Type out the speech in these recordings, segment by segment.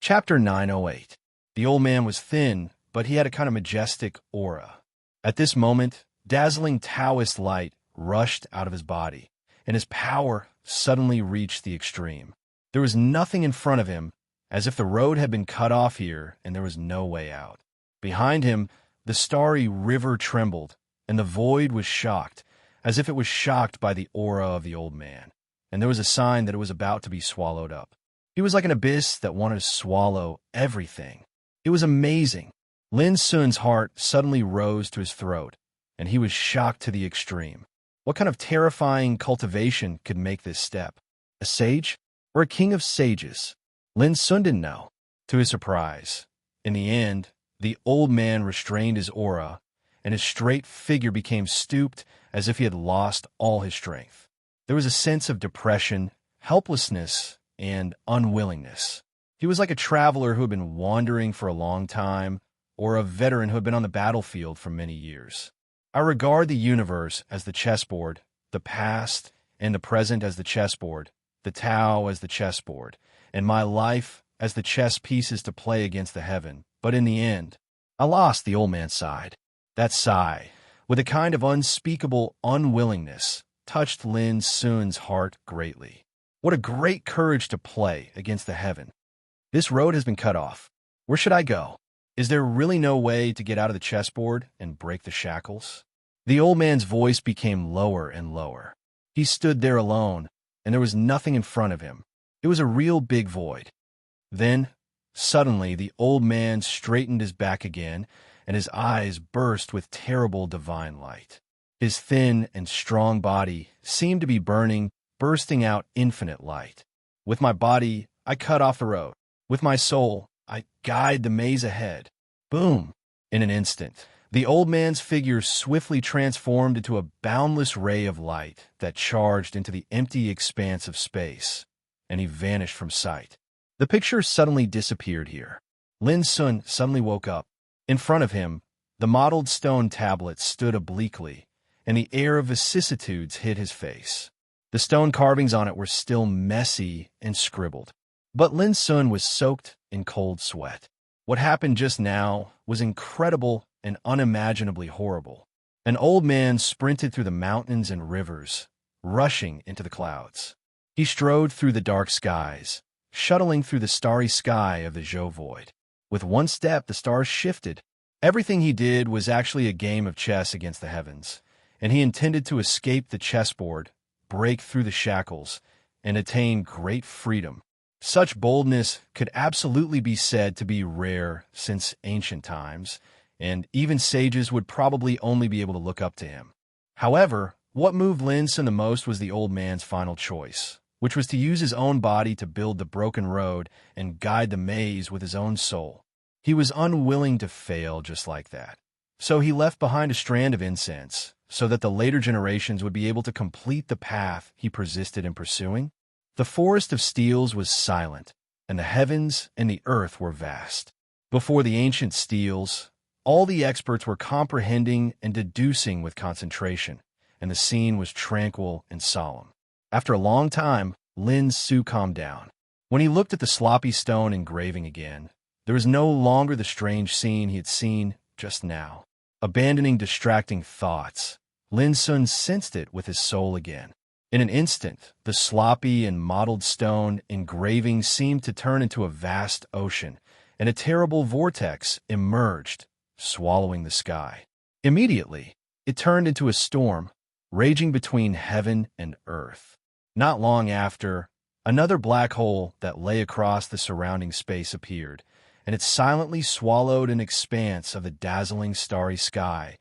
Chapter 908. The old man was thin, but he had a kind of majestic aura. At this moment, dazzling Taoist light rushed out of his body, and his power suddenly reached the extreme. There was nothing in front of him, as if the road had been cut off here and there was no way out. Behind him, the starry river trembled, and the void was shocked, as if it was shocked by the aura of the old man, and there was a sign that it was about to be swallowed up. He was like an abyss that wanted to swallow everything. It was amazing. Lin Sun's heart suddenly rose to his throat, and he was shocked to the extreme. What kind of terrifying cultivation could make this step? A sage? Or a king of sages? Lin Sun didn't know. To his surprise, in the end, the old man restrained his aura, and his straight figure became stooped as if he had lost all his strength. There was a sense of depression, helplessness, and unwillingness. He was like a traveler who had been wandering for a long time, or a veteran who had been on the battlefield for many years. I regard the universe as the chessboard, the past and the present as the chessboard, the Tao as the chessboard, and my life as the chess pieces to play against the heaven. But in the end, I lost, the old man sighed. That sigh, with a kind of unspeakable unwillingness, touched Lin Sun's heart greatly. What a great courage to play against the heaven. This road has been cut off. Where should I go? Is there really no way to get out of the chessboard and break the shackles? The old man's voice became lower and lower. He stood there alone, and there was nothing in front of him. It was a real big void. Then, suddenly, the old man straightened his back again, and his eyes burst with terrible divine light. His thin and strong body seemed to be bursting out infinite light. With my body, I cut off the road. With my soul, I guide the maze ahead. Boom! In an instant, the old man's figure swiftly transformed into a boundless ray of light that charged into the empty expanse of space, and he vanished from sight. The picture suddenly disappeared here. Lin Sun suddenly woke up. In front of him, the mottled stone tablet stood obliquely, and the air of vicissitudes hid his face. The stone carvings on it were still messy and scribbled, but Lin Sun was soaked in cold sweat. What happened just now was incredible and unimaginably horrible. An old man sprinted through the mountains and rivers, rushing into the clouds. He strode through the dark skies, shuttling through the starry sky of the Zhou void. With one step, the stars shifted. Everything he did was actually a game of chess against the heavens, and he intended to escape the chessboard, break through the shackles, and attain great freedom. Such boldness could absolutely be said to be rare since ancient times, and even sages would probably only be able to look up to him. However, what moved Lin Sun the most was the old man's final choice, which was to use his own body to build the broken road and guide the maze with his own soul. He was unwilling to fail just like that. So he left behind a strand of incense, so that the later generations would be able to complete the path he persisted in pursuing. The forest of steels was silent, and the heavens and the earth were vast. Before the ancient steels, all the experts were comprehending and deducing with concentration, and the scene was tranquil and solemn. After a long time, Lin Sun calmed down. When he looked at the sloppy stone engraving again, there was no longer the strange scene he had seen just now. Abandoning distracting thoughts, Lin Sun sensed it with his soul again. In an instant, the sloppy and mottled stone engraving seemed to turn into a vast ocean, and a terrible vortex emerged, swallowing the sky. Immediately, it turned into a storm, raging between heaven and earth. Not long after, another black hole that lay across the surrounding space appeared, and it silently swallowed an expanse of the dazzling starry sky.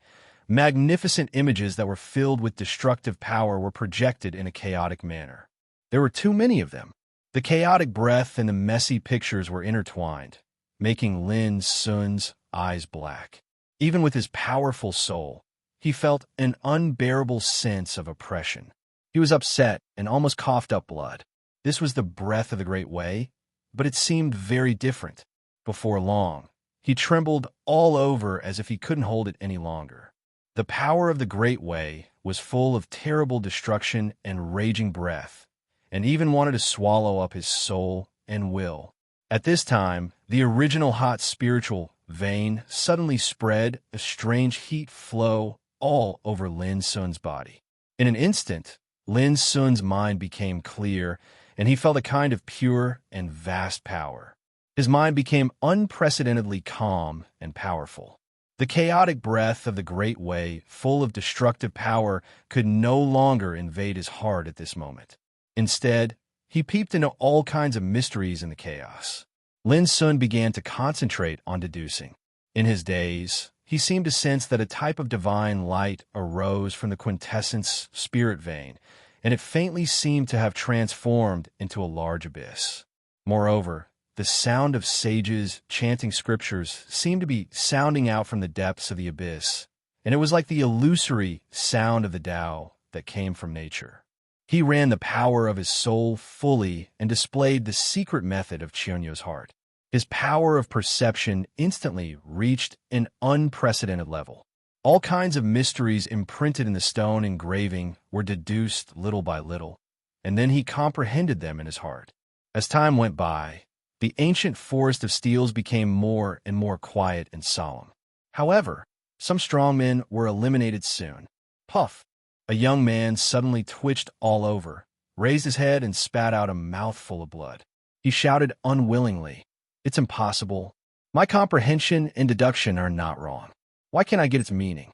Magnificent images that were filled with destructive power were projected in a chaotic manner. There were too many of them. The chaotic breath and the messy pictures were intertwined, making Lin Sun's eyes black. Even with his powerful soul, he felt an unbearable sense of oppression. He was upset and almost coughed up blood. This was the breath of the Great Way, but it seemed very different. Before long, he trembled all over as if he couldn't hold it any longer. The power of the Great Way was full of terrible destruction and raging breath, and even wanted to swallow up his soul and will. At this time, the original hot spiritual vein suddenly spread, a strange heat flow all over Lin Sun's body. In an instant, Lin Sun's mind became clear, and he felt a kind of pure and vast power. His mind became unprecedentedly calm and powerful. The chaotic breath of the Great Way, full of destructive power, could no longer invade his heart at this moment. Instead, he peeped into all kinds of mysteries in the chaos. Lin Sun began to concentrate on deducing. In his daze, he seemed to sense that a type of divine light arose from the quintessence spirit vein, and it faintly seemed to have transformed into a large abyss. Moreover, the sound of sages chanting scriptures seemed to be sounding out from the depths of the abyss, and it was like the illusory sound of the Tao that came from nature. He ran the power of his soul fully and displayed the secret method of Qianyo's heart. His power of perception instantly reached an unprecedented level. All kinds of mysteries imprinted in the stone engraving were deduced little by little, and then he comprehended them in his heart. As time went by, the ancient forest of steels became more and more quiet and solemn. However, some strong men were eliminated soon. Puff! A young man suddenly twitched all over, raised his head, and spat out a mouthful of blood. He shouted unwillingly, "It's impossible. My comprehension and deduction are not wrong. Why can't I get its meaning?"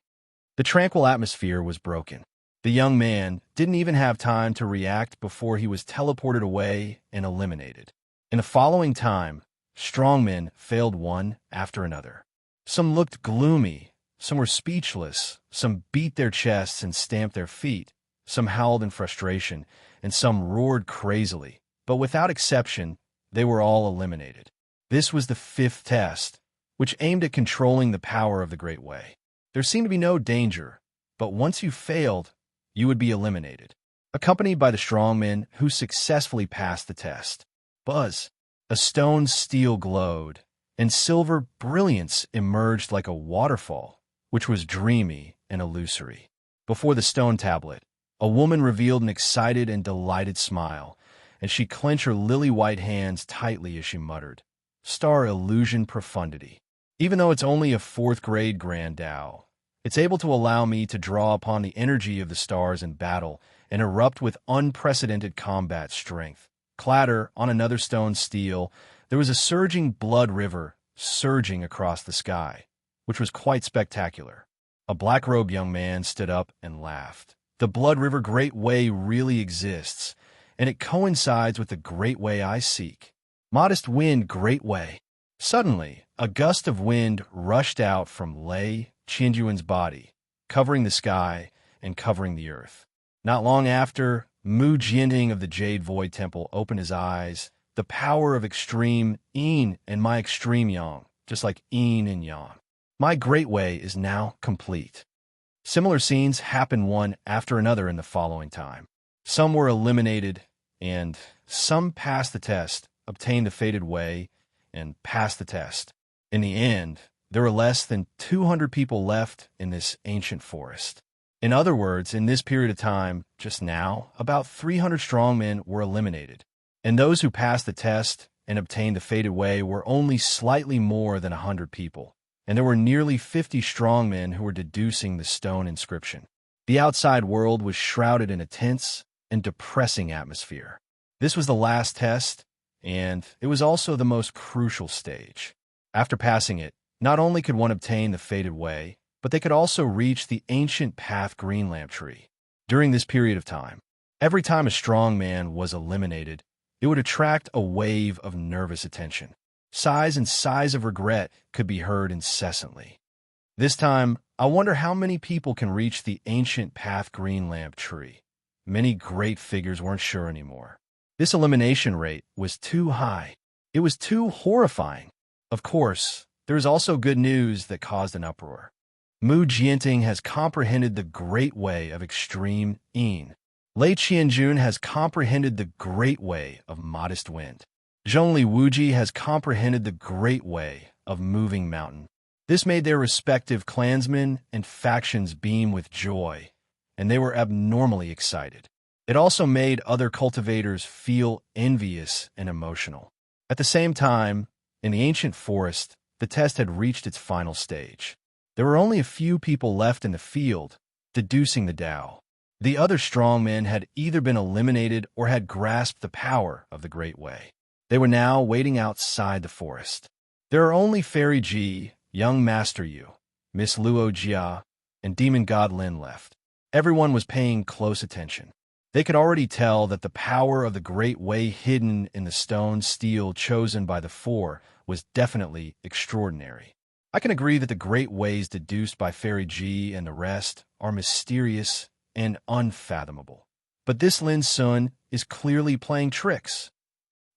The tranquil atmosphere was broken. The young man didn't even have time to react before he was teleported away and eliminated. In the following time, strongmen failed one after another. Some looked gloomy, some were speechless, some beat their chests and stamped their feet, some howled in frustration, and some roared crazily. But without exception, they were all eliminated. This was the fifth test, which aimed at controlling the power of the Great Way. There seemed to be no danger, but once you failed, you would be eliminated, accompanied by the strongmen who successfully passed the test. Buzz! A stone's steel glowed, and silver brilliance emerged like a waterfall, which was dreamy and illusory. Before the stone tablet, a woman revealed an excited and delighted smile, and she clenched her lily-white hands tightly as she muttered, "Star illusion profundity. Even though it's only a fourth-grade Grand Tao, it's able to allow me to draw upon the energy of the stars in battle and erupt with unprecedented combat strength." Clatter on another stone steel, there was a surging blood river surging across the sky, which was quite spectacular. A black-robed young man stood up and laughed. "The Blood River Great Way really exists, and it coincides with the Great Way I seek. Modest wind, Great Way." Suddenly, a gust of wind rushed out from Lei Qianjuan's body, covering the sky and covering the earth. Not long after, Mu Jianting of the Jade Void Temple opened his eyes. The power of extreme yin and my extreme yang, just like yin and yang. My Great Way is now complete. Similar scenes happened one after another in the following time. Some were eliminated, and some passed the test, obtained the fated way, and passed the test. In the end, there were less than 200 people left in this ancient forest. In other words, in this period of time, just now, about 300 strongmen were eliminated, and those who passed the test and obtained the fated way were only slightly more than 100 people, and there were nearly 50 strongmen who were deducing the stone inscription. The outside world was shrouded in a tense and depressing atmosphere. This was the last test, and it was also the most crucial stage. After passing it, not only could one obtain the fated way, but they could also reach the ancient path green lamp tree. During this period of time, every time a strong man was eliminated, it would attract a wave of nervous attention. Sighs and sighs of regret could be heard incessantly. This time, I wonder how many people can reach the ancient path green lamp tree. Many great figures weren't sure anymore. This elimination rate was too high. It was too horrifying. Of course, there is also good news that caused an uproar. Mu Jianting has comprehended the Great Way of extreme yin. Lei Qianjun has comprehended the Great Way of modest wind. Zhongli Wuji has comprehended the Great Way of moving mountain. This made their respective clansmen and factions beam with joy, and they were abnormally excited. It also made other cultivators feel envious and emotional. At the same time, in the ancient forest, the test had reached its final stage. There were only a few people left in the field, deducing the Tao. The other strongmen had either been eliminated or had grasped the power of the Great Way. They were now waiting outside the forest. There are only Fairy Ji, young Master Yu, Miss Luo Jia, and Demon God Lin left. Everyone was paying close attention. They could already tell that the power of the Great Way hidden in the stone steel chosen by the four was definitely extraordinary. I can agree that the Great Ways deduced by Fairy Ji and the rest are mysterious and unfathomable. But this Lin Sun is clearly playing tricks.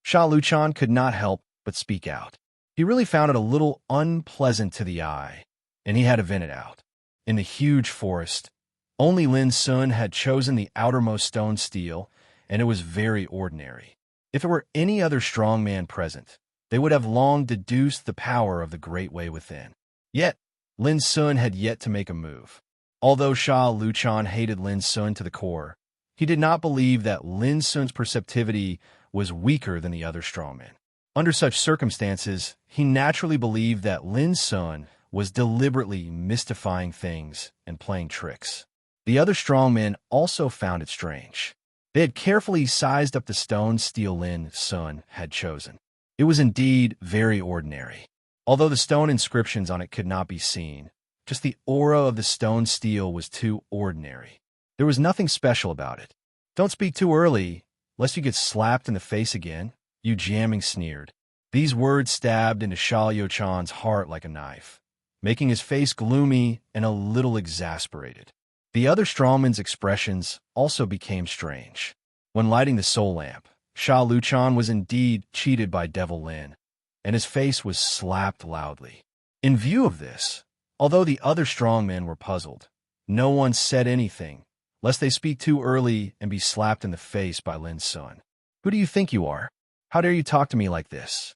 Sha Luchan could not help but speak out. He really found it a little unpleasant to the eye, and he had to vent it out. In the huge forest, only Lin Sun had chosen the outermost stone steel, and it was very ordinary. If it were any other strong man present, they would have long deduced the power of the Great Way within. Yet, Lin Sun had yet to make a move. Although Sha Luchan hated Lin Sun to the core, he did not believe that Lin Sun's perceptivity was weaker than the other strongmen. Under such circumstances, he naturally believed that Lin Sun was deliberately mystifying things and playing tricks. The other strongmen also found it strange. They had carefully sized up the stone steel Lin Sun had chosen. It was indeed very ordinary. Although the stone inscriptions on it could not be seen, just the aura of the stone steel was too ordinary. There was nothing special about it. "Don't speak too early, lest you get slapped in the face again," Yu Jiaming sneered. These words stabbed into Sha Yuchan's heart like a knife, making his face gloomy and a little exasperated. The other strongmen's expressions also became strange. When lighting the soul lamp, Sha Luchan was indeed cheated by Devil Lin, and his face was slapped loudly. In view of this, although the other strongmen were puzzled, no one said anything, lest they speak too early and be slapped in the face by Lin Sun. "Who do you think you are? How dare you talk to me like this?"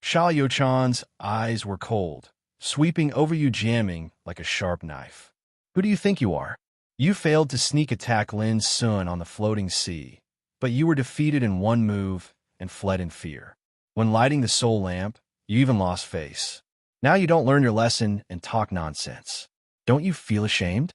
Sha Yuchan's eyes were cold, sweeping over Yu Jiaming like a sharp knife. "Who do you think you are? You failed to sneak attack Lin Sun on the floating sea, but you were defeated in one move and fled in fear. When lighting the soul lamp, you even lost face. Now you don't learn your lesson and talk nonsense. Don't you feel ashamed?"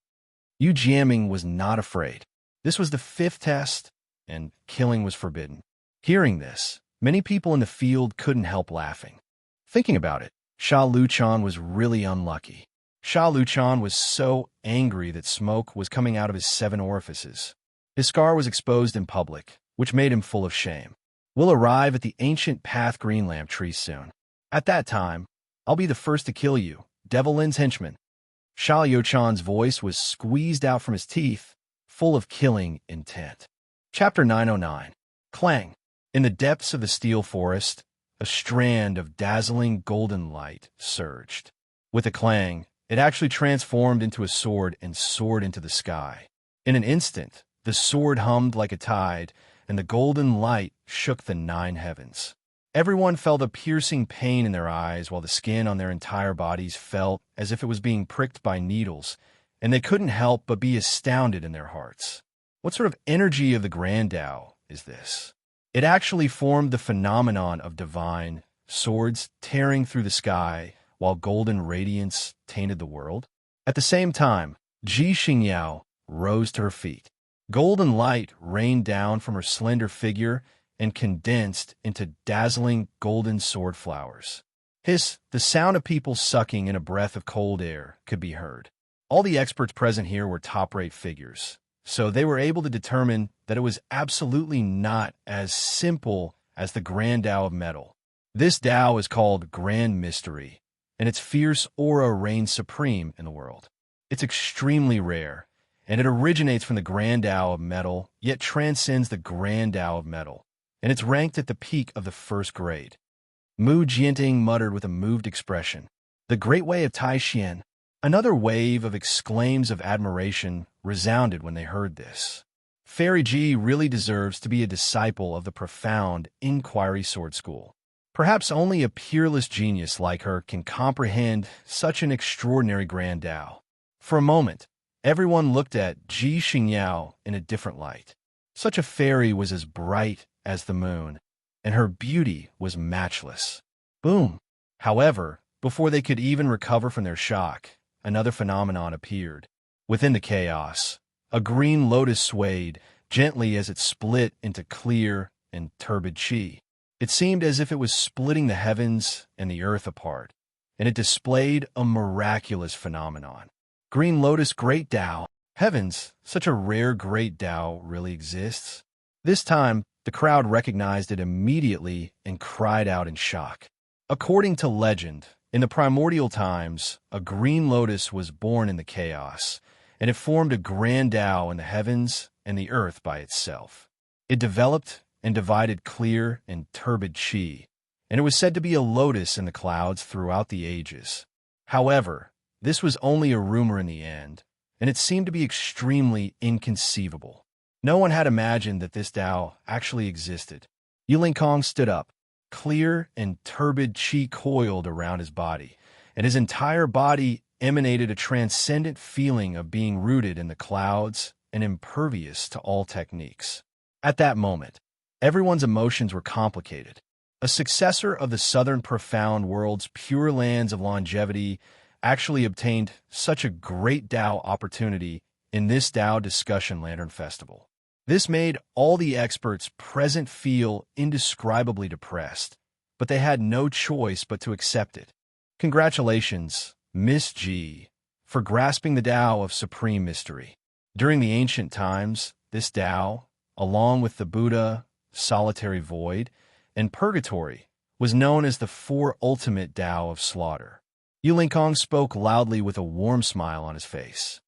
Yu Jiaming was not afraid. This was the 5th test, and killing was forbidden. Hearing this, many people in the field couldn't help laughing. Thinking about it, Sha Luchan was really unlucky. Sha Luchan was so angry that smoke was coming out of his 7 orifices. His scar was exposed in public, which made him full of shame. "We'll arrive at the ancient path green lamp tree soon. At that time, I'll be the first to kill you, Devil Lin's henchman." Sha Yuchan's voice was squeezed out from his teeth, full of killing intent. Chapter 909. Clang. In the depths of the steel forest, a strand of dazzling golden light surged. With a clang, it actually transformed into a sword and soared into the sky. In an instant, the sword hummed like a tide, and the golden light shook the 9 heavens. Everyone felt a piercing pain in their eyes, while the skin on their entire bodies felt as if it was being pricked by needles, and they couldn't help but be astounded in their hearts. What sort of energy of the Grand Tao is this? It actually formed the phenomenon of divine swords tearing through the sky, while golden radiance tainted the world. At the same time, Ji Xingyao rose to her feet. Golden light rained down from her slender figure and condensed into dazzling golden sword flowers. Hiss, the sound of people sucking in a breath of cold air could be heard. All the experts present here were top-rate figures, so they were able to determine that it was absolutely not as simple as the Grand Tao of metal. This Tao is called Grand Mystery, and its fierce aura reigns supreme in the world. It's extremely rare, and it originates from the Grand Tao of metal, yet transcends the Grand Tao of metal, and it's ranked at the peak of the 1st grade. Mu Jianting muttered with a moved expression. "The Great Way of Tai Xian." Another wave of exclaims of admiration resounded when they heard this. Fairy Ji really deserves to be a disciple of the profound Inquiry Sword School. Perhaps only a peerless genius like her can comprehend such an extraordinary Grand Tao. For a moment, everyone looked at Ji Xingyao in a different light. Such a fairy was as bright as the moon, and her beauty was matchless. Boom! However, before they could even recover from their shock, another phenomenon appeared. Within the chaos, a green lotus swayed gently as it split into clear and turbid chi. It seemed as if it was splitting the heavens and the earth apart, and it displayed a miraculous phenomenon. Green lotus great Tao. Heavens, such a rare great Tao really exists. This time, the crowd recognized it immediately and cried out in shock. According to legend, in the primordial times, a green lotus was born in the chaos, and it formed a grand Tao in the heavens and the earth by itself. It developed and divided clear and turbid chi, and it was said to be a lotus in the clouds throughout the ages. However, this was only a rumor in the end, and it seemed to be extremely inconceivable. No one had imagined that this Tao actually existed. Yulin Kong stood up. Clear and turbid chi coiled around his body, and his entire body emanated a transcendent feeling of being rooted in the clouds and impervious to all techniques. At that moment, everyone's emotions were complicated. A successor of the southern profound world's pure lands of longevity actually obtained such a great Tao opportunity in this Tao Discussion Lantern Festival. This made all the experts present feel indescribably depressed, but they had no choice but to accept it. Congratulations, Miss G, for grasping the Tao of supreme mystery. During the ancient times, this Tao, along with the Buddha, solitary void, and purgatory, was known as the four ultimate Tao of slaughter. Yulin Kong spoke loudly with a warm smile on his face.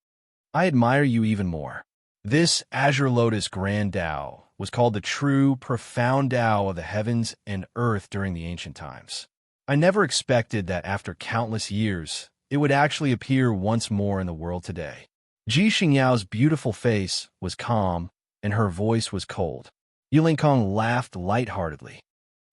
I admire you even more. This Azure Lotus Grand Tao was called the true, profound Tao of the heavens and earth during the ancient times. I never expected that after countless years, it would actually appear once more in the world today. Ji Xingyao's beautiful face was calm, and her voice was cold. Yulin Kong laughed lightheartedly.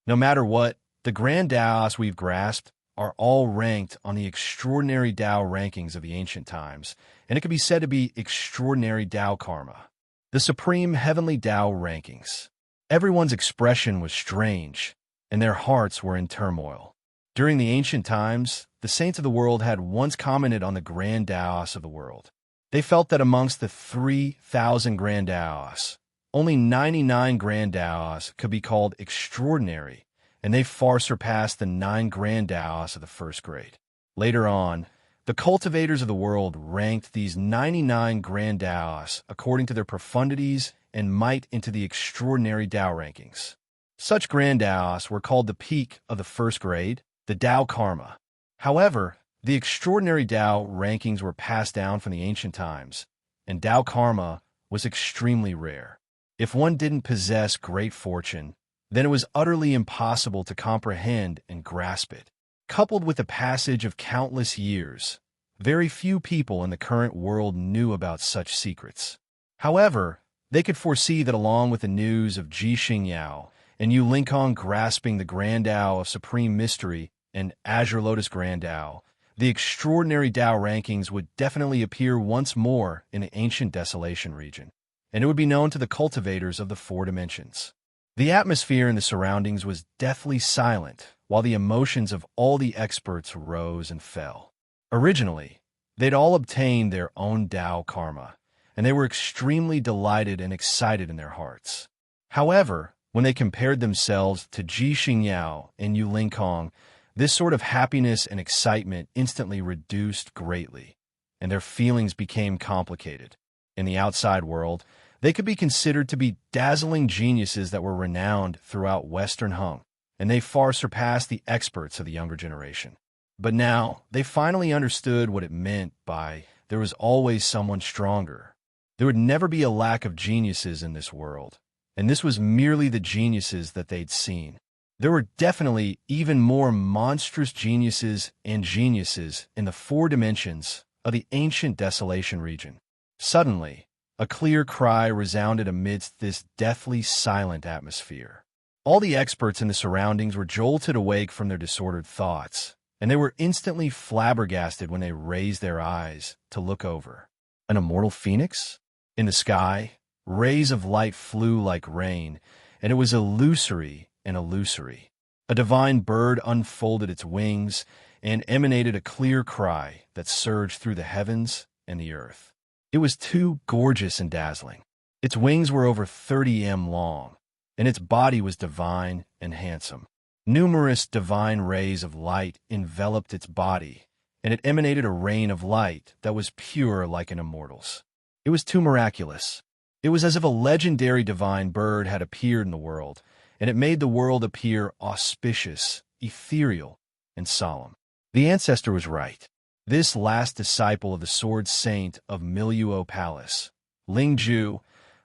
No matter what, the Grand Taos we've grasped are all ranked on the extraordinary Tao rankings of the ancient times, and it can be said to be extraordinary Tao karma. The supreme heavenly Tao rankings. Everyone's expression was strange, and their hearts were in turmoil. During the ancient times, the saints of the world had once commented on the Grand Taos of the world. They felt that amongst the 3,000 Grand Taos, only 99 Grand Taos could be called extraordinary, and they far surpassed the 9 Grand Taos of the first grade. Later on, the cultivators of the world ranked these 99 Grand Taos according to their profundities and might into the extraordinary Tao rankings. Such Grand Taos were called the peak of the first grade, the Tao Karma. However, the extraordinary Tao rankings were passed down from the ancient times, and Tao Karma was extremely rare. If one didn't possess great fortune, then it was utterly impossible to comprehend and grasp it. Coupled with the passage of countless years, very few people in the current world knew about such secrets. However, they could foresee that along with the news of Ji Xingyao and Yu Linkong grasping the Grand Tao of Supreme Mystery and Azure Lotus Grand Tao, the extraordinary Tao rankings would definitely appear once more in the ancient Desolation region, and it would be known to the cultivators of the four dimensions. The atmosphere in the surroundings was deathly silent, while the emotions of all the experts rose and fell. Originally, they'd all obtained their own Tao karma, and they were extremely delighted and excited in their hearts. However, when they compared themselves to Ji Xingyao and Yu Linkong, this sort of happiness and excitement instantly reduced greatly, and their feelings became complicated. In the outside world, they could be considered to be dazzling geniuses that were renowned throughout Western Hung, and they far surpassed the experts of the younger generation. But now, they finally understood what it meant by there was always someone stronger. There would never be a lack of geniuses in this world, and this was merely the geniuses that they'd seen. There were definitely even more monstrous geniuses and geniuses in the four dimensions of the ancient Desolation region. Suddenly, a clear cry resounded amidst this deathly silent atmosphere. All the experts in the surroundings were jolted awake from their disordered thoughts, and they were instantly flabbergasted when they raised their eyes to look over. An immortal phoenix? In the sky, rays of light flew like rain, and it was illusory and illusory. A divine bird unfolded its wings and emanated a clear cry that surged through the heavens and the earth. It was too gorgeous and dazzling. Its wings were over 30 m long, and its body was divine and handsome. Numerous divine rays of light enveloped its body, and it emanated a rain of light that was pure like an immortal's. It was too miraculous. It was as if a legendary divine bird had appeared in the world, and it made the world appear auspicious, ethereal, and solemn. The ancestor was right. This last disciple of the sword saint of Miluo Palace, Ling Ju,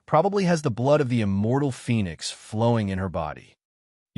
probably has the blood of the immortal phoenix flowing in her body.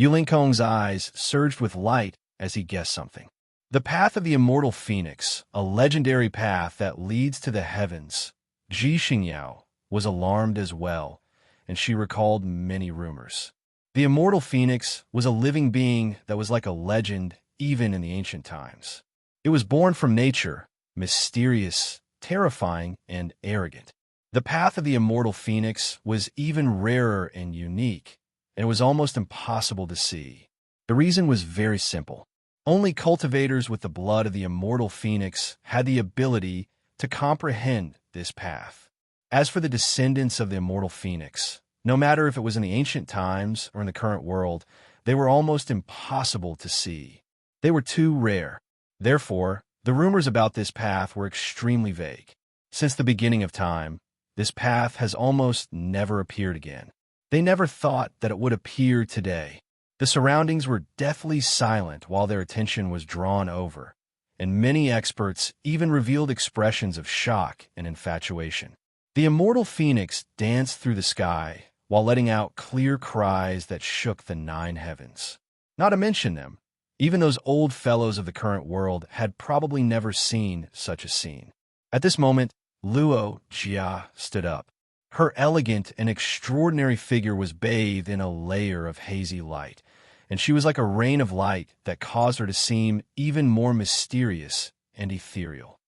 Yulinkong's eyes surged with light as he guessed something. The path of the immortal phoenix, a legendary path that leads to the heavens. Ji Xingyao was alarmed as well, and she recalled many rumors. The immortal phoenix was a living being that was like a legend even in the ancient times. It was born from nature, mysterious, terrifying, and arrogant. The path of the immortal phoenix was even rarer and unique, and it was almost impossible to see. The reason was very simple. Only cultivators with the blood of the immortal phoenix had the ability to comprehend this path. As for the descendants of the immortal phoenix, no matter if it was in the ancient times or in the current world, they were almost impossible to see. They were too rare. Therefore, the rumors about this path were extremely vague. Since the beginning of time, this path has almost never appeared again. They never thought that it would appear today. The surroundings were deathly silent while their attention was drawn over, and many experts even revealed expressions of shock and infatuation. The immortal phoenix danced through the sky while letting out clear cries that shook the 9 heavens. Not to mention them, even those old fellows of the current world had probably never seen such a scene. At this moment, Luo Jia stood up. Her elegant and extraordinary figure was bathed in a layer of hazy light, and she was like a rain of light that caused her to seem even more mysterious and ethereal.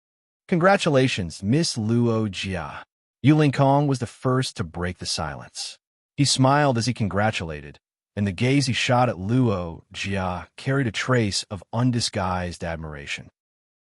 Congratulations, Miss Luo Jia. Yulinkong was the first to break the silence. He smiled as he congratulated, and the gaze he shot at Luo Jia carried a trace of undisguised admiration.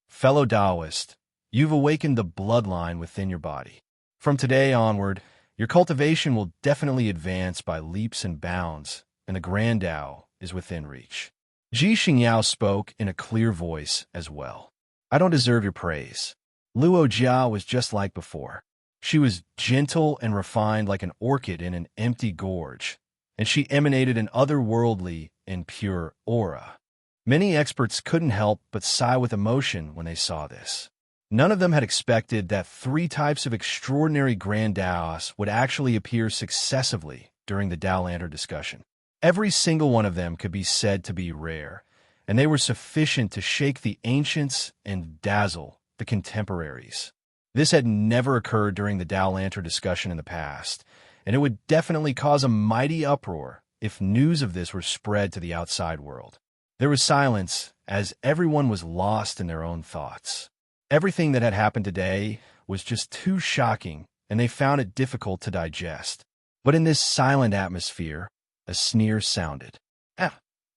Fellow Taoist, you've awakened the bloodline within your body. From today onward, your cultivation will definitely advance by leaps and bounds, and the Grand Tao is within reach. Ji Xingyao spoke in a clear voice as well. I don't deserve your praise. Luo Jia was just like before. She was gentle and refined like an orchid in an empty gorge, and she emanated an otherworldly and pure aura. Many experts couldn't help but sigh with emotion when they saw this. None of them had expected that 3 types of extraordinary Grand Taos would actually appear successively during the Tao Lantern discussion. Every single one of them could be said to be rare, and they were sufficient to shake the ancients and dazzle the contemporaries. This had never occurred during the Tao Lantern discussion in the past, and it would definitely cause a mighty uproar if news of this were spread to the outside world. There was silence as everyone was lost in their own thoughts. Everything that had happened today was just too shocking, and they found it difficult to digest. But in this silent atmosphere, a sneer sounded.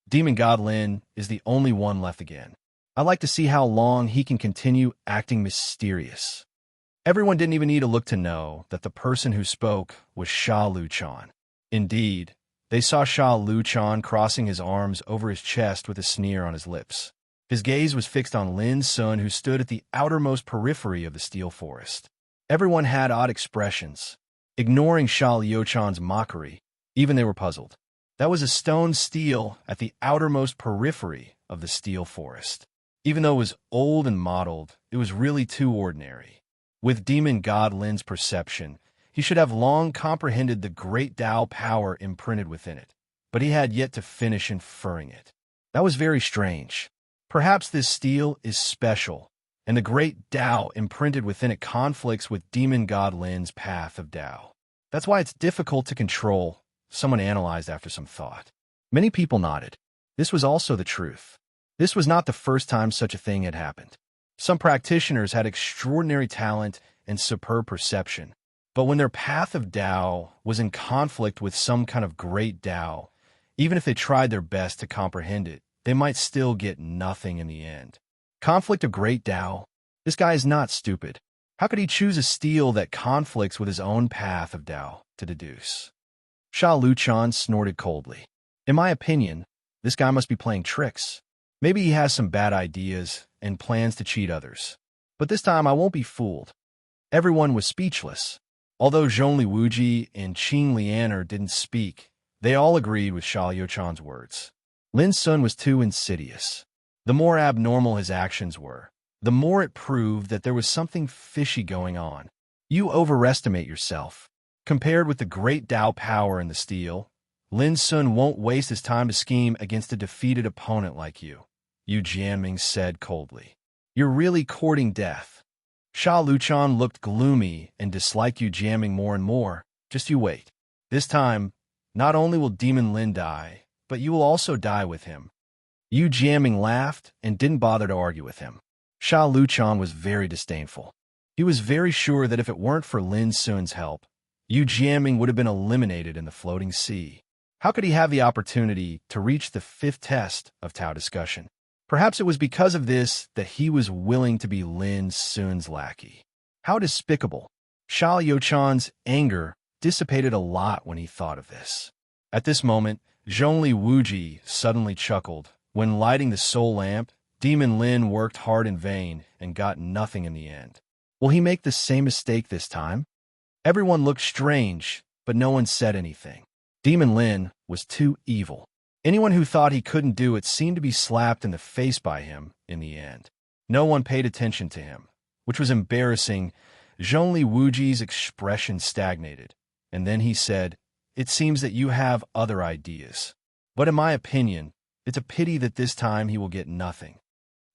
Demon God Lin is the only one left again. I'd like to see how long he can continue acting mysterious. Everyone didn't even need to look to know that the person who spoke was Sha Luchan. Indeed, they saw Sha Luchan crossing his arms over his chest with a sneer on his lips. His gaze was fixed on Lin Sun, who stood at the outermost periphery of the steel forest. Everyone had odd expressions. Ignoring Sha Liuchan's mockery, even they were puzzled. That was a stone stele at the outermost periphery of the steel forest. Even though it was old and mottled, it was really too ordinary. With Demon God Lin's perception, he should have long comprehended the great Tao power imprinted within it, but he had yet to finish inferring it. That was very strange. Perhaps this stele is special, and the great Tao imprinted within it conflicts with Demon God Lin's path of Tao. That's why it's difficult to control, someone analyzed after some thought. Many people nodded. This was also the truth. This was not the first time such a thing had happened. Some practitioners had extraordinary talent and superb perception, but when their path of Tao was in conflict with some kind of great Tao, Even if they tried their best to comprehend it, they might still get nothing in the end. Conflict of great Tao? This guy is not stupid. How could he choose a steel that conflicts with his own path of Tao to deduce? Sha Luchan snorted coldly. In my opinion, this guy must be playing tricks. Maybe he has some bad ideas and plans to cheat others. But this time I won't be fooled. Everyone was speechless. Although Zhongli Wuji and Qing Lianer didn't speak, they all agreed with Sha Yuchan's words. Lin Sun was too insidious. The more abnormal his actions were, the more it proved that there was something fishy going on. You overestimate yourself. Compared with the great Tao power in the steel, Lin Sun won't waste his time to scheme against a defeated opponent like you, Yu Jianming said coldly. You're really courting death. Sha Luchan looked gloomy and disliked Yu Jianming more and more. Just you wait. This time, not only will Demon Lin die, but you will also die with him. Yu Jianming laughed and didn't bother to argue with him. Sha Luchan was very disdainful. He was very sure that if it weren't for Lin Sun's help, Yu Jianming would have been eliminated in the floating sea. How could he have the opportunity to reach the fifth test of Tao discussion? Perhaps it was because of this that he was willing to be Lin Sun's lackey. How despicable. Sha Yuchan's anger dissipated a lot when he thought of this. At this moment, Zhongli Wuji suddenly chuckled. When lighting the soul lamp, Demon Lin worked hard in vain and got nothing in the end. Will he make the same mistake this time? Everyone looked strange, but no one said anything. Demon Lin was too evil. Anyone who thought he couldn't do it seemed to be slapped in the face by him in the end. No one paid attention to him, which was embarrassing. Zhongli Wuji's expression stagnated, and then he said, "It seems that you have other ideas. But in my opinion, it's a pity that this time he will get nothing."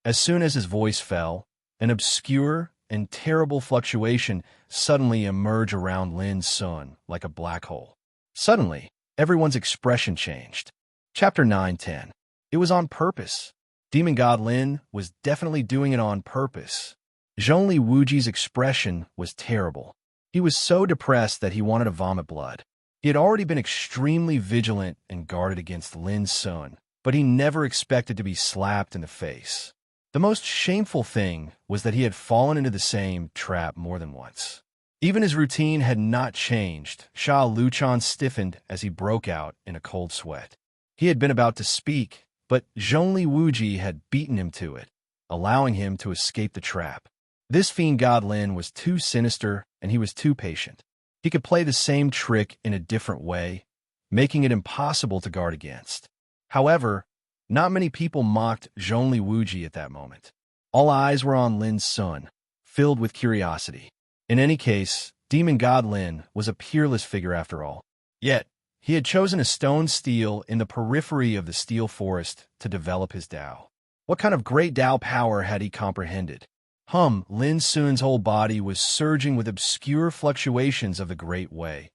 As soon as his voice fell, an obscure and terrible fluctuation suddenly emerged around Lin Sun like a black hole. Suddenly, everyone's expression changed. Chapter 9-10. It was on purpose. Demon God Lin was definitely doing it on purpose. Zhongli Wuji's expression was terrible. He was so depressed that he wanted to vomit blood. He had already been extremely vigilant and guarded against Lin Sun, but he never expected to be slapped in the face. The most shameful thing was that he had fallen into the same trap more than once. Even his routine had not changed. Sha Luchan stiffened as he broke out in a cold sweat. He had been about to speak, but Zhongli Wuji had beaten him to it, allowing him to escape the trap. This fiend God Lin was too sinister and he was too patient. He could play the same trick in a different way, making it impossible to guard against. However, not many people mocked Zhongli Wuji at that moment. All eyes were on Lin Sun, filled with curiosity. In any case, Demon God Lin was a peerless figure after all. Yet, he had chosen a stone steel in the periphery of the steel forest to develop his Tao. What kind of great Tao power had he comprehended? Lin Sun's whole body was surging with obscure fluctuations of the Great Way,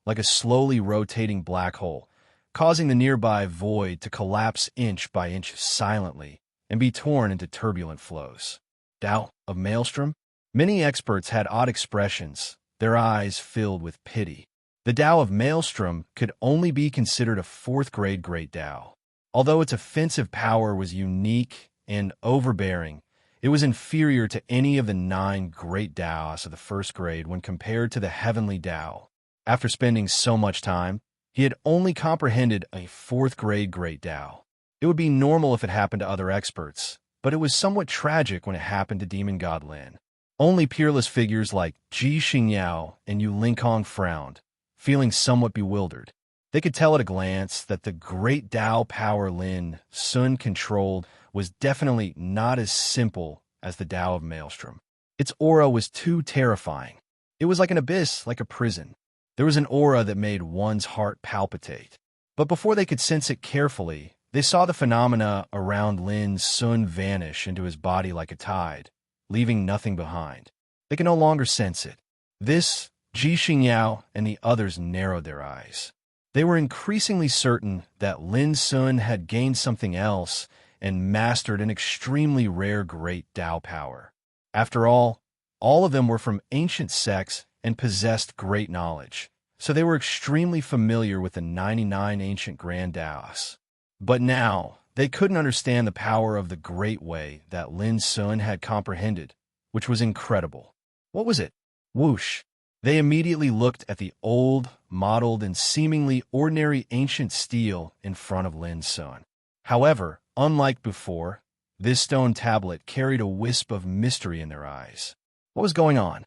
like a slowly rotating black hole, causing the nearby void to collapse inch by inch silently and be torn into turbulent flows. Tao of Maelstrom? Many experts had odd expressions, their eyes filled with pity. The Tao of Maelstrom could only be considered a fourth-grade great Tao. Although its offensive power was unique and overbearing, it was inferior to any of the 9 great Taos of the first grade when compared to the heavenly Tao. After spending so much time, he had only comprehended a fourth-grade great Tao. It would be normal if it happened to other experts, but it was somewhat tragic when it happened to Demon God Lin. Only peerless figures like Ji Xingyao and Yu Linkong frowned, feeling somewhat bewildered. They could tell at a glance that the great Tao power Lin Sun controlled was definitely not as simple as the Tao of Maelstrom. Its aura was too terrifying. It was like an abyss, like a prison. There was an aura that made one's heart palpitate. But before they could sense it carefully, they saw the phenomena around Lin Sun vanish into his body like a tide, leaving nothing behind. They could no longer sense it. This, Ji Xingyao and the others narrowed their eyes. They were increasingly certain that Lin Sun had gained something else and mastered an extremely rare great Tao power. After all of them were from ancient sects and possessed great knowledge, so they were extremely familiar with the 99 ancient Grand Taoists. But now, they couldn't understand the power of the Great Way that Lin Sun had comprehended, which was incredible. What was it? Whoosh! They immediately looked at the old, mottled, and seemingly ordinary ancient stele in front of Lin Sun. However, unlike before, this stone tablet carried a wisp of mystery in their eyes. What was going on?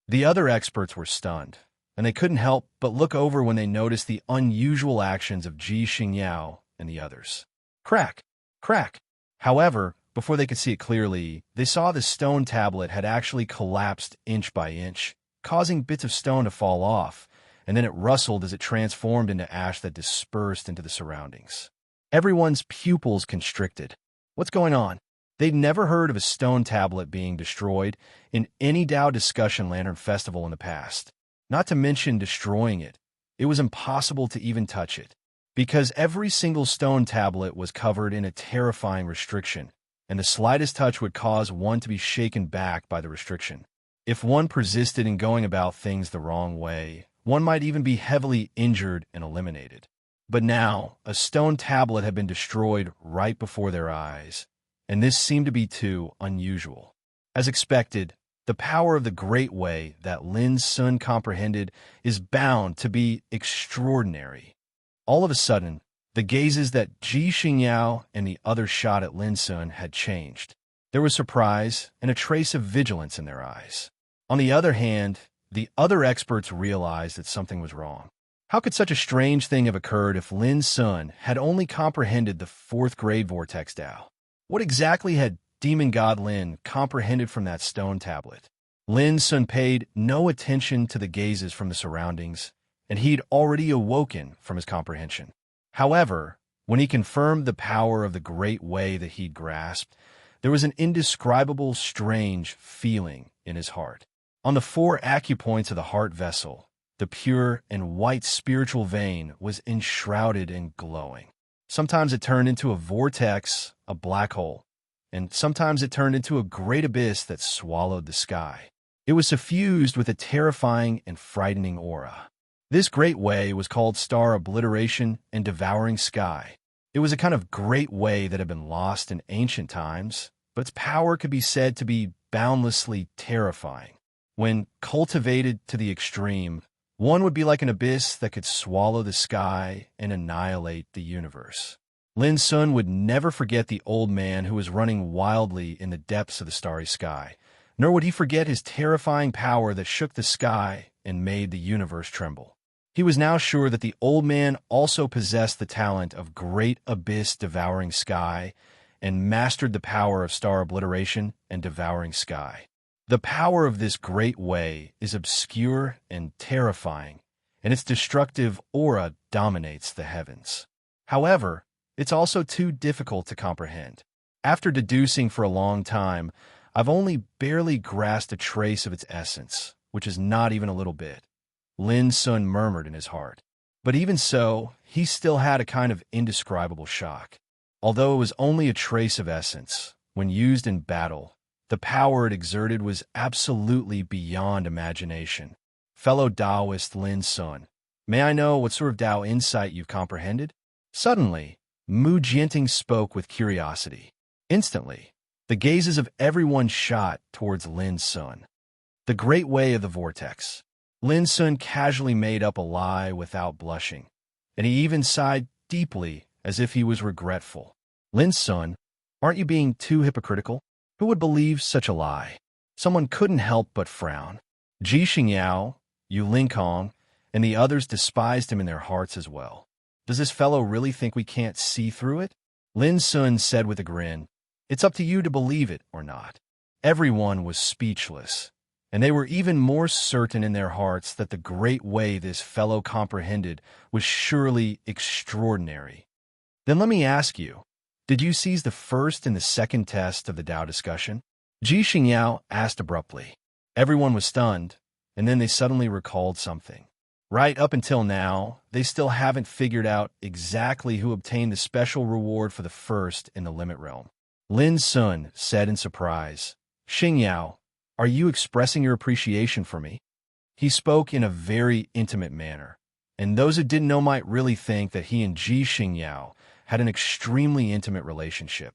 The other experts were stunned, and they couldn't help but look over when they noticed the unusual actions of Ji Xingyao and the others. Crack! Crack! However, before they could see it clearly, they saw the stone tablet had actually collapsed inch by inch, causing bits of stone to fall off, and then it rustled as it transformed into ash that dispersed into the surroundings. Everyone's pupils constricted. What's going on? They'd never heard of a stone tablet being destroyed in any Tao Discussion Lantern Festival in the past. Not to mention destroying it. It was impossible to even touch it, because every single stone tablet was covered in a terrifying restriction, and the slightest touch would cause one to be shaken back by the restriction. If one persisted in going about things the wrong way, one might even be heavily injured and eliminated. But now, a stone tablet had been destroyed right before their eyes, and this seemed to be too unusual. As expected, the power of the Great Way that Lin Sun comprehended is bound to be extraordinary. All of a sudden, the gazes that Ji Xingyao and the others shot at Lin Sun had changed. There was surprise and a trace of vigilance in their eyes. On the other hand, the other experts realized that something was wrong. How could such a strange thing have occurred if Lin Sun had only comprehended the fourth-grade Vortex Tao? What exactly had Demon God Lin comprehended from that stone tablet? Lin Sun paid no attention to the gazes from the surroundings, and he'd already awoken from his comprehension. However, when he confirmed the power of the Great Way that he'd grasped, there was an indescribable, strange feeling in his heart. On the 4 acupoints of the heart vessel, the pure and white spiritual vein was enshrouded and glowing. Sometimes it turned into a vortex, a black hole, and sometimes it turned into a great abyss that swallowed the sky. It was suffused with a terrifying and frightening aura. This Great Way was called Star Obliteration and Devouring Sky. It was a kind of Great Way that had been lost in ancient times, but its power could be said to be boundlessly terrifying. When cultivated to the extreme, one would be like an abyss that could swallow the sky and annihilate the universe. Lin Sun would never forget the old man who was running wildly in the depths of the starry sky, nor would he forget his terrifying power that shook the sky and made the universe tremble. He was now sure that the old man also possessed the talent of Great Abyss Devouring Sky and mastered the power of Star Obliteration and Devouring Sky. The power of this Great Way is obscure and terrifying, and its destructive aura dominates the heavens. However, it's also too difficult to comprehend. After deducing for a long time, I've only barely grasped a trace of its essence, which is not even a little bit. Lin Sun murmured in his heart. But even so, he still had a kind of indescribable shock. Although it was only a trace of essence, when used in battle, the power it exerted was absolutely beyond imagination. Fellow Taoist Lin Sun, may I know what sort of Tao insight you've comprehended? Suddenly, Mu Jianting spoke with curiosity. Instantly, the gazes of everyone shot towards Lin Sun. The Great Way of the Vortex. Lin Sun casually made up a lie without blushing, and he even sighed deeply as if he was regretful. Lin Sun, aren't you being too hypocritical? Who would believe such a lie? Someone couldn't help but frown. Ji Xingyao, Yu Linkong, and the others despised him in their hearts as well. Does this fellow really think we can't see through it? Lin Sun said with a grin, it's up to you to believe it or not. Everyone was speechless, and they were even more certain in their hearts that the Great Way this fellow comprehended was surely extraordinary. Then let me ask you, did you seize the first and the second test of the Tao discussion? Ji Xingyao asked abruptly. Everyone was stunned, and then they suddenly recalled something. Right up until now, they still haven't figured out exactly who obtained the special reward for the first in the Limit Realm. Lin Sun said in surprise, Xingyao, are you expressing your appreciation for me? He spoke in a very intimate manner, and those who didn't know might really think that he and Ji Xingyao had an extremely intimate relationship.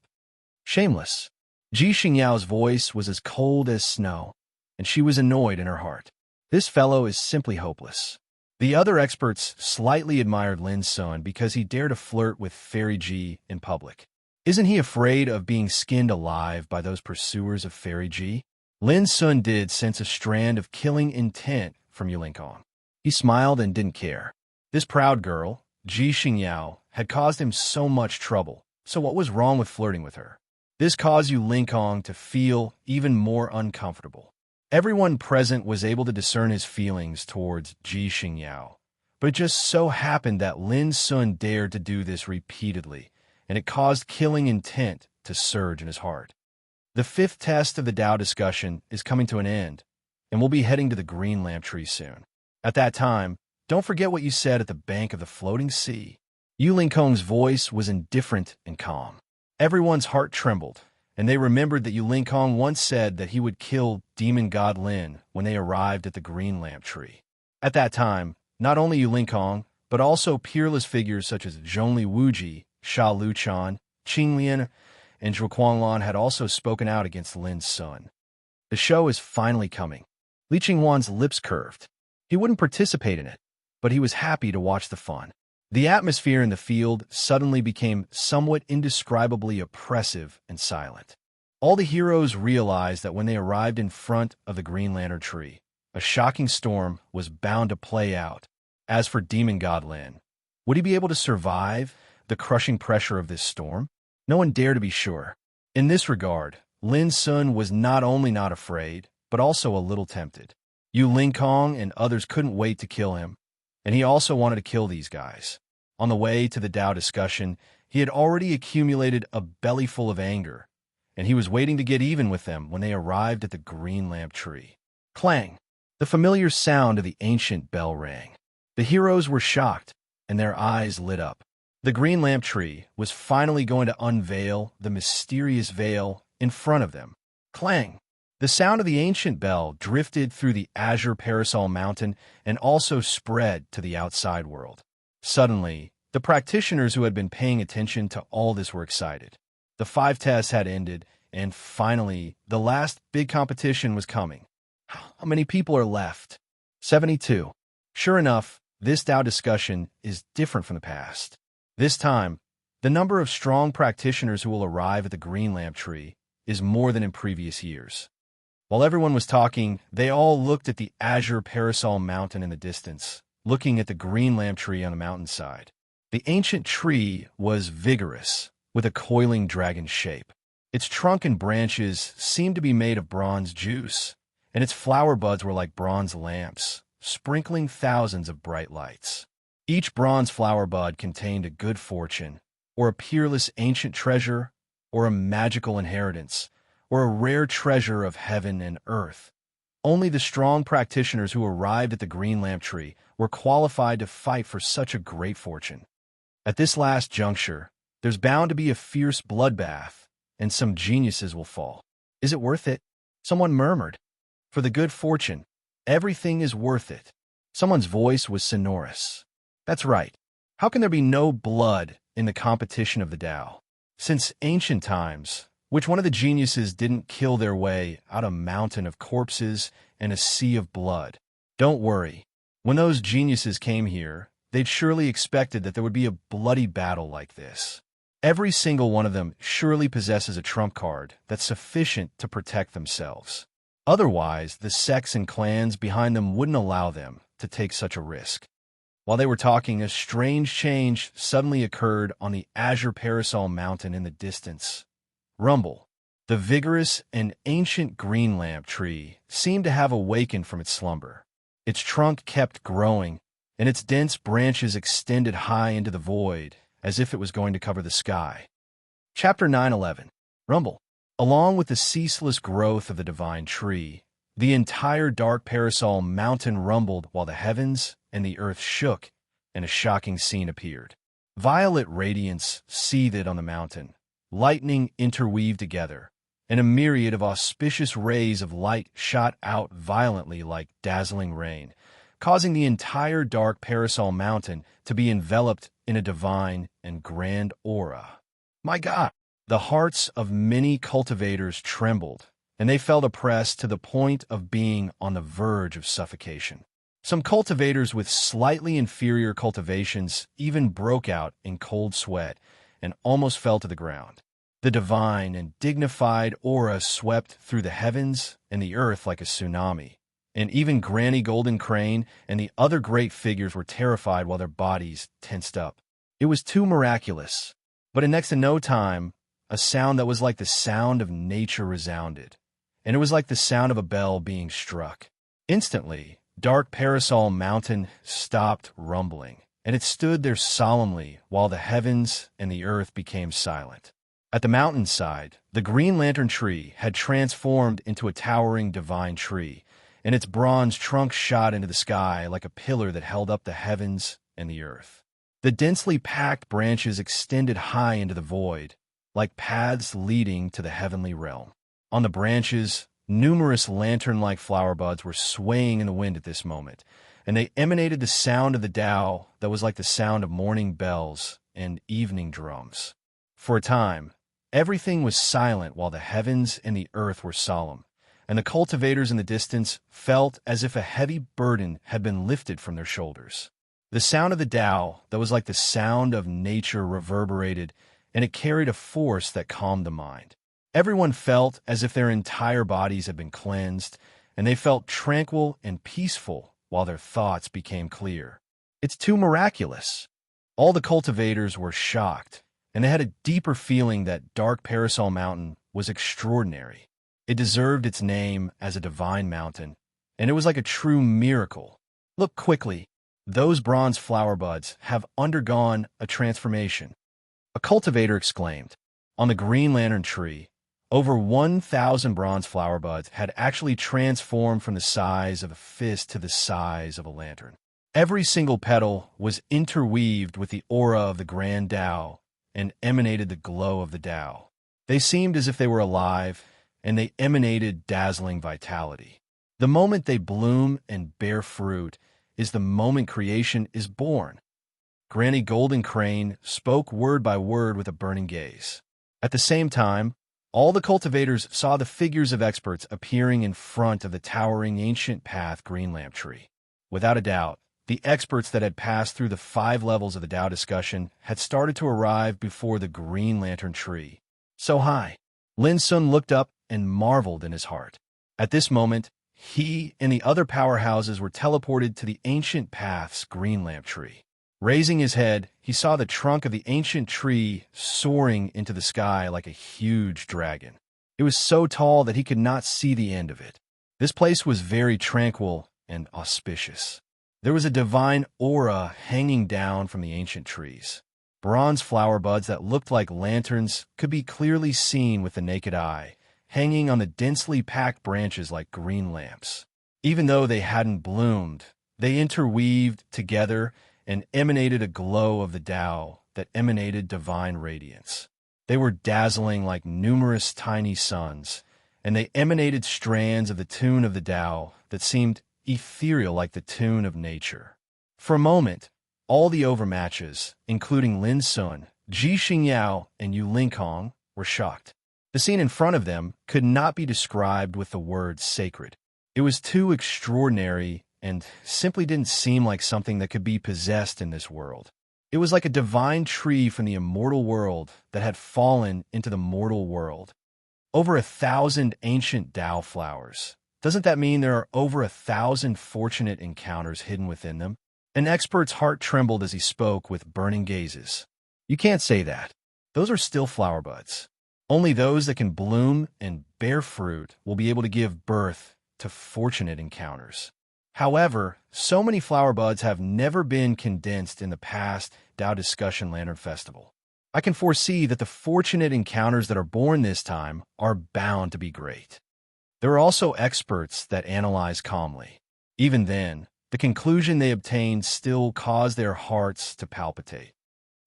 Shameless. Ji Xingyao's voice was as cold as snow, and she was annoyed in her heart. This fellow is simply hopeless. The other experts slightly admired Lin Sun because he dared to flirt with Fairy Ji in public. Isn't he afraid of being skinned alive by those pursuers of Fairy Ji? Lin Sun did sense a strand of killing intent from Yu Linkong. He smiled and didn't care. This proud girl, Ji Xingyao, had caused him so much trouble, so what was wrong with flirting with her? This caused Yu Linkong to feel even more uncomfortable. Everyone present was able to discern his feelings towards Ji Xingyao, but it just so happened that Lin Sun dared to do this repeatedly, and it caused killing intent to surge in his heart. The fifth test of the Tao discussion is coming to an end, and we'll be heading to the green lamp tree soon. At that time, don't forget what you said at the bank of the floating sea. Yu Linkong's voice was indifferent and calm. Everyone's heart trembled, and they remembered that Yu Linkong once said that he would kill demon god Lin when they arrived at the green lamp tree. At that time, not only Yu Linkong, but also peerless figures such as Zhongli Wuji, Sha Luchan, Qing Lian, and Zhu Guanglan had also spoken out against Lin Sun. The show is finally coming. Li Qinghuan's lips curved. He wouldn't participate in it, but he was happy to watch the fun. The atmosphere in the field suddenly became somewhat indescribably oppressive and silent. All the heroes realized that when they arrived in front of the Green Lantern tree, a shocking storm was bound to play out. As for Demon God Lin, would he be able to survive the crushing pressure of this storm? No one dared to be sure. In this regard, Lin Sun was not only not afraid, but also a little tempted. Yu Linkong and others couldn't wait to kill him, and he also wanted to kill these guys. On the way to the Tao discussion, he had already accumulated a bellyful of anger, and he was waiting to get even with them when they arrived at the green lamp tree. Clang! The familiar sound of the ancient bell rang. The heroes were shocked, and their eyes lit up. The green lamp tree was finally going to unveil the mysterious veil in front of them. Clang! The sound of the ancient bell drifted through the azure parasol mountain and also spread to the outside world. Suddenly, the practitioners who had been paying attention to all this were excited. The 5 tests had ended, and finally, the last big competition was coming. How many people are left? 72. Sure enough, this Tao discussion is different from the past. This time, the number of strong practitioners who will arrive at the green lamp tree is more than in previous years. While everyone was talking, they all looked at the azure parasol mountain in the distance, looking at the green lamp tree on the mountainside. The ancient tree was vigorous, with a coiling dragon shape. Its trunk and branches seemed to be made of bronze juice, and its flower buds were like bronze lamps, sprinkling thousands of bright lights. Each bronze flower bud contained a good fortune, or a peerless ancient treasure, or a magical inheritance, or a rare treasure of heaven and earth. Only the strong practitioners who arrived at the green lamp tree were qualified to fight for such a great fortune. At this last juncture, there's bound to be a fierce bloodbath, and some geniuses will fall. Is it worth it? Someone murmured. For the good fortune, everything is worth it. Someone's voice was sonorous. That's right. How can there be no blood in the competition of the Tao? Since ancient times, which one of the geniuses didn't kill their way out a mountain of corpses and a sea of blood? Don't worry. When those geniuses came here, they'd surely expected that there would be a bloody battle like this. Every single one of them surely possesses a trump card that's sufficient to protect themselves. Otherwise, the sects and clans behind them wouldn't allow them to take such a risk. While they were talking, a strange change suddenly occurred on the azure parasol mountain in the distance. Rumble. The vigorous and ancient green lamp tree seemed to have awakened from its slumber. Its trunk kept growing, and its dense branches extended high into the void, as if it was going to cover the sky. Chapter 9:11. Rumble. Along with the ceaseless growth of the divine tree, the entire dark parasol mountain rumbled while the heavens and the earth shook, and a shocking scene appeared. Violet radiance seethed on the mountain, lightning interweaved together, and a myriad of auspicious rays of light shot out violently like dazzling rain, causing the entire dark parasol mountain to be enveloped in a divine and grand aura. My God! The hearts of many cultivators trembled, and they felt oppressed to the point of being on the verge of suffocation. Some cultivators with slightly inferior cultivations even broke out in cold sweat and almost fell to the ground. The divine and dignified aura swept through the heavens and the earth like a tsunami, and even Granny Golden Crane and the other great figures were terrified while their bodies tensed up. It was too miraculous, but in next to no time, a sound that was like the sound of nature resounded, and it was like the sound of a bell being struck. Instantly, Dark Parasol Mountain stopped rumbling, and it stood there solemnly while the heavens and the earth became silent. At the mountainside, the green lantern tree had transformed into a towering divine tree, and its bronze trunk shot into the sky like a pillar that held up the heavens and the earth. The densely packed branches extended high into the void, like paths leading to the heavenly realm. On the branches, numerous lantern-like flower buds were swaying in the wind at this moment, and they emanated the sound of the Tao that was like the sound of morning bells and evening drums. For a time, everything was silent while the heavens and the earth were solemn, and the cultivators in the distance felt as if a heavy burden had been lifted from their shoulders. The sound of the Tao that was like the sound of nature reverberated, and it carried a force that calmed the mind. Everyone felt as if their entire bodies had been cleansed, and they felt tranquil and peaceful while their thoughts became clear. It's too miraculous. All the cultivators were shocked, and they had a deeper feeling that Dark Parasol Mountain was extraordinary. It deserved its name as a divine mountain, and it was like a true miracle. Look quickly. Those bronze flower buds have undergone a transformation. A cultivator exclaimed. On the green lantern tree, over 1,000 bronze flower buds had actually transformed from the size of a fist to the size of a lantern. Every single petal was interweaved with the aura of the grand Tao and emanated the glow of the Tao. They seemed as if they were alive, and they emanated dazzling vitality. The moment they bloom and bear fruit is the moment creation is born. Granny Golden Crane spoke word by word with a burning gaze. At the same time, all the cultivators saw the figures of experts appearing in front of the towering ancient path green lamp tree. Without a doubt, the experts that had passed through the 5 levels of the Tao discussion had started to arrive before the green lantern tree. So high. Lin Sun looked up and marveled in his heart. At this moment, he and the other powerhouses were teleported to the ancient path's green lamp tree. Raising his head, he saw the trunk of the ancient tree soaring into the sky like a huge dragon. It was so tall that he could not see the end of it. This place was very tranquil and auspicious. There was a divine aura hanging down from the ancient trees. Bronze flower buds that looked like lanterns could be clearly seen with the naked eye, hanging on the densely packed branches like green lamps. Even though they hadn't bloomed, they interweaved together and emanated a glow of the Tao that emanated divine radiance. They were dazzling like numerous tiny suns, and they emanated strands of the tune of the Tao that seemed ethereal like the tune of nature. For a moment, all the overmatches, including Lin Sun, Ji Xingyao, and Yu Lingkong, were shocked. The scene in front of them could not be described with the word sacred. It was too extraordinary and simply didn't seem like something that could be possessed in this world. It was like a divine tree from the immortal world that had fallen into the mortal world. Over 1,000 ancient Tao flowers. Doesn't that mean there are over 1,000 fortunate encounters hidden within them? An expert's heart trembled as he spoke with burning gazes. You can't say that. Those are still flower buds. Only those that can bloom and bear fruit will be able to give birth to fortunate encounters. However, so many flower buds have never been condensed in the past Tao Discussion Lantern Festival. I can foresee that the fortunate encounters that are born this time are bound to be great. There are also experts that analyze calmly. Even then, the conclusion they obtain still caused their hearts to palpitate.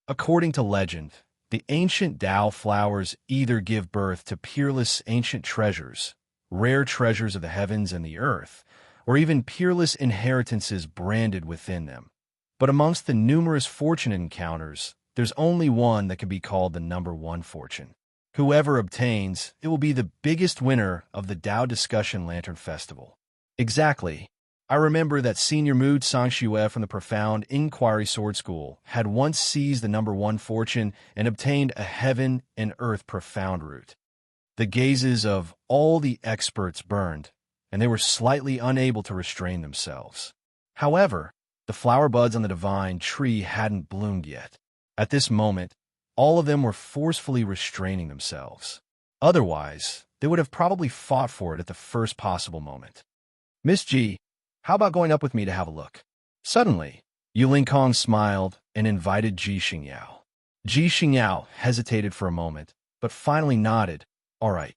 According to legend, the ancient Tao flowers either give birth to peerless ancient treasures, rare treasures of the heavens and the earth, or even peerless inheritances branded within them. But amongst the numerous fortunate encounters, there's only one that can be called the number one fortune. Whoever obtains, it will be the biggest winner of the Tao Discussion Lantern Festival. Exactly. I remember that Senior Mood Sangxue from the Profound Inquiry Sword School had once seized the number one fortune and obtained a heaven and earth profound root. The gazes of all the experts burned, and they were slightly unable to restrain themselves. However, the flower buds on the divine tree hadn't bloomed yet. At this moment, all of them were forcefully restraining themselves. Otherwise, they would have probably fought for it at the first possible moment. Miss G, how about going up with me to have a look? Suddenly, Yulin Kong smiled and invited Ji Xingyao. Ji Xingyao hesitated for a moment, but finally nodded. All right,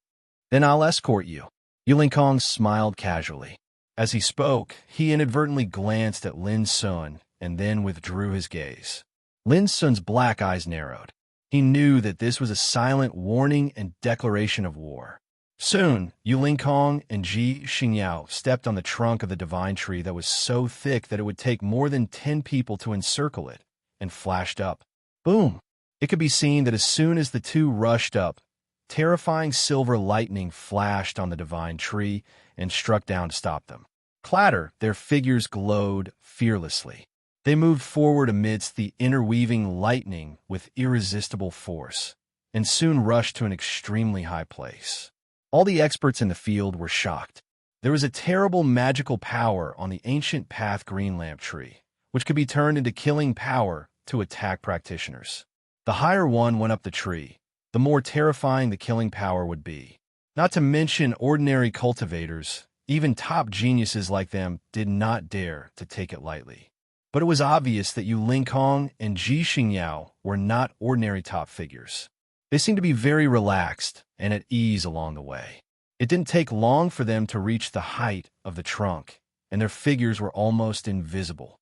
then I'll escort you. Yulin Kong smiled casually. As he spoke, he inadvertently glanced at Lin Sun and then withdrew his gaze. Lin Sun's black eyes narrowed. He knew that this was a silent warning and declaration of war. Soon, Yulin Kong and Ji Xingyao stepped on the trunk of the divine tree that was so thick that it would take more than 10 people to encircle it, and flashed up. Boom! It could be seen that as soon as the two rushed up, terrifying silver lightning flashed on the divine tree and struck down to stop them. Clatter, their figures glowed fearlessly. They moved forward amidst the interweaving lightning with irresistible force, and soon rushed to an extremely high place. All the experts in the field were shocked. There was a terrible magical power on the ancient path green lamp tree, which could be turned into killing power to attack practitioners. The higher one went up the tree, the more terrifying the killing power would be. Not to mention ordinary cultivators, even top geniuses like them did not dare to take it lightly. But it was obvious that Yulin Kong and Ji Xingyao were not ordinary top figures. They seemed to be very relaxed and at ease along the way. It didn't take long for them to reach the height of the trunk, and their figures were almost invisible.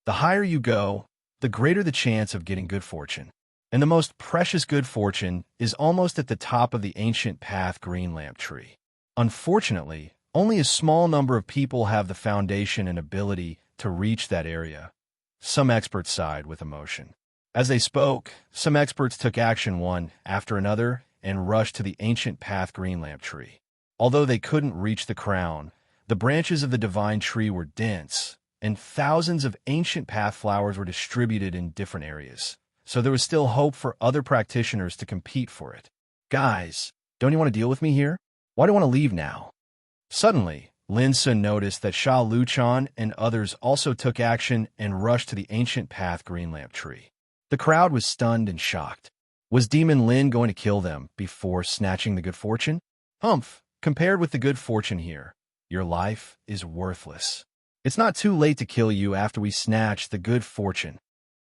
The higher you go, the greater the chance of getting good fortune. And the most precious good fortune is almost at the top of the ancient path green lamp tree. Unfortunately, only a small number of people have the foundation and ability to reach that area. Some experts sighed with emotion. As they spoke, some experts took action one after another and rushed to the ancient path green lamp tree. Although they couldn't reach the crown, the branches of the divine tree were dense, and thousands of ancient path flowers were distributed in different areas. So there was still hope for other practitioners to compete for it. Guys, don't you want to deal with me here? Why do you want to leave now? Suddenly, Lin Sun noticed that Sha Luchan and others also took action and rushed to the ancient path green lamp tree. The crowd was stunned and shocked. Was Demon Lin going to kill them before snatching the good fortune? Humph, compared with the good fortune here, your life is worthless. It's not too late to kill you after we snatch the good fortune.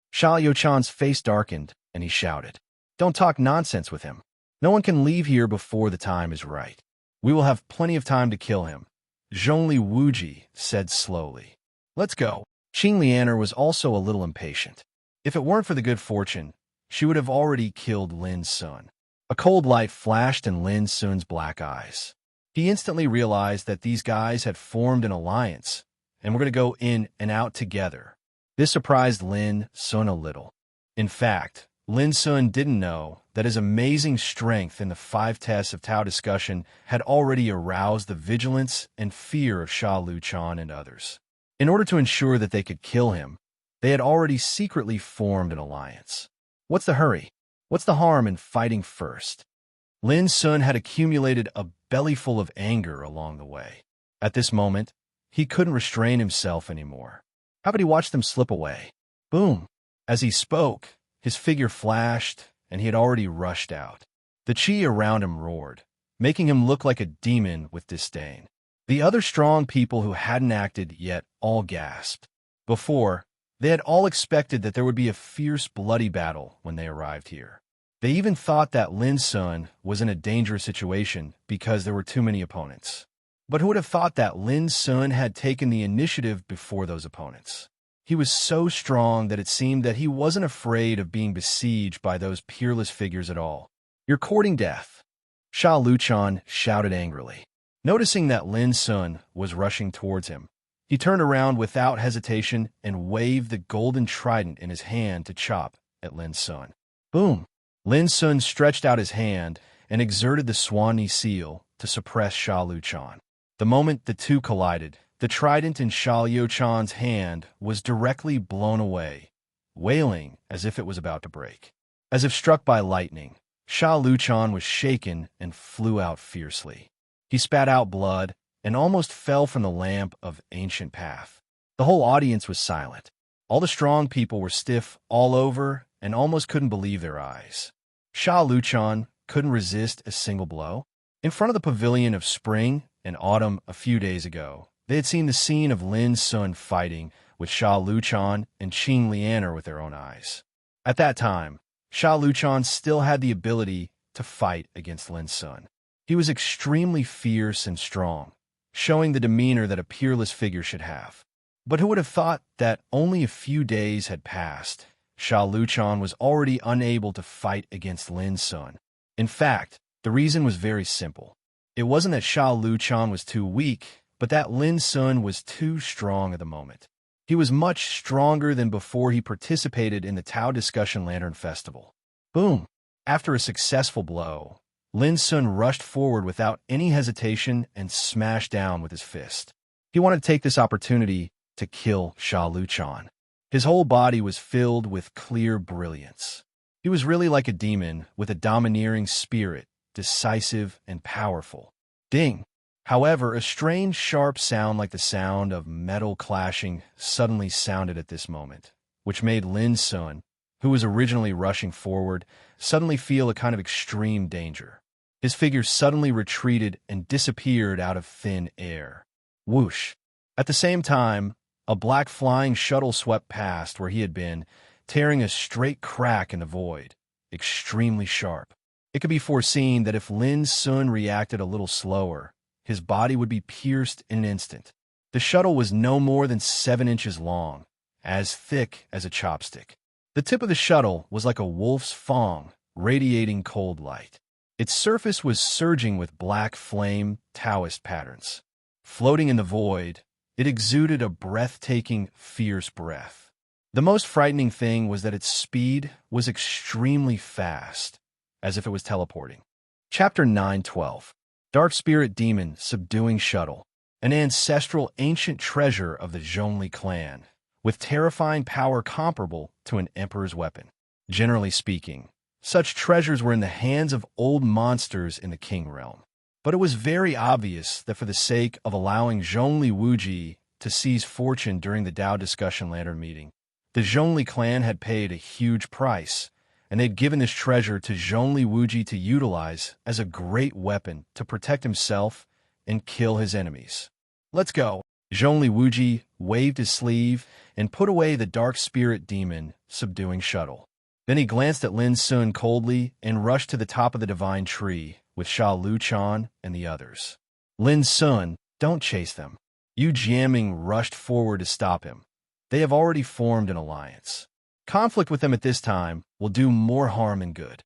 Sha Youchan's face darkened, and he shouted, Don't talk nonsense with him. No one can leave here before the time is right. We will have plenty of time to kill him. Zhongli Wuji said slowly. Let's go. Qing Lianer was also a little impatient. If it weren't for the good fortune, she would have already killed Lin Sun. A cold light flashed in Lin Sun's black eyes. He instantly realized that these guys had formed an alliance, and were going to go in and out together. This surprised Lin Sun a little. In fact, Lin Sun didn't know that his amazing strength in the 5 tests of Tao discussion had already aroused the vigilance and fear of Sha Luchan and others. In order to ensure that they could kill him, they had already secretly formed an alliance. What's the hurry? What's the harm in fighting first? Lin Sun had accumulated a bellyful of anger along the way. At this moment, he couldn't restrain himself anymore. How about he watch them slip away? Boom! As he spoke, his figure flashed, and he had already rushed out. The chi around him roared, making him look like a demon with disdain. The other strong people who hadn't acted yet all gasped. Before, they had all expected that there would be a fierce, bloody battle when they arrived here. They even thought that Lin Sun was in a dangerous situation because there were too many opponents. But who would have thought that Lin Sun had taken the initiative before those opponents? He was so strong that it seemed that he wasn't afraid of being besieged by those peerless figures at all. You're courting death, Sha Luchan shouted angrily. Noticing that Lin Sun was rushing towards him, He turned around without hesitation and waved the golden trident in his hand to chop at Lin Sun. Boom! Lin Sun stretched out his hand and exerted the Swanee seal to suppress Sha Luchan. The moment the two collided, the trident in Sha Luchan's hand was directly blown away, wailing as if it was about to break. As if struck by lightning, Sha Luchan was shaken and flew out fiercely. He spat out blood and almost fell from the lamp of ancient path. The whole audience was silent. All the strong people were stiff all over and almost couldn't believe their eyes. Sha Luchan couldn't resist a single blow. In front of the pavilion of spring and autumn a few days ago, they had seen the scene of Lin Sun fighting with Sha Luchan and Qing Lianer with their own eyes. At that time, Sha Luchan still had the ability to fight against Lin Sun. He was extremely fierce and strong, showing the demeanor that a peerless figure should have. But who would have thought that only a few days had passed, Sha Luchan was already unable to fight against Lin Sun? In fact, the reason was very simple. It wasn't that Sha Luchan was too weak, but that Lin Sun was too strong at the moment. He was much stronger than before he participated in the Tao Discussion Lantern Festival. Boom! After a successful blow, Lin Sun rushed forward without any hesitation and smashed down with his fist. He wanted to take this opportunity to kill Sha Luchan. His whole body was filled with clear brilliance. He was really like a demon with a domineering spirit, decisive and powerful. Ding! However, a strange, sharp sound like the sound of metal clashing suddenly sounded at this moment, which made Lin Sun, who was originally rushing forward, suddenly feel a kind of extreme danger. His figure suddenly retreated and disappeared out of thin air. Whoosh! At the same time, a black flying shuttle swept past where he had been, tearing a straight crack in the void, extremely sharp. It could be foreseen that if Lin Sun reacted a little slower, his body would be pierced in an instant. The shuttle was no more than 7 inches long, as thick as a chopstick. The tip of the shuttle was like a wolf's fang, radiating cold light. Its surface was surging with black flame Taoist patterns. Floating in the void, it exuded a breathtaking, fierce breath. The most frightening thing was that its speed was extremely fast, as if it was teleporting. Chapter 9:12. Dark Spirit Demon Subduing Shuttle, an ancestral ancient treasure of the Zhongli clan, with terrifying power comparable to an emperor's weapon. Generally speaking, such treasures were in the hands of old monsters in the King realm. But it was very obvious that for the sake of allowing Zhongli Wuji to seize fortune during the Tao Discussion Lantern meeting, the Zhongli clan had paid a huge price, and they'd given this treasure to Zhongli Wuji to utilize as a great weapon to protect himself and kill his enemies. Let's go. Zhongli Wuji waved his sleeve and put away the dark spirit demon subduing shuttle. Then he glanced at Lin Sun coldly and rushed to the top of the divine tree with Sha Luchan and the others. Lin Sun, don't chase them. Yu Jiaming rushed forward to stop him. They have already formed an alliance. Conflict with them at this time will do more harm than good.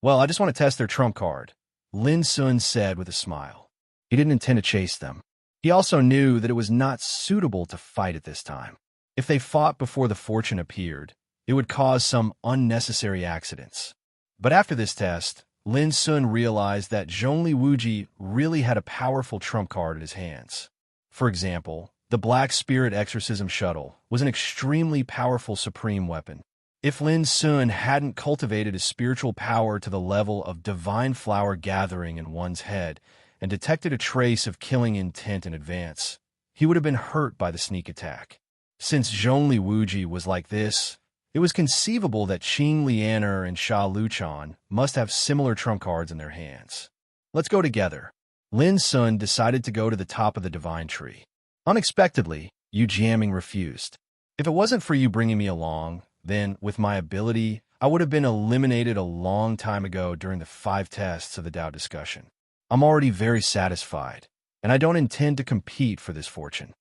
Well, I just want to test their trump card, Lin Sun said with a smile. He didn't intend to chase them. He also knew that it was not suitable to fight at this time. If they fought before the fortune appeared, it would cause some unnecessary accidents. But after this test, Lin Sun realized that Zhongli Wuji really had a powerful trump card in his hands. For example, the Black Spirit Exorcism Shuttle was an extremely powerful supreme weapon. If Lin Sun hadn't cultivated his spiritual power to the level of divine flower gathering in one's head and detected a trace of killing intent in advance, he would have been hurt by the sneak attack. Since Zhongli Wuji was like this, it was conceivable that Qing Lianer and Sha Luchan must have similar trump cards in their hands. Let's go together. Lin Sun decided to go to the top of the divine tree. Unexpectedly, Yu Jiaming refused. If it wasn't for you bringing me along, then, with my ability, I would have been eliminated a long time ago during the 5 tests of the Tao discussion. I'm already very satisfied, and I don't intend to compete for this fortune.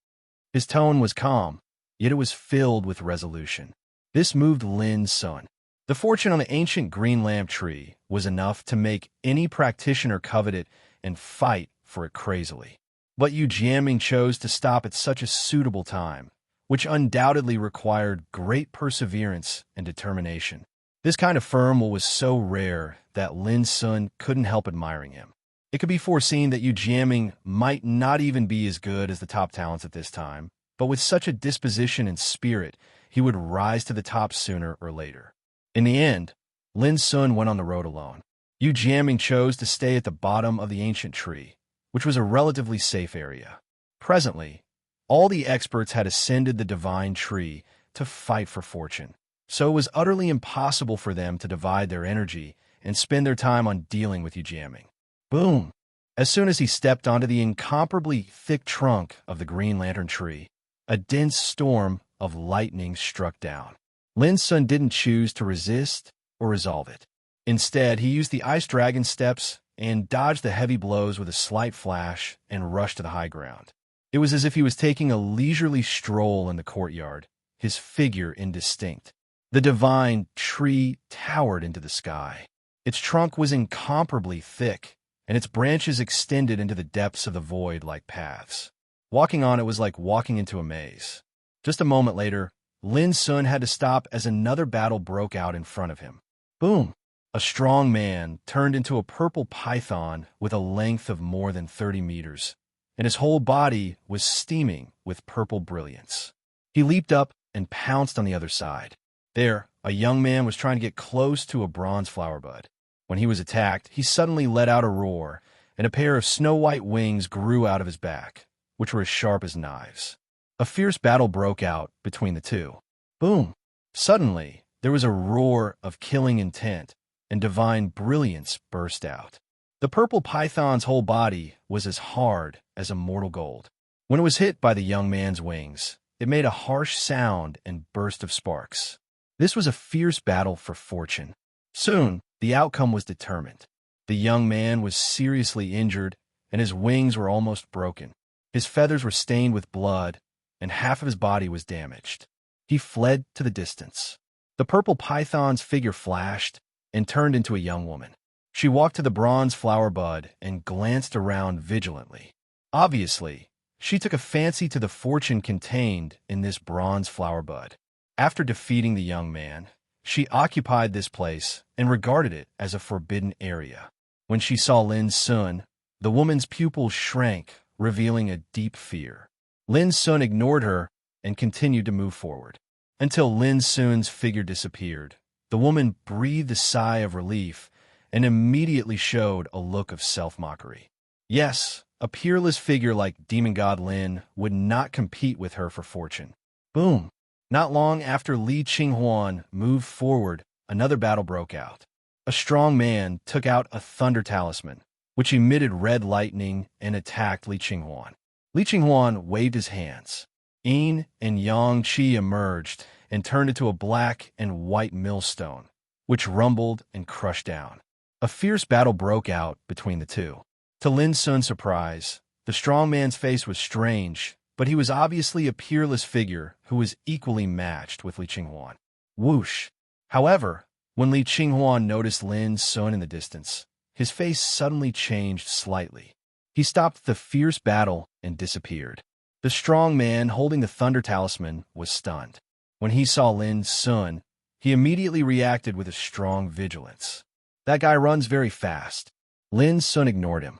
His tone was calm, yet it was filled with resolution. This moved Lin Sun. The fortune on the ancient green lamp tree was enough to make any practitioner covet it and fight for it crazily. But Yu Jianming chose to stop at such a suitable time, which undoubtedly required great perseverance and determination. This kind of firm will was so rare that Lin Sun couldn't help admiring him. It could be foreseen that Yu Jianming might not even be as good as the top talents at this time, but with such a disposition and spirit, he would rise to the top sooner or later. In the end, Lin Sun went on the road alone. Yu Jianming chose to stay at the bottom of the ancient tree, which was a relatively safe area. Presently, all the experts had ascended the divine tree to fight for fortune, so it was utterly impossible for them to divide their energy and spend their time on dealing with Yu Jianming. Boom! As soon as he stepped onto the incomparably thick trunk of the green lantern tree, a dense storm of lightning struck down. Lin Sun didn't choose to resist or resolve it. Instead, he used the ice dragon steps and dodged the heavy blows with a slight flash and rushed to the high ground. It was as if he was taking a leisurely stroll in the courtyard, his figure indistinct. The divine tree towered into the sky. Its trunk was incomparably thick, and its branches extended into the depths of the void like paths. Walking on it was like walking into a maze. Just a moment later, Lin Sun had to stop as another battle broke out in front of him. Boom! A strong man turned into a purple python with a length of more than 30 meters, and his whole body was steaming with purple brilliance. He leaped up and pounced on the other side. There, a young man was trying to get close to a bronze flower bud. When he was attacked, he suddenly let out a roar, and a pair of snow-white wings grew out of his back, which were as sharp as knives. A fierce battle broke out between the two. Boom! Suddenly, there was a roar of killing intent, and divine brilliance burst out. The purple python's whole body was as hard as immortal gold. When it was hit by the young man's wings, it made a harsh sound and burst of sparks. This was a fierce battle for fortune. Soon, the outcome was determined. The young man was seriously injured, and his wings were almost broken. His feathers were stained with blood, and half of his body was damaged. He fled to the distance. The purple python's figure flashed and turned into a young woman. She walked to the bronze flower bud and glanced around vigilantly. Obviously, she took a fancy to the fortune contained in this bronze flower bud. After defeating the young man, she occupied this place and regarded it as a forbidden area. When she saw Lin Sun, the woman's pupils shrank, revealing a deep fear. Lin Sun ignored her and continued to move forward. Until Lin Sun's figure disappeared, the woman breathed a sigh of relief and immediately showed a look of self-mockery. Yes, a peerless figure like demon god Lin would not compete with her for fortune. Boom! Not long after Li Qinghuan moved forward, another battle broke out. A strong man took out a thunder talisman, which emitted red lightning and attacked Li Qinghuan. Li Qinghuan waved his hands. Yin and Yang Qi emerged and turned into a black and white millstone, which rumbled and crushed down. A fierce battle broke out between the two. To Lin Sun's surprise, the strong man's face was strange, but he was obviously a peerless figure who was equally matched with Li Qinghuan. Whoosh! However, when Li Qinghuan noticed Lin Sun in the distance, his face suddenly changed slightly. He stopped the fierce battle and disappeared. The strong man holding the thunder talisman was stunned. When he saw Lin Sun, he immediately reacted with a strong vigilance. That guy runs very fast. Lin Sun ignored him.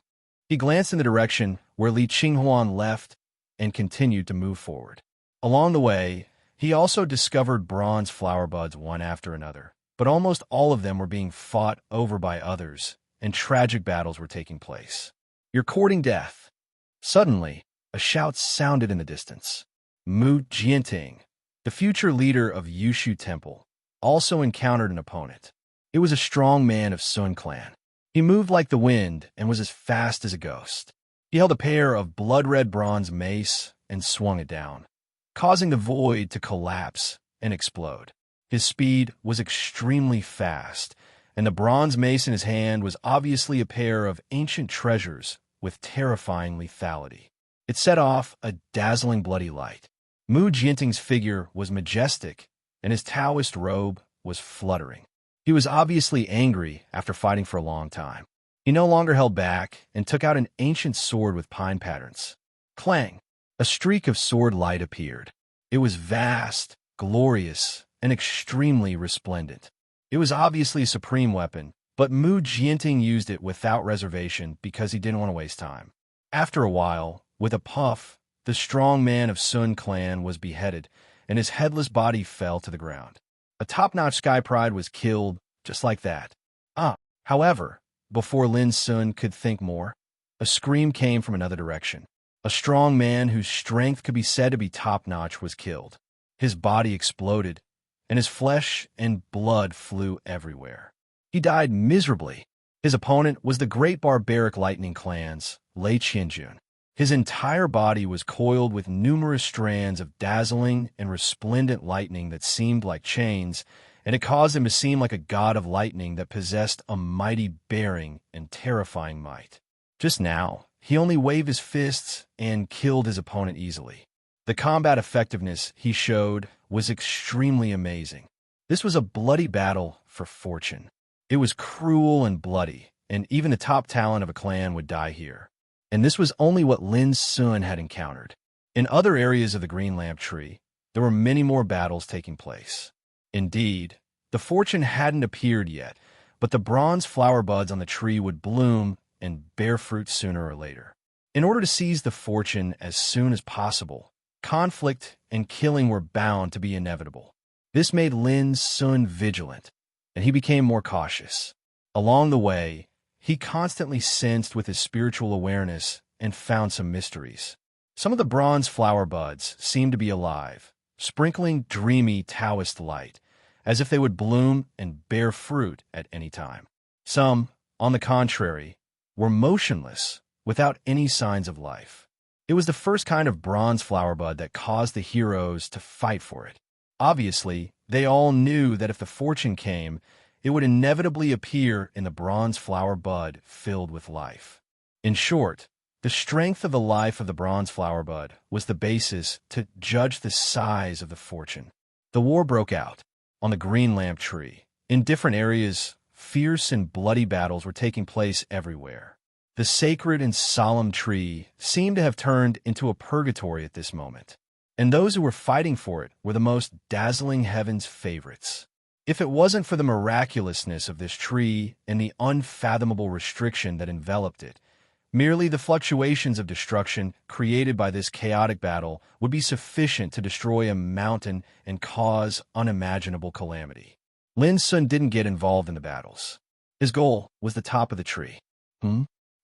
He glanced in the direction where Li Qinghuan left and continued to move forward. Along the way, he also discovered bronze flower buds one after another, but almost all of them were being fought over by others, and tragic battles were taking place. "You're courting death." Suddenly, a shout sounded in the distance. Mu Jianting, the future leader of Yushu Temple, also encountered an opponent. It was a strong man of Sun clan. He moved like the wind and was as fast as a ghost. He held a pair of blood-red bronze mace and swung it down, causing the void to collapse and explode. His speed was extremely fast, and the bronze mace in his hand was obviously a pair of ancient treasures with terrifying lethality. It set off a dazzling bloody light. Mu Jianting's figure was majestic, and his Taoist robe was fluttering. He was obviously angry after fighting for a long time. He no longer held back and took out an ancient sword with pine patterns. Clang! A streak of sword light appeared. It was vast, glorious, and extremely resplendent. It was obviously a supreme weapon, but Mu Jianting used it without reservation because he didn't want to waste time. After a while, with a puff, the strong man of Sun clan was beheaded, and his headless body fell to the ground. A top-notch Sky Pride was killed just like that. However, before Lin Sun could think more, a scream came from another direction. A strong man whose strength could be said to be top-notch was killed. His body exploded, and his flesh and blood flew everywhere. He died miserably. His opponent was the great barbaric lightning clan's Lei Qianjun. His entire body was coiled with numerous strands of dazzling and resplendent lightning that seemed like chains, and it caused him to seem like a god of lightning that possessed a mighty bearing and terrifying might. Just now, he only waved his fists and killed his opponent easily. The combat effectiveness he showed was extremely amazing. This was a bloody battle for fortune. It was cruel and bloody, and even the top talent of a clan would die here. And this was only what Lin Sun had encountered. In other areas of the Green Lamp Tree, there were many more battles taking place. Indeed, the fortune hadn't appeared yet, but the bronze flower buds on the tree would bloom and bear fruit sooner or later. In order to seize the fortune as soon as possible, conflict and killing were bound to be inevitable. This made Lin Sun vigilant, and he became more cautious. Along the way, he constantly sensed with his spiritual awareness and found some mysteries. Some of the bronze flower buds seemed to be alive, sprinkling dreamy Taoist light, as if they would bloom and bear fruit at any time. Some, on the contrary, were motionless, without any signs of life. It was the first kind of bronze flower bud that caused the heroes to fight for it. Obviously, they all knew that if the fortune came, it would inevitably appear in the bronze flower bud filled with life. In short, the strength of the life of the bronze flower bud was the basis to judge the size of the fortune. The war broke out on the Green Lamp Tree. In different areas, fierce and bloody battles were taking place everywhere. The sacred and solemn tree seemed to have turned into a purgatory at this moment, and those who were fighting for it were the most dazzling heaven's favorites. If it wasn't for the miraculousness of this tree and the unfathomable restriction that enveloped it, merely the fluctuations of destruction created by this chaotic battle would be sufficient to destroy a mountain and cause unimaginable calamity. Lin Sun didn't get involved in the battles. His goal was the top of the tree.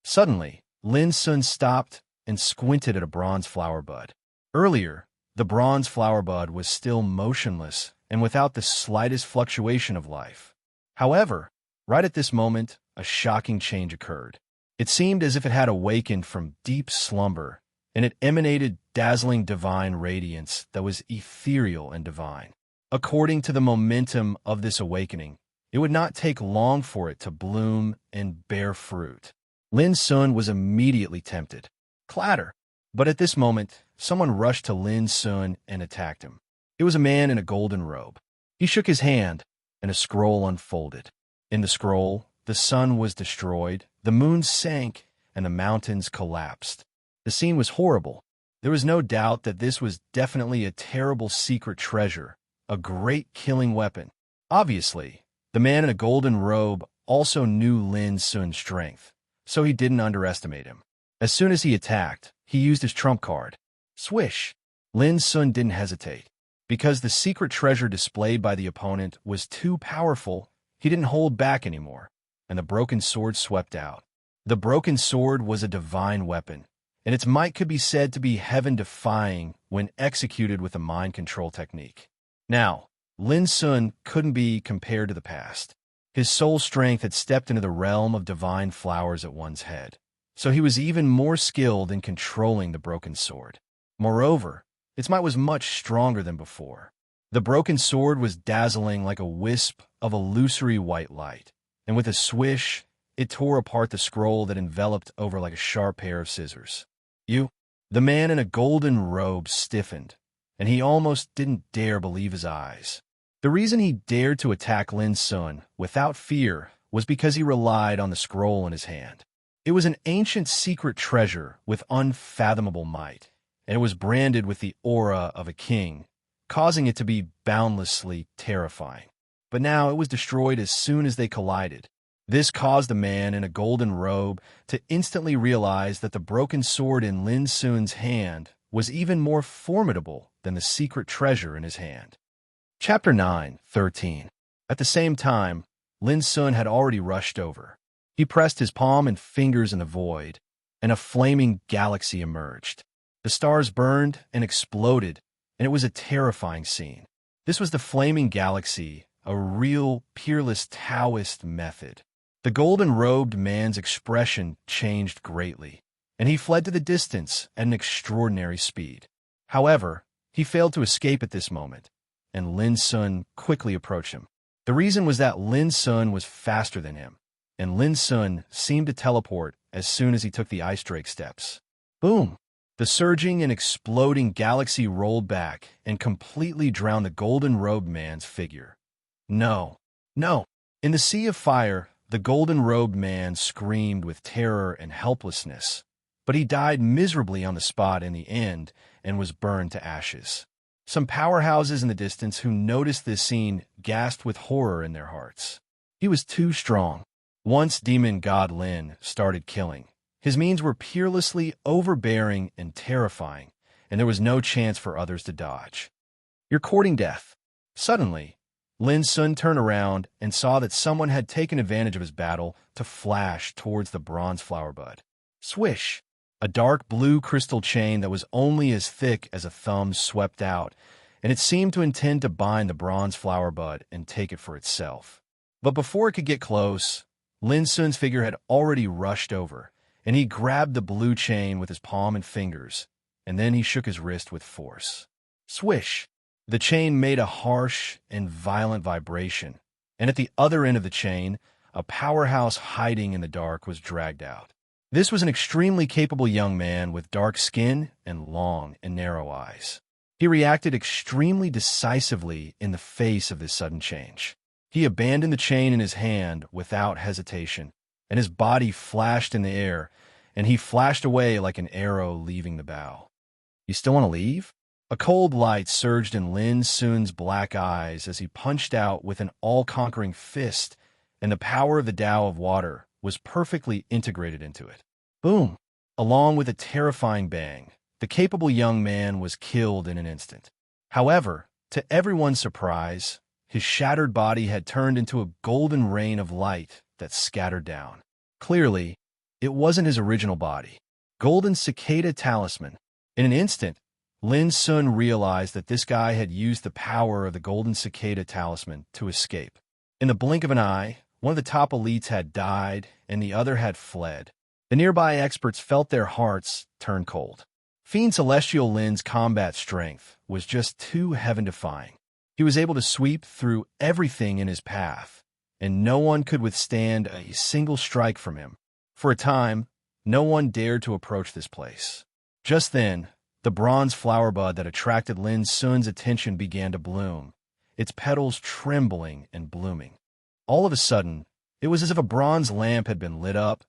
Suddenly, Lin Sun stopped and squinted at a bronze flower bud. Earlier, the bronze flower bud was still motionless and without the slightest fluctuation of life. However, right at this moment, a shocking change occurred. It seemed as if it had awakened from deep slumber, and it emanated dazzling divine radiance that was ethereal and divine. According to the momentum of this awakening, it would not take long for it to bloom and bear fruit. Lin Sun was immediately tempted. Clatter! But at this moment, someone rushed to Lin Sun and attacked him. It was a man in a golden robe. He shook his hand, and a scroll unfolded. In the scroll, the sun was destroyed, the moon sank, and the mountains collapsed. The scene was horrible. There was no doubt that this was definitely a terrible secret treasure, a great killing weapon. Obviously, the man in a golden robe also knew Lin Sun's strength, so he didn't underestimate him. As soon as he attacked, he used his trump card. Swish! Lin Sun didn't hesitate. Because the secret treasure displayed by the opponent was too powerful, he didn't hold back anymore, and the broken sword swept out. The broken sword was a divine weapon, and its might could be said to be heaven-defying when executed with a mind control technique. Now, Lin Sun couldn't be compared to the past. His soul strength had stepped into the realm of divine flowers at one's head, so he was even more skilled in controlling the broken sword. Moreover, its might was much stronger than before. The broken sword was dazzling like a wisp of illusory white light, and with a swish, it tore apart the scroll that enveloped over like a sharp pair of scissors. The man in a golden robe stiffened, and he almost didn't dare believe his eyes. The reason he dared to attack Lin Sun without fear was because he relied on the scroll in his hand. It was an ancient secret treasure with unfathomable might, and it was branded with the aura of a king, causing it to be boundlessly terrifying. But now it was destroyed as soon as they collided. This caused the man in a golden robe to instantly realize that the broken sword in Lin Sun's hand was even more formidable than the secret treasure in his hand. Chapter 9:13. At the same time, Lin Sun had already rushed over. He pressed his palm and fingers in the void, and a flaming galaxy emerged. The stars burned and exploded, and it was a terrifying scene. This was the flaming galaxy, a real, peerless Taoist method. The golden-robed man's expression changed greatly, and he fled to the distance at an extraordinary speed. However, he failed to escape at this moment, and Lin Sun quickly approached him. The reason was that Lin Sun was faster than him, and Lin Sun seemed to teleport as soon as he took the ice drake steps. Boom! The surging and exploding galaxy rolled back and completely drowned the golden-robed man's figure. No, no! In the sea of fire, the golden-robed man screamed with terror and helplessness, but he died miserably on the spot in the end and was burned to ashes. Some powerhouses in the distance who noticed this scene gasped with horror in their hearts. He was too strong. Once demon god Lin started killing, his means were peerlessly overbearing and terrifying, and there was no chance for others to dodge. You're courting death. Suddenly, Lin Sun turned around and saw that someone had taken advantage of his battle to flash towards the bronze flower bud. Swish! A dark blue crystal chain that was only as thick as a thumb swept out, and it seemed to intend to bind the bronze flower bud and take it for itself. But before it could get close, Lin Sun's figure had already rushed over, and he grabbed the blue chain with his palm and fingers, and then he shook his wrist with force. Swish! The chain made a harsh and violent vibration, and at the other end of the chain, a powerhouse hiding in the dark was dragged out. This was an extremely capable young man with dark skin and long and narrow eyes. He reacted extremely decisively in the face of this sudden change. He abandoned the chain in his hand without hesitation, and his body flashed in the air, and he flashed away like an arrow leaving the bow. You still want to leave? A cold light surged in Lin Sun's black eyes as he punched out with an all-conquering fist, and the power of the Tao of water was perfectly integrated into it. Boom! Along with a terrifying bang, the capable young man was killed in an instant. However, to everyone's surprise, his shattered body had turned into a golden rain of light that scattered down. Clearly, it wasn't his original body. Golden cicada talisman. In an instant, Lin Sun realized that this guy had used the power of the golden cicada talisman to escape. In the blink of an eye, one of the top elites had died and the other had fled. The nearby experts felt their hearts turn cold. Fiend Celestial Lin's combat strength was just too heaven-defying. He was able to sweep through everything in his path, and no one could withstand a single strike from him. For a time, no one dared to approach this place. Just then, the bronze flower bud that attracted Lin Sun's attention began to bloom, its petals trembling and blooming. All of a sudden, it was as if a bronze lamp had been lit up,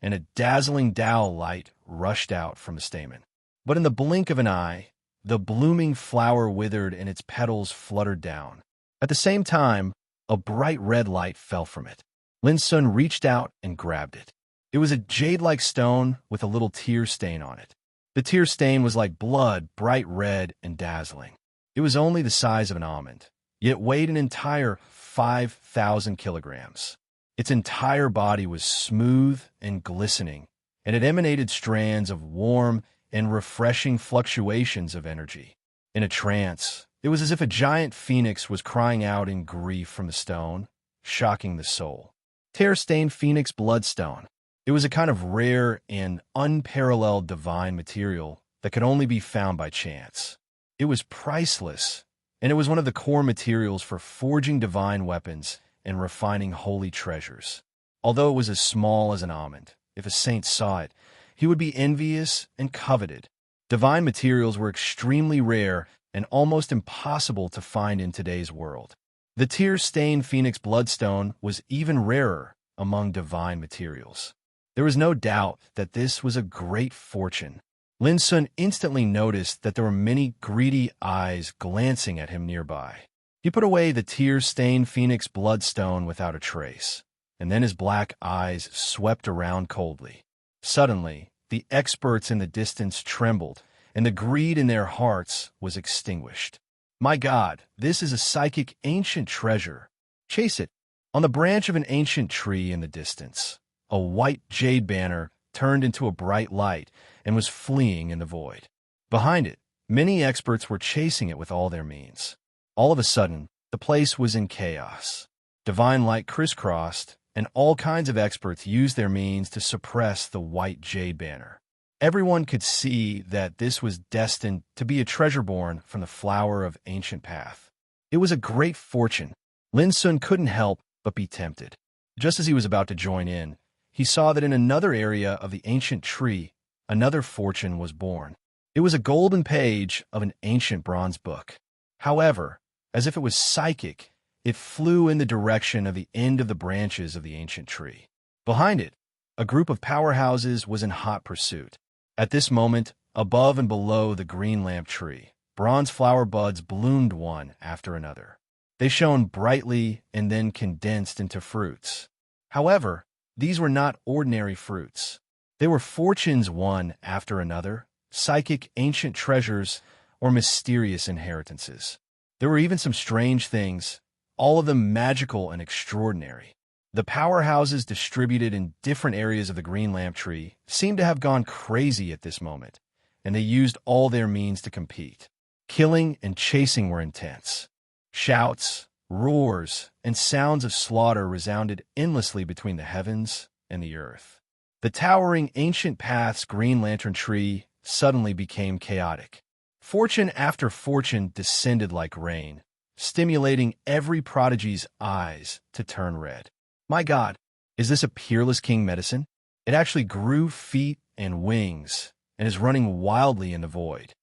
and a dazzling Tao light rushed out from the stamen. But in the blink of an eye, the blooming flower withered and its petals fluttered down. At the same time, a bright red light fell from it. Lin Sun reached out and grabbed it. It was a jade-like stone with a little tear stain on it. The tear stain was like blood, bright red and dazzling. It was only the size of an almond, yet weighed an entire 5,000 kilograms. Its entire body was smooth and glistening, and it emanated strands of warm and refreshing fluctuations of energy. In a trance, it was as if a giant phoenix was crying out in grief from the stone, shocking the soul. Tear-stained phoenix bloodstone. It was a kind of rare and unparalleled divine material that could only be found by chance. It was priceless, and it was one of the core materials for forging divine weapons and refining holy treasures. Although it was as small as an almond, if a saint saw it, he would be envious and coveted. Divine materials were extremely rare and almost impossible to find in today's world. The tear-stained phoenix bloodstone was even rarer among divine materials. There was no doubt that this was a great fortune. Lin Sun instantly noticed that there were many greedy eyes glancing at him nearby. He put away the tear-stained phoenix bloodstone without a trace, and then his black eyes swept around coldly. Suddenly, the experts in the distance trembled, and the greed in their hearts was extinguished. My God, this is a psychic ancient treasure. Chase it. On the branch of an ancient tree in the distance, a white jade banner turned into a bright light and was fleeing in the void. Behind it, many experts were chasing it with all their means. All of a sudden, the place was in chaos. Divine light crisscrossed, and all kinds of experts used their means to suppress the white jade banner. Everyone could see that this was destined to be a treasure born from the flower of ancient path. It was a great fortune. Lin Sun couldn't help but be tempted. Just as he was about to join in, he saw that in another area of the ancient tree, another fortune was born. It was a golden page of an ancient bronze book. However, as if it was psychic, it flew in the direction of the end of the branches of the ancient tree. Behind it, a group of powerhouses was in hot pursuit. At this moment, above and below the green lamp tree, bronze flower buds bloomed one after another. They shone brightly and then condensed into fruits. However, these were not ordinary fruits. They were fortunes one after another, psychic ancient treasures, or mysterious inheritances. There were even some strange things, all of them magical and extraordinary. The powerhouses distributed in different areas of the green lamp tree seemed to have gone crazy at this moment, and they used all their means to compete. Killing and chasing were intense. Shouts, roars, and sounds of slaughter resounded endlessly between the heavens and the earth. The towering ancient path's green lantern tree suddenly became chaotic. Fortune after fortune descended like rain, stimulating every prodigy's eyes to turn red. My God, is this a peerless king medicine? It actually grew feet and wings and is running wildly in the void.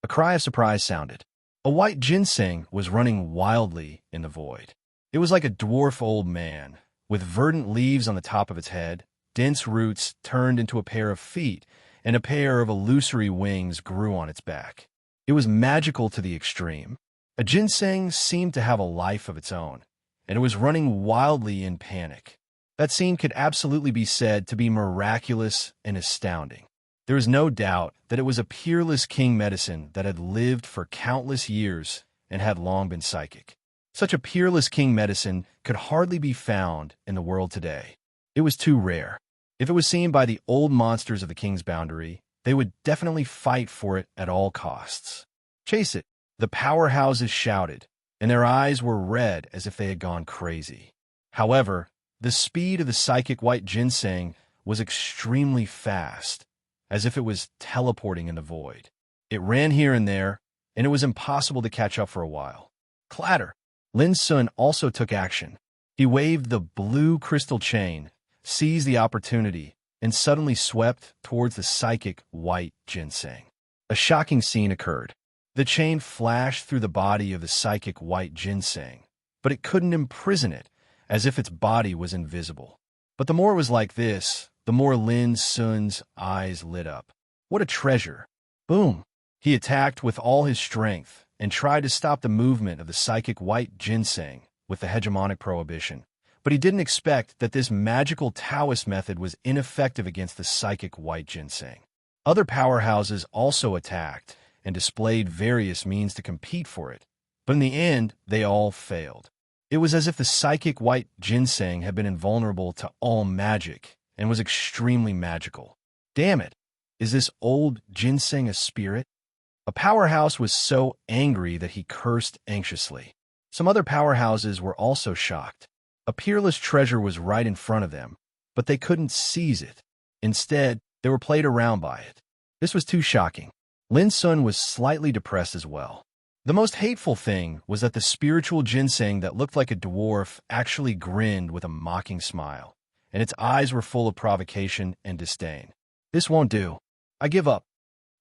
A cry of surprise sounded. A white ginseng was running wildly in the void. It was like a dwarf old man, with verdant leaves on the top of its head, dense roots turned into a pair of feet, and a pair of illusory wings grew on its back. It was magical to the extreme. A ginseng seemed to have a life of its own, and it was running wildly in panic. That scene could absolutely be said to be miraculous and astounding. There is no doubt that it was a peerless king medicine that had lived for countless years and had long been psychic. Such a peerless king medicine could hardly be found in the world today. It was too rare. If it was seen by the old monsters of the king's boundary, they would definitely fight for it at all costs. Chase it, the powerhouses shouted, and their eyes were red as if they had gone crazy. However, the speed of the psychic white ginseng was extremely fast, as if it was teleporting in the void. It ran here and there, and it was impossible to catch up for a while. Clatter! Lin Sun also took action. He waved the blue crystal chain, seized the opportunity, and suddenly swept towards the psychic white ginseng. A shocking scene occurred. The chain flashed through the body of the psychic white ginseng, but it couldn't imprison it, as if its body was invisible. But the more it was like this, the more Lin Sun's eyes lit up. What a treasure! Boom! He attacked with all his strength and tried to stop the movement of the psychic white ginseng with the hegemonic prohibition. But he didn't expect that this magical Taoist method was ineffective against the psychic white ginseng. Other powerhouses also attacked and displayed various means to compete for it, but in the end, they all failed. It was as if the psychic white ginseng had been invulnerable to all magic and was extremely magical. Damn it! Is this old ginseng a spirit? A powerhouse was so angry that he cursed anxiously. Some other powerhouses were also shocked. A peerless treasure was right in front of them, but they couldn't seize it. Instead, they were played around by it. This was too shocking. Lin Sun was slightly depressed as well. The most hateful thing was that the spiritual ginseng that looked like a dwarf actually grinned with a mocking smile, and its eyes were full of provocation and disdain. This won't do. I give up.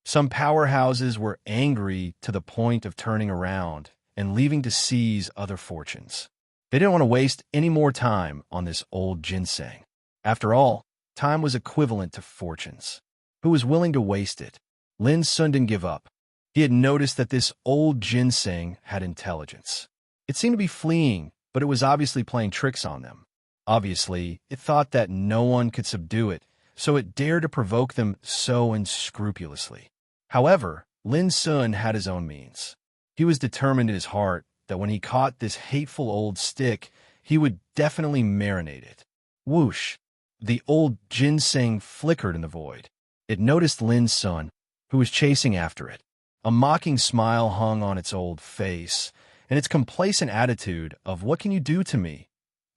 Some powerhouses were angry to the point of turning around and leaving to seize other fortunes. They didn't want to waste any more time on this old ginseng. After all, time was equivalent to fortunes. Who was willing to waste it? Lin Sun didn't give up. He had noticed that this old ginseng had intelligence. It seemed to be fleeing, but it was obviously playing tricks on them. Obviously, it thought that no one could subdue it, so it dared to provoke them so unscrupulously. However, Lin Sun had his own means. He was determined in his heart that when he caught this hateful old stick, he would definitely marinate it. Whoosh! The old ginseng flickered in the void. It noticed Lin Sun, who was chasing after it. A mocking smile hung on its old face, and its complacent attitude of "what can you do to me?"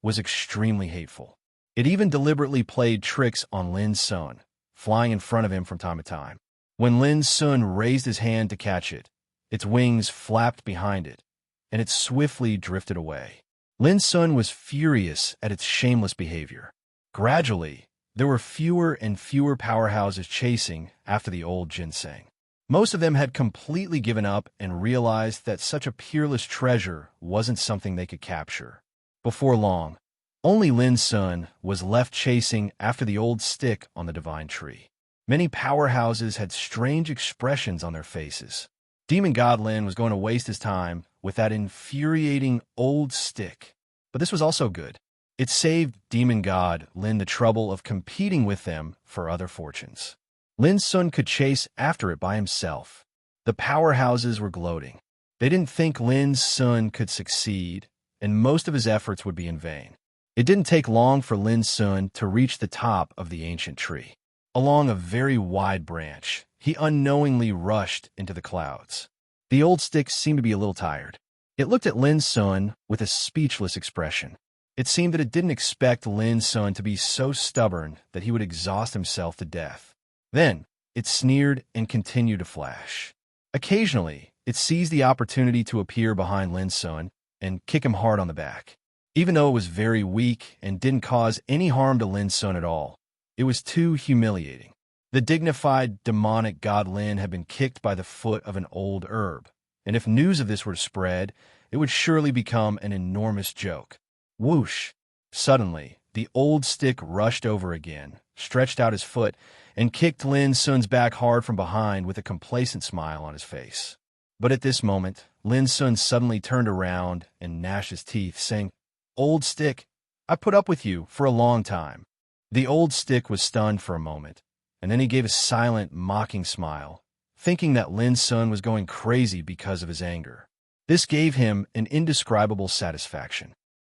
was extremely hateful. It even deliberately played tricks on Lin Sun, flying in front of him from time to time. When Lin Sun raised his hand to catch it, its wings flapped behind it, and it swiftly drifted away. Lin Sun was furious at its shameless behavior. Gradually, there were fewer and fewer powerhouses chasing after the old ginseng. Most of them had completely given up and realized that such a peerless treasure wasn't something they could capture. Before long, only Lin Sun was left chasing after the old stick on the divine tree. Many powerhouses had strange expressions on their faces. Demon God Lin was going to waste his time with that infuriating old stick. But this was also good. It saved Demon God Lin the trouble of competing with them for other fortunes. Lin Sun could chase after it by himself. The powerhouses were gloating. They didn't think Lin Sun could succeed, and most of his efforts would be in vain. It didn't take long for Lin Sun to reach the top of the ancient tree. Along a very wide branch, he unknowingly rushed into the clouds. The old stick seemed to be a little tired. It looked at Lin Sun with a speechless expression. It seemed that it didn't expect Lin Sun to be so stubborn that he would exhaust himself to death. Then, it sneered and continued to flash. Occasionally, it seized the opportunity to appear behind Lin Sun and kick him hard on the back. Even though it was very weak and didn't cause any harm to Lin Sun at all, it was too humiliating. The dignified, demonic god Lin had been kicked by the foot of an old herb, and if news of this were to spread, it would surely become an enormous joke. Whoosh! Suddenly, the old stick rushed over again, stretched out his foot, and kicked Lin Sun's back hard from behind with a complacent smile on his face. But at this moment, Lin Sun suddenly turned around and gnashed his teeth, saying, "Old stick, I put up with you for a long time." The old stick was stunned for a moment, and then he gave a silent, mocking smile, thinking that Lin Sun was going crazy because of his anger. This gave him an indescribable satisfaction.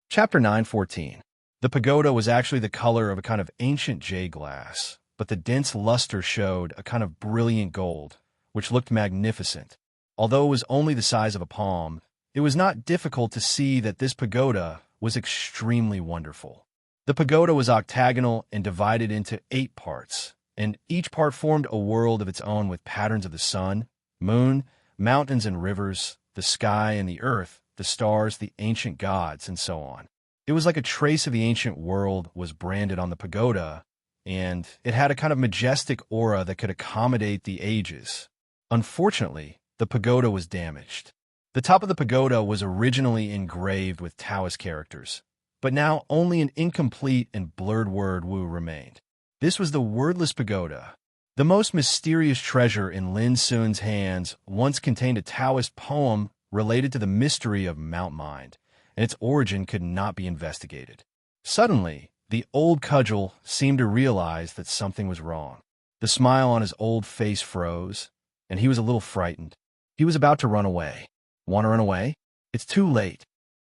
Chapter 9:14. The pagoda was actually the color of a kind of ancient jade glass, but the dense luster showed a kind of brilliant gold, which looked magnificent. Although it was only the size of a palm, it was not difficult to see that this pagoda was extremely wonderful. The pagoda was octagonal and divided into 8 parts, and each part formed a world of its own with patterns of the sun, moon, mountains and rivers, the sky and the earth, the stars, the ancient gods, and so on. It was like a trace of the ancient world was branded on the pagoda, and it had a kind of majestic aura that could accommodate the ages. Unfortunately, the pagoda was damaged. The top of the pagoda was originally engraved with Taoist characters, but now only an incomplete and blurred word Wu remained. This was the wordless pagoda. The most mysterious treasure in Lin Sun's hands once contained a Taoist poem related to the mystery of Mount Mind, and its origin could not be investigated. Suddenly, the old cudgel seemed to realize that something was wrong. The smile on his old face froze, and he was a little frightened. He was about to run away. Want to run away? It's too late.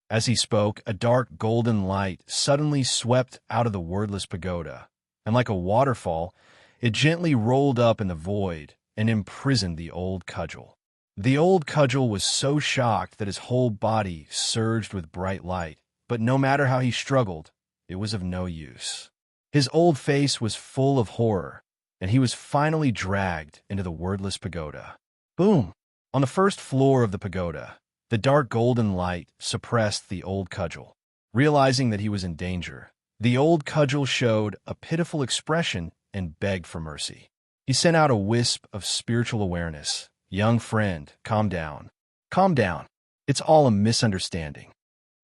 As he spoke, a dark golden light suddenly swept out of the wordless pagoda, and like a waterfall, it gently rolled up in the void and imprisoned the old cudgel. The old cudgel was so shocked that his whole body surged with bright light, but no matter how he struggled, it was of no use. His old face was full of horror, and he was finally dragged into the wordless pagoda. Boom! On the first floor of the pagoda, the dark golden light suppressed the old cudgel. Realizing that he was in danger, the old cudgel showed a pitiful expression and begged for mercy. He sent out a wisp of spiritual awareness. "Young friend, calm down. Calm down. It's all a misunderstanding."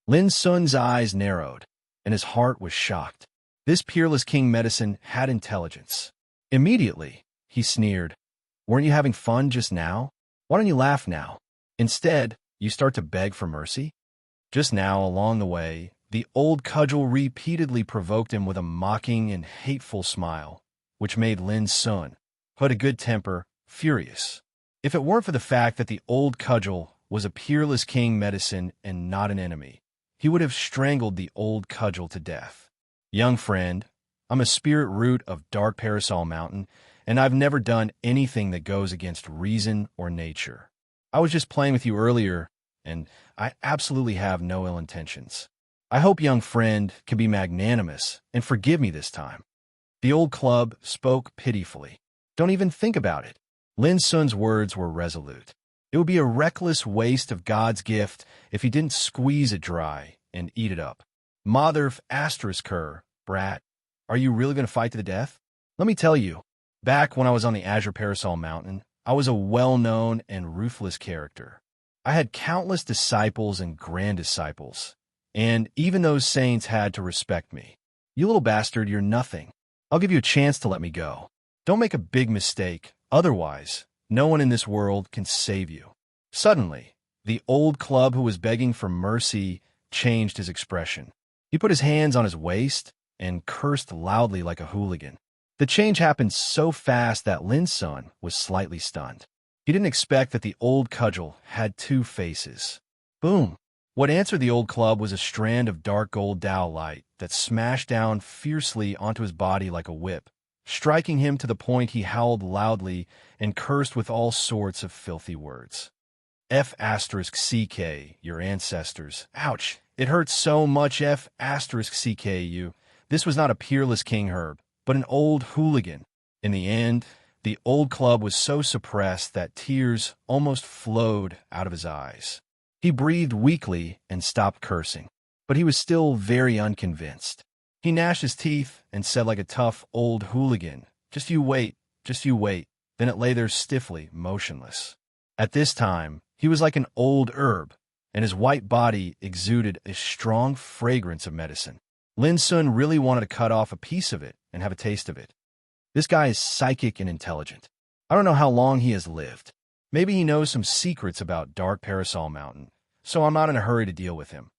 Lin Sun's eyes narrowed, and his heart was shocked. This peerless king medicine had intelligence. Immediately, he sneered. Weren't you having fun just now? Why don't you laugh now? Instead, you start to beg for mercy? Just now, along the way, the old cudgel repeatedly provoked him with a mocking and hateful smile, which made Lin Sun, who had a good temper, furious. If it weren't for the fact that the old cudgel was a peerless king medicine and not an enemy, he would have strangled the old cudgel to death. Young friend, I'm a spirit root of Dark Parasol Mountain, and I've never done anything that goes against reason or nature. I was just playing with you earlier, and I absolutely have no ill intentions. I hope, young friend, can be magnanimous and forgive me this time. The old club spoke pitifully. Don't even think about it. Lin Sun's words were resolute. It would be a reckless waste of God's gift if he didn't squeeze it dry and eat it up. Mother of Asterisker, brat, are you really going to fight to the death? Let me tell you, back when I was on the Azure Parasol Mountain, I was a well-known and ruthless character. I had countless disciples and grand disciples, and even those saints had to respect me. You little bastard, you're nothing. I'll give you a chance to let me go. Don't make a big mistake, otherwise, no one in this world can save you. Suddenly, the old club who was begging for mercy changed his expression. He put his hands on his waist and cursed loudly like a hooligan. The change happened so fast that Lin Sun was slightly stunned. He didn't expect that the old cudgel had two faces. Boom! What answered the old club was a strand of dark gold Tao light that smashed down fiercely onto his body like a whip, striking him to the point he howled loudly and cursed with all sorts of filthy words. F***CK, your ancestors. Ouch! It hurts so much, F***CK, you. This was not a peerless king herb, but an old hooligan. In the end, the old club was so suppressed that tears almost flowed out of his eyes. He breathed weakly and stopped cursing, but he was still very unconvinced. He gnashed his teeth and said like a tough old hooligan, just you wait, just you wait. Then it lay there stiffly, motionless. At this time, he was like an old herb, and his white body exuded a strong fragrance of medicine. Lin Sun really wanted to cut off a piece of it and have a taste of it. This guy is psychic and intelligent. I don't know how long he has lived. Maybe he knows some secrets about Dark Parasol Mountain, so I'm not in a hurry to deal with him.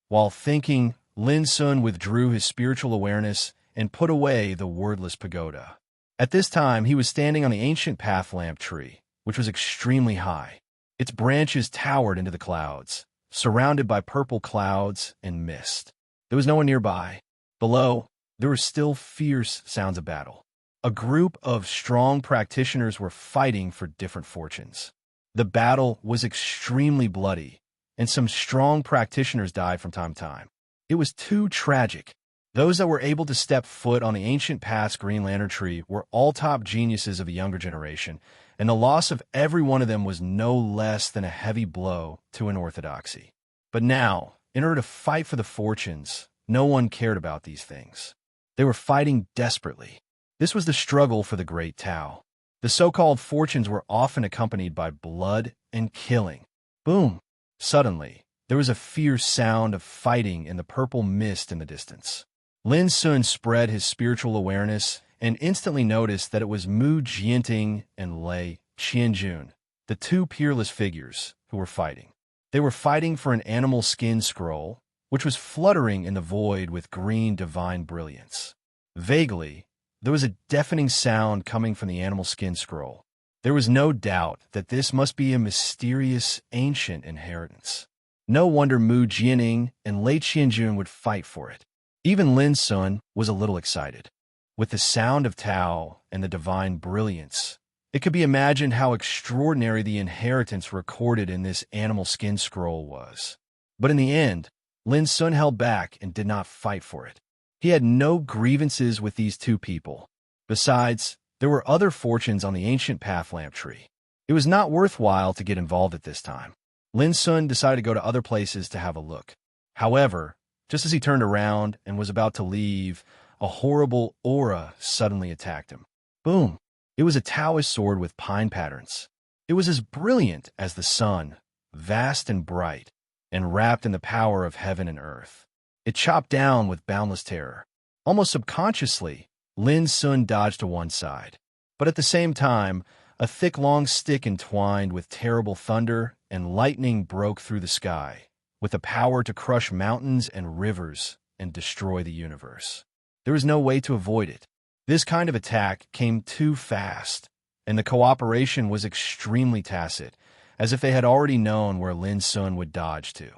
While thinking, Lin Sun withdrew his spiritual awareness and put away the wordless pagoda. At this time, he was standing on the ancient path lamp tree, which was extremely high. Its branches towered into the clouds, surrounded by purple clouds and mist. There was no one nearby. Below, there were still fierce sounds of battle. A group of strong practitioners were fighting for different fortunes. The battle was extremely bloody, and some strong practitioners died from time to time. It was too tragic. Those that were able to step foot on the ancient past Green Lantern tree were all top geniuses of a younger generation, and the loss of every one of them was no less than a heavy blow to an orthodoxy. But now, in order to fight for the fortunes, no one cared about these things. They were fighting desperately. This was the struggle for the great Tao. The so-called fortunes were often accompanied by blood and killing. Boom! Suddenly, there was a fierce sound of fighting in the purple mist in the distance. Lin Sun spread his spiritual awareness and instantly noticed that it was Mu Jianting and Lei Qianjun, the two peerless figures, who were fighting. They were fighting for an animal skin scroll, which was fluttering in the void with green divine brilliance. Vaguely, there was a deafening sound coming from the animal skin scroll. There was no doubt that this must be a mysterious, ancient inheritance. No wonder Mu Jianing and Lei Qianjun would fight for it. Even Lin Sun was a little excited. With the sound of Tao and the divine brilliance, it could be imagined how extraordinary the inheritance recorded in this animal skin scroll was. But in the end, Lin Sun held back and did not fight for it. He had no grievances with these two people. Besides, there were other fortunes on the ancient path lamp tree. It was not worthwhile to get involved at this time. Lin Sun decided to go to other places to have a look. However, just as he turned around and was about to leave, a horrible aura suddenly attacked him. Boom! It was a Taoist sword with pine patterns. It was as brilliant as the sun, vast and bright, and wrapped in the power of heaven and earth. It chopped down with boundless terror. Almost subconsciously, Lin Sun dodged to one side. But at the same time, a thick long stick entwined with terrible thunder and lightning broke through the sky, with the power to crush mountains and rivers and destroy the universe. There was no way to avoid it. This kind of attack came too fast, and the cooperation was extremely tacit, as if they had already known where Lin Sun would dodge to.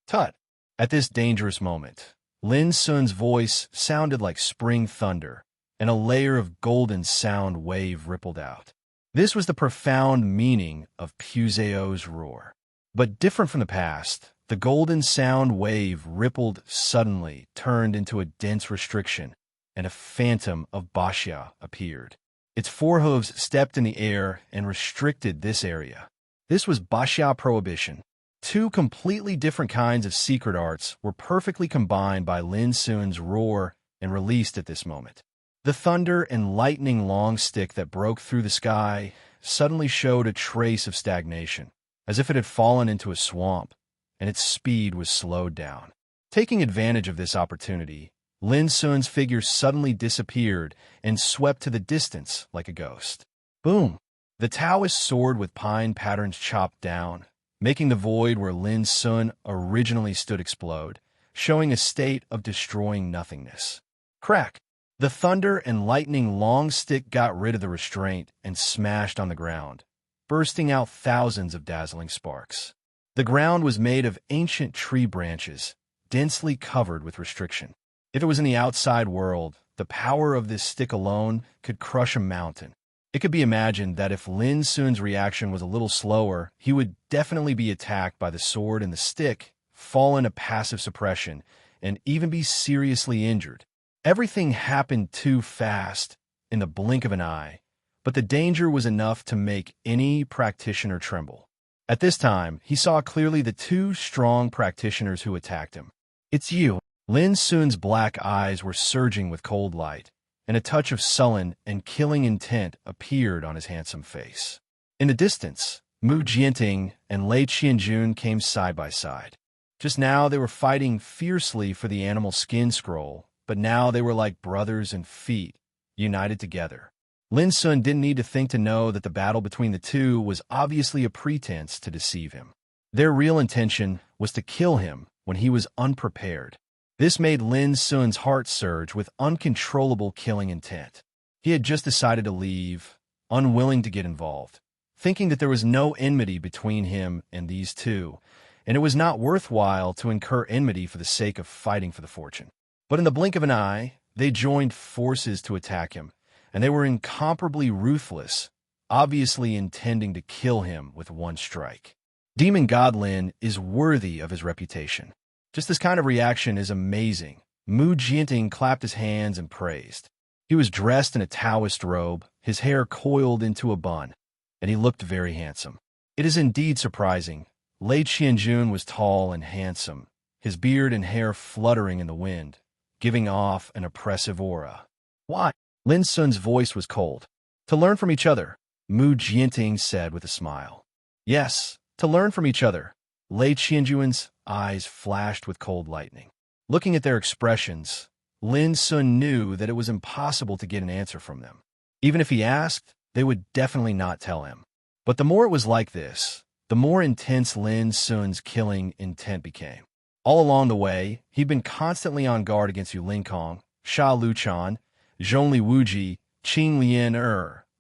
Tut! At this dangerous moment, Lin Sun's voice sounded like spring thunder, and a layer of golden sound wave rippled out. This was the profound meaning of Puzeo's roar. But different from the past, the golden sound wave rippled suddenly, turned into a dense restriction, and a phantom of Bashya appeared. Its forehooves stepped in the air and restricted this area. This was Bashya prohibition. Two completely different kinds of secret arts were perfectly combined by Lin Sun's roar and released at this moment. The thunder and lightning long stick that broke through the sky suddenly showed a trace of stagnation, as if it had fallen into a swamp, and its speed was slowed down. Taking advantage of this opportunity, Lin Sun's figure suddenly disappeared and swept to the distance like a ghost. Boom! The Taoist sword with pine patterns chopped down, making the void where Lin Sun originally stood explode, showing a state of destroying nothingness. Crack! The thunder and lightning long stick got rid of the restraint and smashed on the ground, bursting out thousands of dazzling sparks. The ground was made of ancient tree branches, densely covered with restriction. If it was in the outside world, the power of this stick alone could crush a mountain. It could be imagined that if Lin Sun's reaction was a little slower, he would definitely be attacked by the sword and the stick, fall into passive suppression, and even be seriously injured. Everything happened too fast, in the blink of an eye, but the danger was enough to make any practitioner tremble. At this time, he saw clearly the two strong practitioners who attacked him. "It's you." Lin Sun's black eyes were surging with cold light, and a touch of sullen and killing intent appeared on his handsome face. In the distance, Mu Jianting and Lei Qianjun came side by side. Just now they were fighting fiercely for the animal skin scroll, but now they were like brothers and feet, united together. Lin Sun didn't need to think to know that the battle between the two was obviously a pretense to deceive him. Their real intention was to kill him when he was unprepared. This made Lin Sun's heart surge with uncontrollable killing intent. He had just decided to leave, unwilling to get involved, thinking that there was no enmity between him and these two, and it was not worthwhile to incur enmity for the sake of fighting for the fortune. But in the blink of an eye, they joined forces to attack him, and they were incomparably ruthless, obviously intending to kill him with one strike. Demon God Lin is worthy of his reputation. Just this kind of reaction is amazing. Mu Jianting clapped his hands and praised. He was dressed in a Taoist robe, his hair coiled into a bun, and he looked very handsome. It is indeed surprising. Lei Qianjun was tall and handsome, his beard and hair fluttering in the wind, giving off an oppressive aura. "Why?" Lin Sun's voice was cold. "To learn from each other," Mu Jianting said with a smile. "Yes, to learn from each other." Lei Qianjun's eyes flashed with cold lightning. Looking at their expressions, Lin Sun knew that it was impossible to get an answer from them. Even if he asked, they would definitely not tell him. But the more it was like this, the more intense Lin Sun's killing intent became. All along the way, he'd been constantly on guard against Yu Linkong, Sha Luchan, Zhongli Wuji, Qing Lian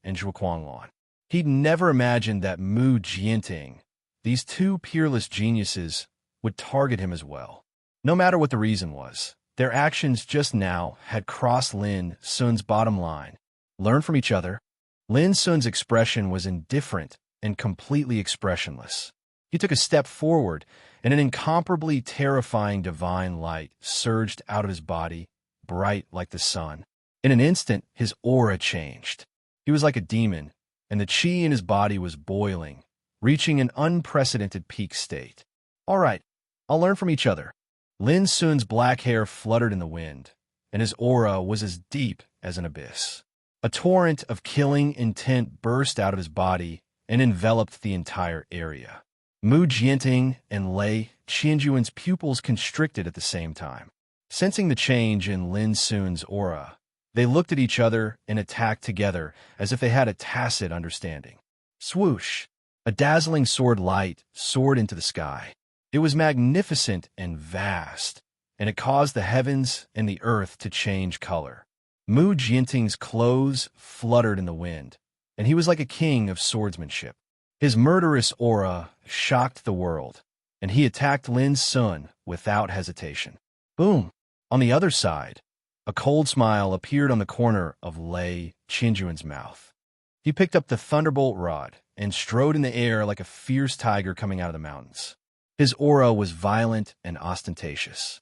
and Zhu Guangluan. He'd never imagined that Mu Jianting, these two peerless geniuses, would target him as well. No matter what the reason was, their actions just now had crossed Lin Sun's bottom line. Learn from each other. Lin Sun's expression was indifferent and completely expressionless. He took a step forward, and an incomparably terrifying divine light surged out of his body, bright like the sun. In an instant, his aura changed. He was like a demon, and the qi in his body was boiling, reaching an unprecedented peak state. "All right, I'll learn from each other." Lin Sun's black hair fluttered in the wind, and his aura was as deep as an abyss. A torrent of killing intent burst out of his body and enveloped the entire area. Mu Jianting and Lei Qianjuan's pupils constricted at the same time. Sensing the change in Lin Sun's aura, they looked at each other and attacked together as if they had a tacit understanding. Swoosh! A dazzling sword light soared into the sky. It was magnificent and vast, and it caused the heavens and the earth to change color. Mu Jianting's clothes fluttered in the wind, and he was like a king of swordsmanship. His murderous aura shocked the world, and he attacked Lin Sun without hesitation. Boom! On the other side, a cold smile appeared on the corner of Lei Qinjuan's mouth. He picked up the thunderbolt rod and strode in the air like a fierce tiger coming out of the mountains. His aura was violent and ostentatious.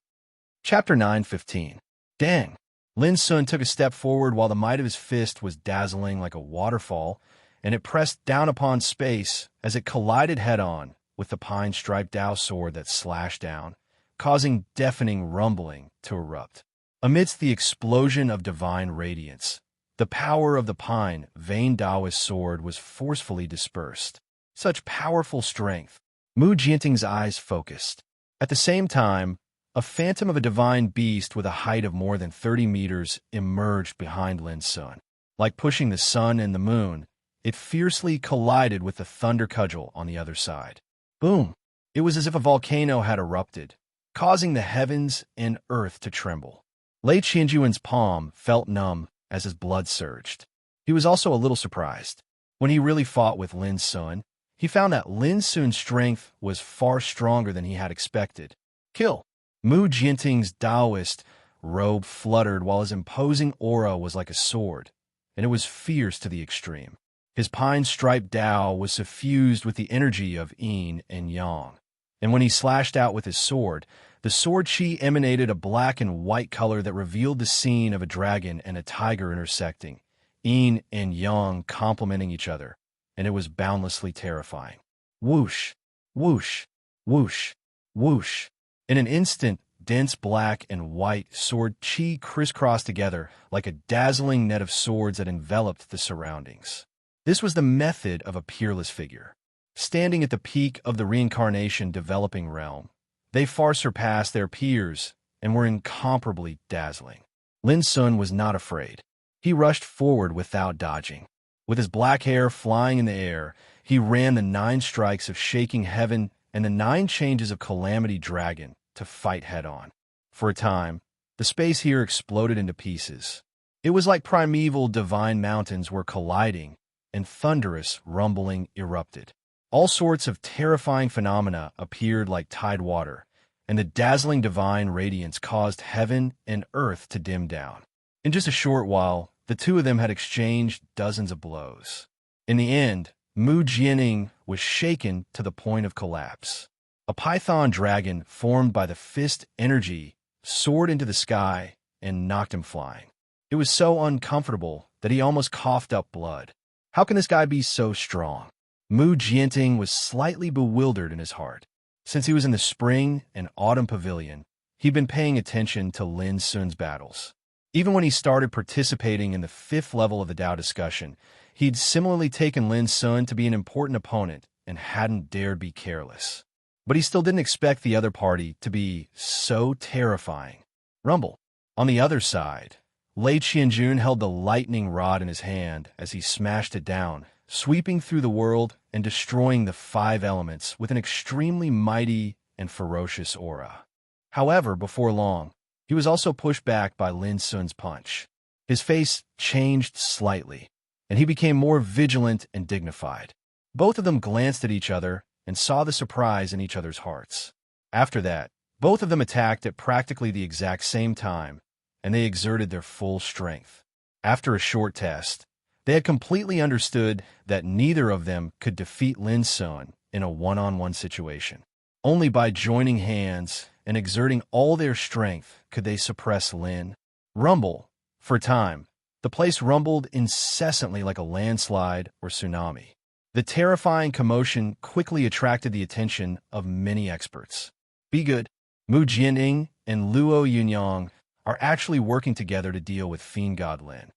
Chapter 9:15. Dang! Lin Sun took a step forward while the might of his fist was dazzling like a waterfall, and it pressed down upon space as it collided head-on with the pine-striped Dao sword that slashed down, causing deafening rumbling to erupt. Amidst the explosion of divine radiance, the power of the pine vein Taoist sword was forcefully dispersed. Such powerful strength! Mu Jianting's eyes focused. At the same time, a phantom of a divine beast with a height of more than 30 meters emerged behind Lin Sun. Like pushing the sun and the moon, it fiercely collided with the thunder cudgel on the other side. Boom! It was as if a volcano had erupted, causing the heavens and earth to tremble. Lei Qinjuan's palm felt numb as his blood surged. He was also a little surprised. When he really fought with Lin Sun, he found that Lin Sun's strength was far stronger than he had expected. Kill! Mu Jianting's Taoist robe fluttered while his imposing aura was like a sword, and it was fierce to the extreme. His pine-striped Tao was suffused with the energy of yin and yang, and when he slashed out with his sword, the sword chi emanated a black and white color that revealed the scene of a dragon and a tiger intersecting, yin and yang complementing each other, and it was boundlessly terrifying. Whoosh! Whoosh! Whoosh! Whoosh! In an instant, dense black and white sword chi crisscrossed together like a dazzling net of swords that enveloped the surroundings. This was the method of a peerless figure. Standing at the peak of the reincarnation developing realm, they far surpassed their peers and were incomparably dazzling. Lin Sun was not afraid. He rushed forward without dodging. With his black hair flying in the air, he ran the 9 strikes of shaking heaven and the 9 changes of calamity dragon to fight head-on. For a time, the space here exploded into pieces. It was like primeval divine mountains were colliding, and thunderous rumbling erupted. All sorts of terrifying phenomena appeared like tide water, and the dazzling divine radiance caused heaven and earth to dim down. In just a short while, the two of them had exchanged dozens of blows. In the end, Mu Jianting was shaken to the point of collapse. A python dragon formed by the fist energy soared into the sky and knocked him flying. It was so uncomfortable that he almost coughed up blood. How can this guy be so strong? Mu Jianting was slightly bewildered in his heart. Since he was in the spring and autumn pavilion, he'd been paying attention to Lin Sun's battles. Even when he started participating in the 5th level of the Tao discussion, he'd similarly taken Lin Sun to be an important opponent and hadn't dared be careless. But he still didn't expect the other party to be so terrifying. Rumble. On the other side, Lei Qianjun held the lightning rod in his hand as he smashed it down, sweeping through the world and destroying the 5 elements with an extremely mighty and ferocious aura. However, before long, he was also pushed back by Lin Sun's punch. His face changed slightly, and he became more vigilant and dignified. Both of them glanced at each other and saw the surprise in each other's hearts. After that, both of them attacked at practically the exact same time, and they exerted their full strength. After a short test, they had completely understood that neither of them could defeat Lin Sun in a one-on-one situation. Only by joining hands and exerting all their strength could they suppress Lin. Rumble. For a time, the place rumbled incessantly like a landslide or tsunami. The terrifying commotion quickly attracted the attention of many experts. Be good. Mu Jianting and Luo Yunyang are actually working together to deal with Fiend God Lin.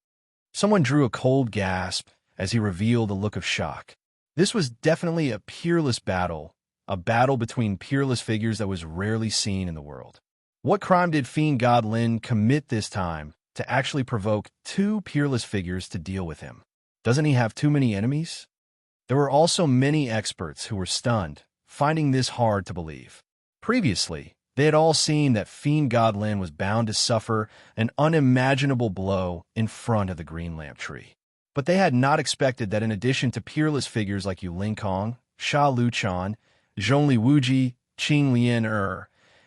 Someone drew a cold gasp as he revealed a look of shock. This was definitely a peerless battle, a battle between peerless figures that was rarely seen in the world. What crime did fiend god Lin commit this time to actually provoke two peerless figures to deal with him? Doesn't he have too many enemies? There were also many experts who were stunned, finding this hard to believe. Previously, they had all seen that fiend god Lin was bound to suffer an unimaginable blow in front of the green lamp tree. But they had not expected that in addition to peerless figures like Yu Kong, Sha Luchan, Zhongli Wuji, Qing Lian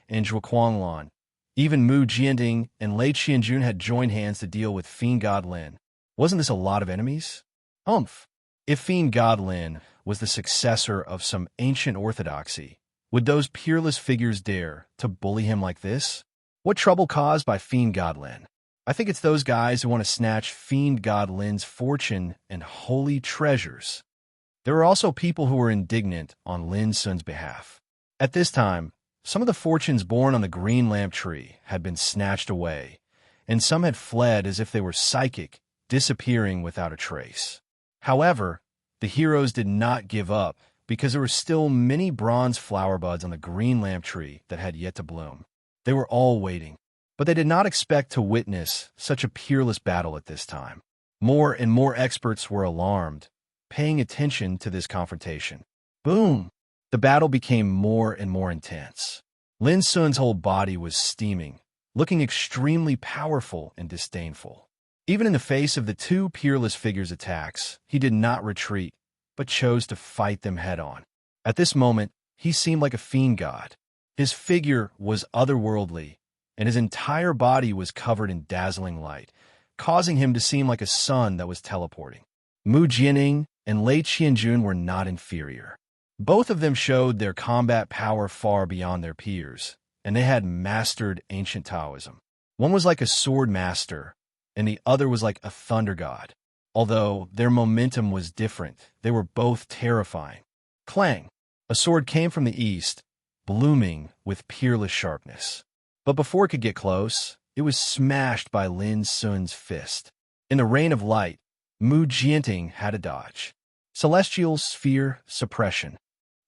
and Zhuo Quanglan, even Mu Jianding and Lei Qianjun had joined hands to deal with fiend god Lin. Wasn't this a lot of enemies? Humph! If fiend god Lin was the successor of some ancient orthodoxy, would those peerless figures dare to bully him like this? What trouble caused by fiend god Lin? I think it's those guys who want to snatch fiend god Lin's fortune and holy treasures. There were also people who were indignant on Lin Sun's behalf. At this time, some of the fortunes born on the green lamp tree had been snatched away, and some had fled as if they were psychic, disappearing without a trace. However, the heroes did not give up because there were still many bronze flower buds on the green lamp tree that had yet to bloom. They were all waiting, but they did not expect to witness such a peerless battle at this time. More and more experts were alarmed, paying attention to this confrontation. Boom! The battle became more and more intense. Lin Sun's whole body was steaming, looking extremely powerful and disdainful. Even in the face of the two peerless figures' attacks, he did not retreat, but chose to fight them head-on. At this moment, he seemed like a fiend god. His figure was otherworldly, and his entire body was covered in dazzling light, causing him to seem like a sun that was teleporting. Mu Jianing and Lei Qianjun were not inferior. Both of them showed their combat power far beyond their peers, and they had mastered ancient Taoism. One was like a sword master, and the other was like a thunder god. Although their momentum was different, they were both terrifying. Clang! A sword came from the east, blooming with peerless sharpness. But before it could get close, it was smashed by Lin Sun's fist. In the rain of light, Mu Jianting had a dodge. Celestial sphere suppression.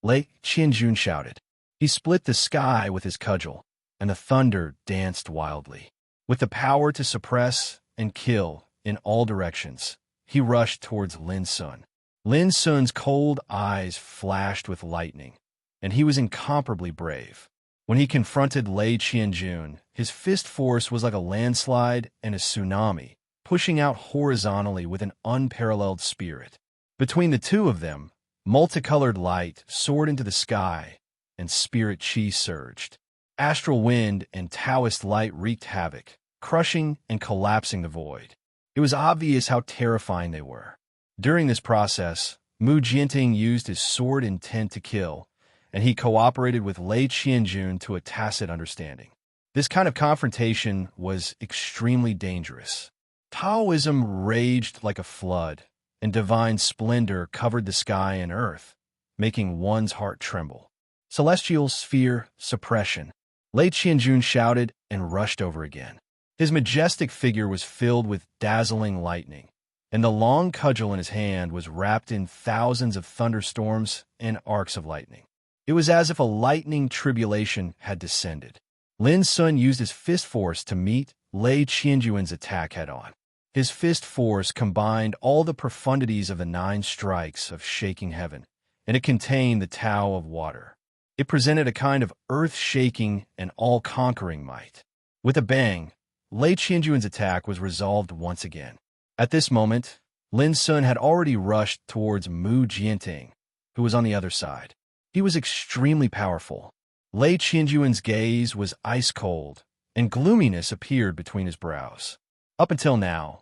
Lei Qianjun shouted. He split the sky with his cudgel, and the thunder danced wildly. With the power to suppress and kill in all directions, he rushed towards Lin Sun. Lin Sun's cold eyes flashed with lightning, and he was incomparably brave. When he confronted Lei Qianjun, his fist force was like a landslide and a tsunami, pushing out horizontally with an unparalleled spirit. Between the two of them, multicolored light soared into the sky, and spirit chi surged. Astral wind and Taoist light wreaked havoc, crushing and collapsing the void. It was obvious how terrifying they were. During this process, Mu Jianting used his sword intent to kill, and he cooperated with Lei Qianjun to a tacit understanding. This kind of confrontation was extremely dangerous. Taoism raged like a flood, and divine splendor covered the sky and earth, making one's heart tremble. Celestial sphere suppression. Lei Qianjun shouted and rushed over again. His majestic figure was filled with dazzling lightning, and the long cudgel in his hand was wrapped in thousands of thunderstorms and arcs of lightning. It was as if a lightning tribulation had descended. Lin Sun used his fist force to meet Lei Qianjun's attack head-on. His fist force combined all the profundities of the 9 strikes of shaking heaven, and it contained the Tao of water. It presented a kind of earth-shaking and all-conquering might. With a bang, Lei Qianjun's attack was resolved once again. At this moment, Lin Sun had already rushed towards Mu Jianting, who was on the other side. He was extremely powerful. Lei Qianjun's gaze was ice-cold, and gloominess appeared between his brows. Up until now,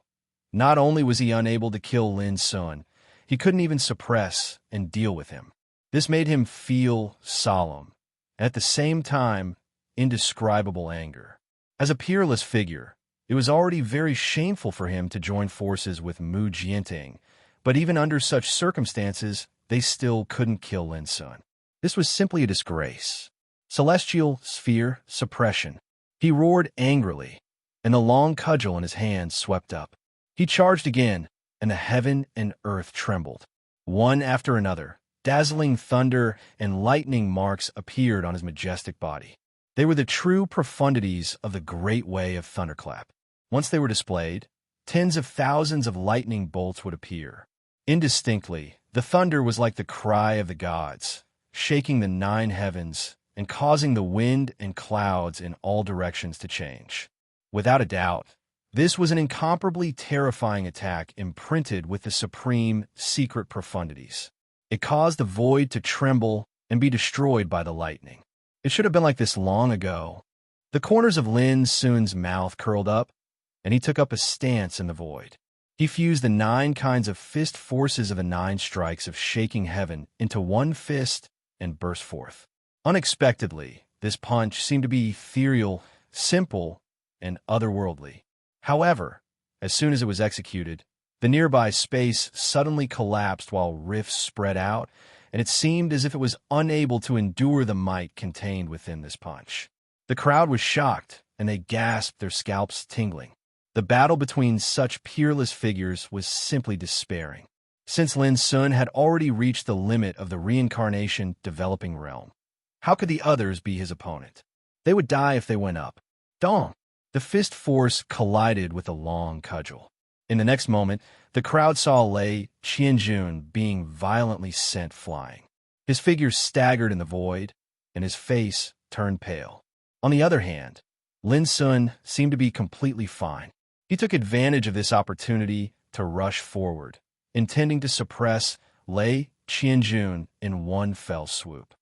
not only was he unable to kill Lin Sun, he couldn't even suppress and deal with him. This made him feel solemn, and at the same time, indescribable anger. As a peerless figure, it was already very shameful for him to join forces with Mu Jianting, but even under such circumstances, they still couldn't kill Lin Sun. This was simply a disgrace. Celestial sphere suppression. He roared angrily, and the long cudgel in his hand swept up. He charged again, and the heaven and earth trembled. One after another, dazzling thunder and lightning marks appeared on his majestic body. They were the true profundities of the great way of thunderclap. Once they were displayed, tens of thousands of lightning bolts would appear. Indistinctly, the thunder was like the cry of the gods, shaking the 9 heavens and causing the wind and clouds in all directions to change. Without a doubt, this was an incomparably terrifying attack imprinted with the supreme, secret profundities. It caused the void to tremble and be destroyed by the lightning. It should have been like this long ago. The corners of Lin Sun's mouth curled up, and he took up a stance in the void. He fused the 9 kinds of fist forces of the 9 strikes of shaking heaven into one fist and burst forth. Unexpectedly, this punch seemed to be ethereal, simple, and otherworldly. However, as soon as it was executed, the nearby space suddenly collapsed while rifts spread out, and it seemed as if it was unable to endure the might contained within this punch. The crowd was shocked, and they gasped, their scalps tingling. The battle between such peerless figures was simply despairing, since Lin Sun had already reached the limit of the reincarnation developing realm. How could the others be his opponent? They would die if they went up. Dong! The fist force collided with a long cudgel. In the next moment, the crowd saw Lei Qianjun being violently sent flying. His figure staggered in the void, and his face turned pale. On the other hand, Lin Sun seemed to be completely fine. He took advantage of this opportunity to rush forward, intending to suppress Lei Qianjun in one fell swoop.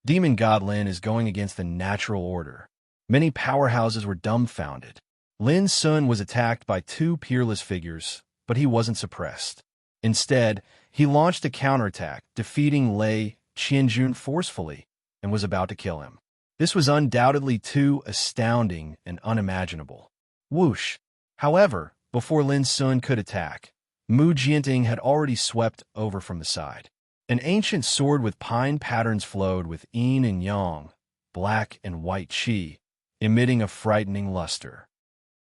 Demon God Lin is going against the natural order. Many powerhouses were dumbfounded. Lin Sun was attacked by 2 peerless figures, but he wasn't suppressed. Instead, he launched a counterattack, defeating Lei Qianjun forcefully, and was about to kill him. This was undoubtedly too astounding and unimaginable. Whoosh! However, before Lin Sun could attack, Mu Jianting had already swept over from the side. An ancient sword with pine patterns flowed with yin and yang, black and white qi, emitting a frightening luster.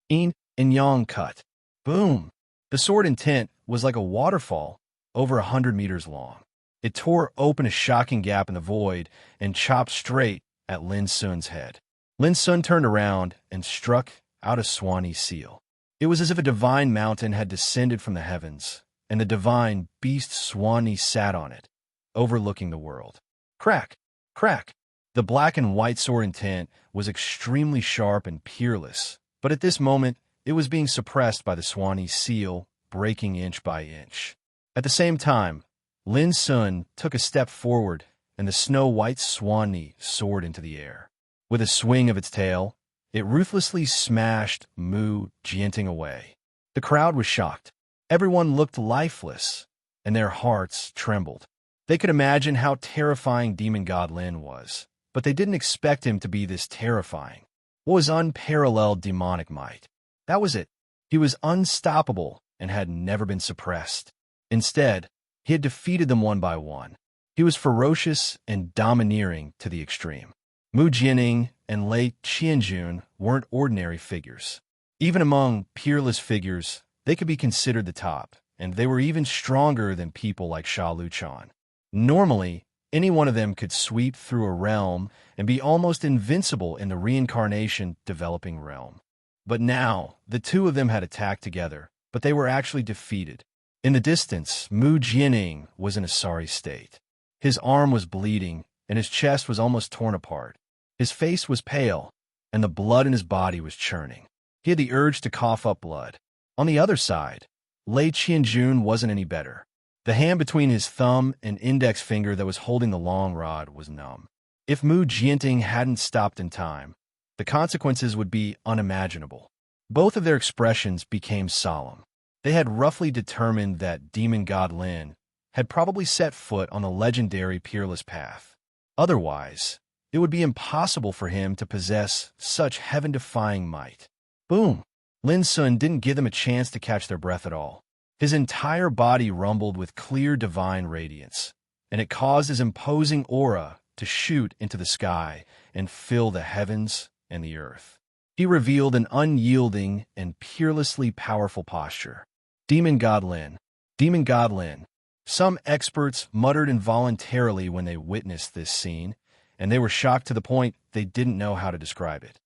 Yin and yang cut. Boom! The sword intent was like a waterfall, over 100 meters long. It tore open a shocking gap in the void and chopped straight at Lin Sun's head. Lin Sun turned around and struck out a Swanee seal. It was as if a divine mountain had descended from the heavens, and the divine beast Swanee sat on it, overlooking the world. Crack! Crack! The black and white sword intent was extremely sharp and peerless, but at this moment, it was being suppressed by the Swanee seal, breaking inch by inch. At the same time, Lin Sun took a step forward, and the snow-white Swanee soared into the air. With a swing of its tail, it ruthlessly smashed Mu Jianting away. The crowd was shocked. Everyone looked lifeless, and their hearts trembled. They could imagine how terrifying Demon God Lin was, but they didn't expect him to be this terrifying. What was unparalleled demonic might? That was it. He was unstoppable and had never been suppressed. Instead, he had defeated them one by one. He was ferocious and domineering to the extreme. Mu Jianting and Lei Qianjun weren't ordinary figures. Even among peerless figures, they could be considered the top, and they were even stronger than people like Sha Luchan. Normally, any one of them could sweep through a realm and be almost invincible in the reincarnation developing realm. But now, the 2 of them had attacked together, but they were actually defeated. In the distance, Mu Jianting was in a sorry state. His arm was bleeding, and his chest was almost torn apart. His face was pale, and the blood in his body was churning. He had the urge to cough up blood. On the other side, Lei Qianjun wasn't any better. The hand between his thumb and index finger that was holding the long rod was numb. If Mu Jianting hadn't stopped in time, the consequences would be unimaginable. Both of their expressions became solemn. They had roughly determined that Demon God Lin had probably set foot on the legendary peerless path. Otherwise, it would be impossible for him to possess such heaven-defying might. Boom! Lin Sun didn't give them a chance to catch their breath at all. His entire body rumbled with clear divine radiance, and it caused his imposing aura to shoot into the sky and fill the heavens and the earth. He revealed an unyielding and peerlessly powerful posture. Demon God Lin. Demon God Lin. Some experts muttered involuntarily when they witnessed this scene, and they were shocked to the point they didn't know how to describe it.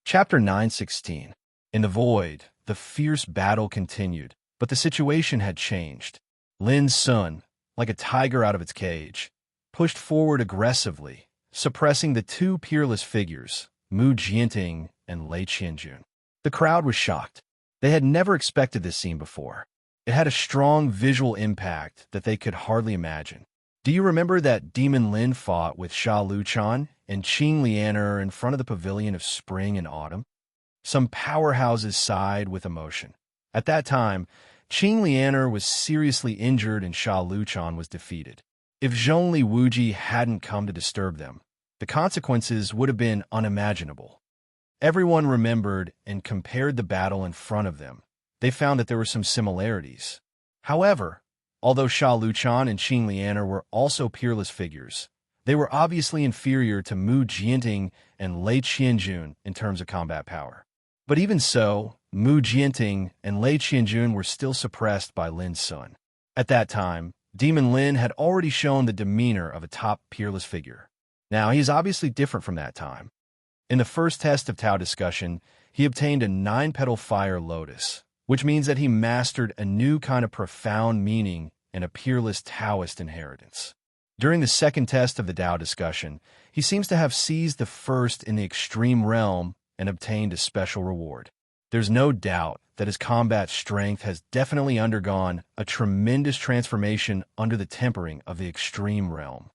Chapter 9:16. In the void, the fierce battle continued, but the situation had changed. Lin Sun, like a tiger out of its cage, pushed forward aggressively, suppressing the two peerless figures, Mu Jianting and Lei Qianjun. The crowd was shocked. They had never expected this scene before. It had a strong visual impact that they could hardly imagine. Do you remember that Demon Lin fought with Sha Luchan and Qing Lianer in front of the pavilion of spring and autumn? Some powerhouses sighed with emotion. At that time, Qing Lianer was seriously injured and Sha Luchan was defeated. If Zhongli Wuji hadn't come to disturb them, the consequences would have been unimaginable. Everyone remembered and compared the battle in front of them. They found that there were some similarities. However, although Sha Luchan and Qing Lianer were also peerless figures, they were obviously inferior to Mu Jianting and Lei Qianjun in terms of combat power. But even so, Mu Jianting and Lei Qianjun were still suppressed by Lin Sun. At that time, Demon Lin had already shown the demeanor of a top peerless figure. Now, he is obviously different from that time. In the first test of Tao discussion, he obtained a 9-petal fire lotus, which means that he mastered a new kind of profound meaning and a peerless Taoist inheritance. During the second test of the Tao discussion, he seems to have seized the first in the extreme realm and obtained a special reward. There's no doubt that his combat strength has definitely undergone a tremendous transformation under the tempering of the extreme realm.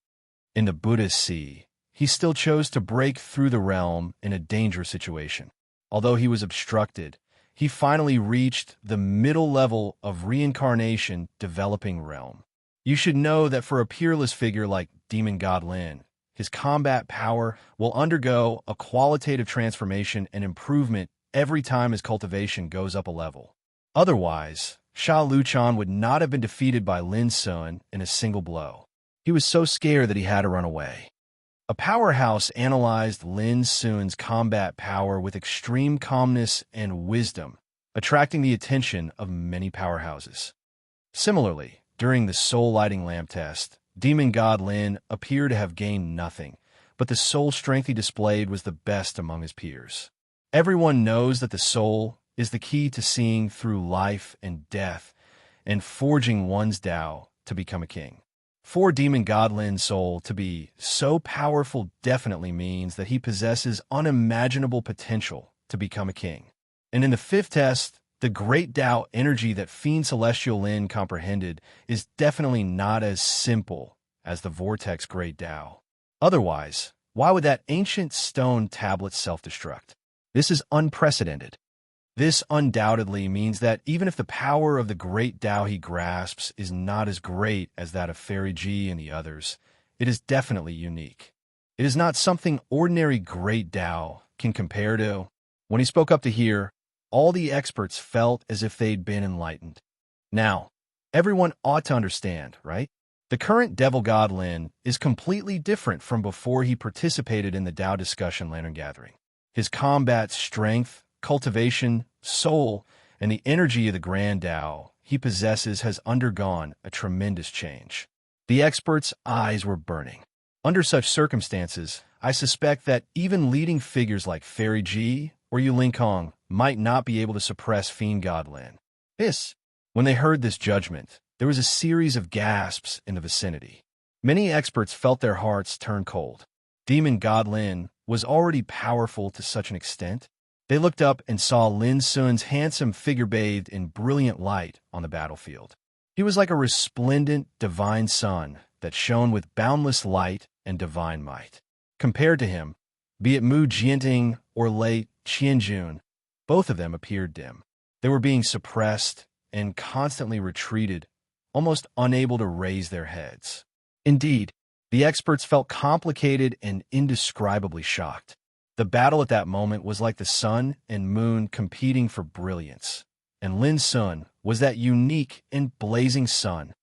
In the Buddhist Sea, he still chose to break through the realm in a dangerous situation. Although he was obstructed, he finally reached the middle level of reincarnation developing realm. You should know that for a peerless figure like Demon God Lin, his combat power will undergo a qualitative transformation and improvement every time his cultivation goes up a level. Otherwise, Sha Luchan would not have been defeated by Lin Sun in a single blow. He was so scared that he had to run away. A powerhouse analyzed Lin Sun's combat power with extreme calmness and wisdom, attracting the attention of many powerhouses. Similarly, during the soul lighting lamp test, Demon God Lin appeared to have gained nothing, but the soul strength he displayed was the best among his peers. Everyone knows that the soul is the key to seeing through life and death and forging one's Tao to become a king. For Demon God Lin's soul to be so powerful definitely means that he possesses unimaginable potential to become a king. And in the fifth test, the great Tao energy that Fiend Celestial Lin comprehended is definitely not as simple as the Vortex Great Tao. Otherwise, why would that ancient stone tablet self-destruct? This is unprecedented. This undoubtedly means that even if the power of the great Tao he grasps is not as great as that of Fairy Ji and the others, it is definitely unique. It is not something ordinary great Tao can compare to. When he spoke up to here, all the experts felt as if they'd been enlightened. Now, everyone ought to understand, right? The current Devil God Lin is completely different from before he participated in the Tao discussion lantern gathering. His combat strength, cultivation, soul, and the energy of the Grand Tao he possesses has undergone a tremendous change. The experts' eyes were burning. Under such circumstances, I suspect that even leading figures like Fairy Ji or Yu Lingkong might not be able to suppress Fiend God Lin. When they heard this judgment, there was a series of gasps in the vicinity. Many experts felt their hearts turn cold. Demon God Lin was already powerful to such an extent. They looked up and saw Lin Sun's handsome figure bathed in brilliant light on the battlefield. He was like a resplendent divine sun that shone with boundless light and divine might. Compared to him, be it Mu Jianting or Lei Qianjun, both of them appeared dim. They were being suppressed and constantly retreated, almost unable to raise their heads. Indeed, the experts felt complicated and indescribably shocked. The battle at that moment was like the sun and moon competing for brilliance, and Lin Sun was that unique and blazing sun.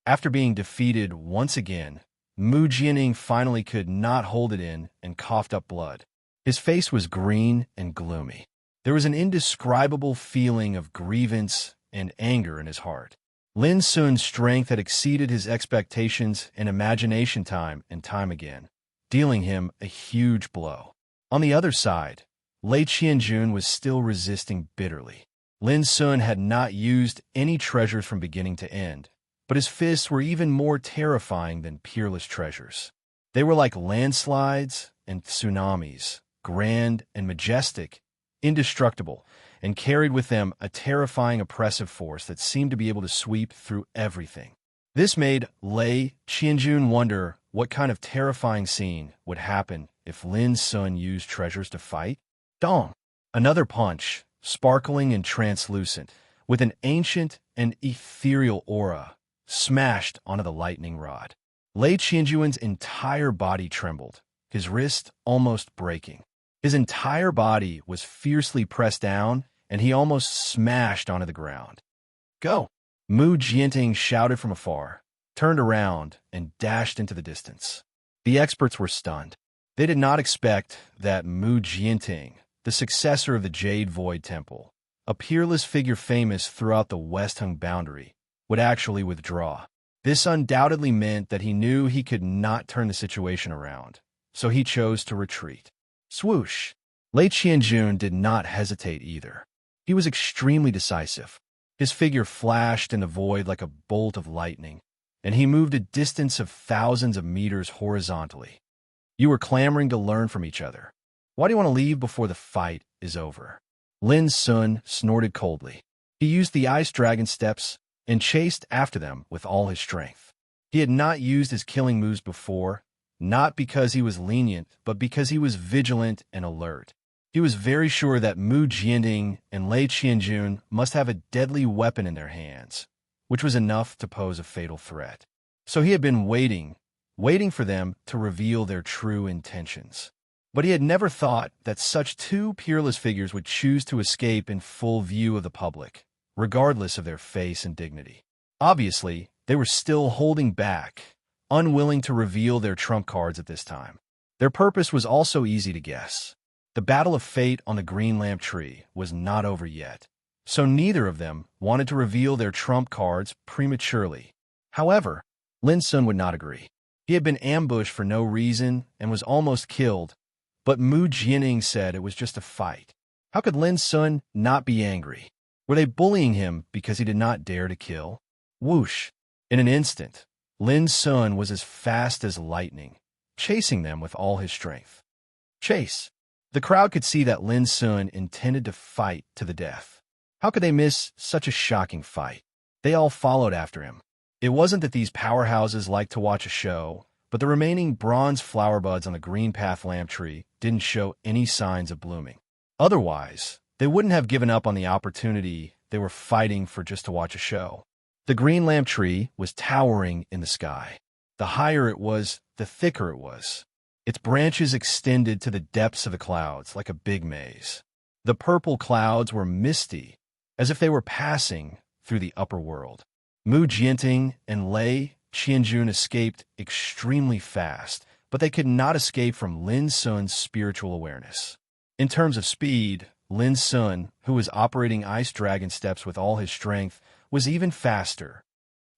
After being defeated once again, Mu Jianning finally could not hold it in and coughed up blood. His face was green and gloomy. There was an indescribable feeling of grievance and anger in his heart. Lin Sun's strength had exceeded his expectations and imagination time and time again. dealing him a huge blow. On the other side, Lei Qianjun was still resisting bitterly. Lin Sun had not used any treasures from beginning to end, but his fists were even more terrifying than peerless treasures. They were like landslides and tsunamis, grand and majestic, indestructible, and carried with them a terrifying oppressive force that seemed to be able to sweep through everything. This made Lei Qianjun wonder what kind of terrifying scene would happen if Lin Sun used treasures to fight. Dong! Another punch, sparkling and translucent, with an ancient and ethereal aura, smashed onto the lightning rod. Lei Qianjun's entire body trembled, his wrist almost breaking. His entire body was fiercely pressed down, and he almost smashed onto the ground. Go! Mu Jianting shouted from afar, turned around, and dashed into the distance. The experts were stunned. They did not expect that Mu Jianting, the successor of the Jade Void Temple, a peerless figure famous throughout the Westhung boundary, would actually withdraw. This undoubtedly meant that he knew he could not turn the situation around, so he chose to retreat. Swoosh! Lei Qianjun did not hesitate either. He was extremely decisive. His figure flashed in the void like a bolt of lightning, and he moved a distance of thousands of meters horizontally. You were clamoring to learn from each other. Why do you want to leave before the fight is over? Lin Sun snorted coldly. He used the ice dragon steps and chased after them with all his strength. He had not used his killing moves before, not because he was lenient, but because he was vigilant and alert. He was very sure that Mu Jianting and Lei Qianjun must have a deadly weapon in their hands, which was enough to pose a fatal threat. So he had been waiting for them to reveal their true intentions. But he had never thought that such two peerless figures would choose to escape in full view of the public, regardless of their face and dignity. Obviously, they were still holding back, unwilling to reveal their trump cards at this time. Their purpose was also easy to guess. The battle of fate on the green lamp tree was not over yet, so neither of them wanted to reveal their trump cards prematurely. However, Lin Sun would not agree. He had been ambushed for no reason and was almost killed, but Mu Jianting said it was just a fight. How could Lin Sun not be angry? Were they bullying him because he did not dare to kill? Whoosh! In an instant, Lin Sun was as fast as lightning, chasing them with all his strength. Chase! The crowd could see that Lin Sun intended to fight to the death. How could they miss such a shocking fight? They all followed after him. It wasn't that these powerhouses liked to watch a show, but the remaining bronze flower buds on the green path lamp tree didn't show any signs of blooming. Otherwise, they wouldn't have given up on the opportunity they were fighting for just to watch a show. The green lamp tree was towering in the sky. The higher it was, the thicker it was. Its branches extended to the depths of the clouds like a big maze. The purple clouds were misty, as if they were passing through the upper world. Mu Jianting and Lei Qianjun escaped extremely fast, but they could not escape from Lin Sun's spiritual awareness. In terms of speed, Lin Sun, who was operating ice dragon steps with all his strength, was even faster.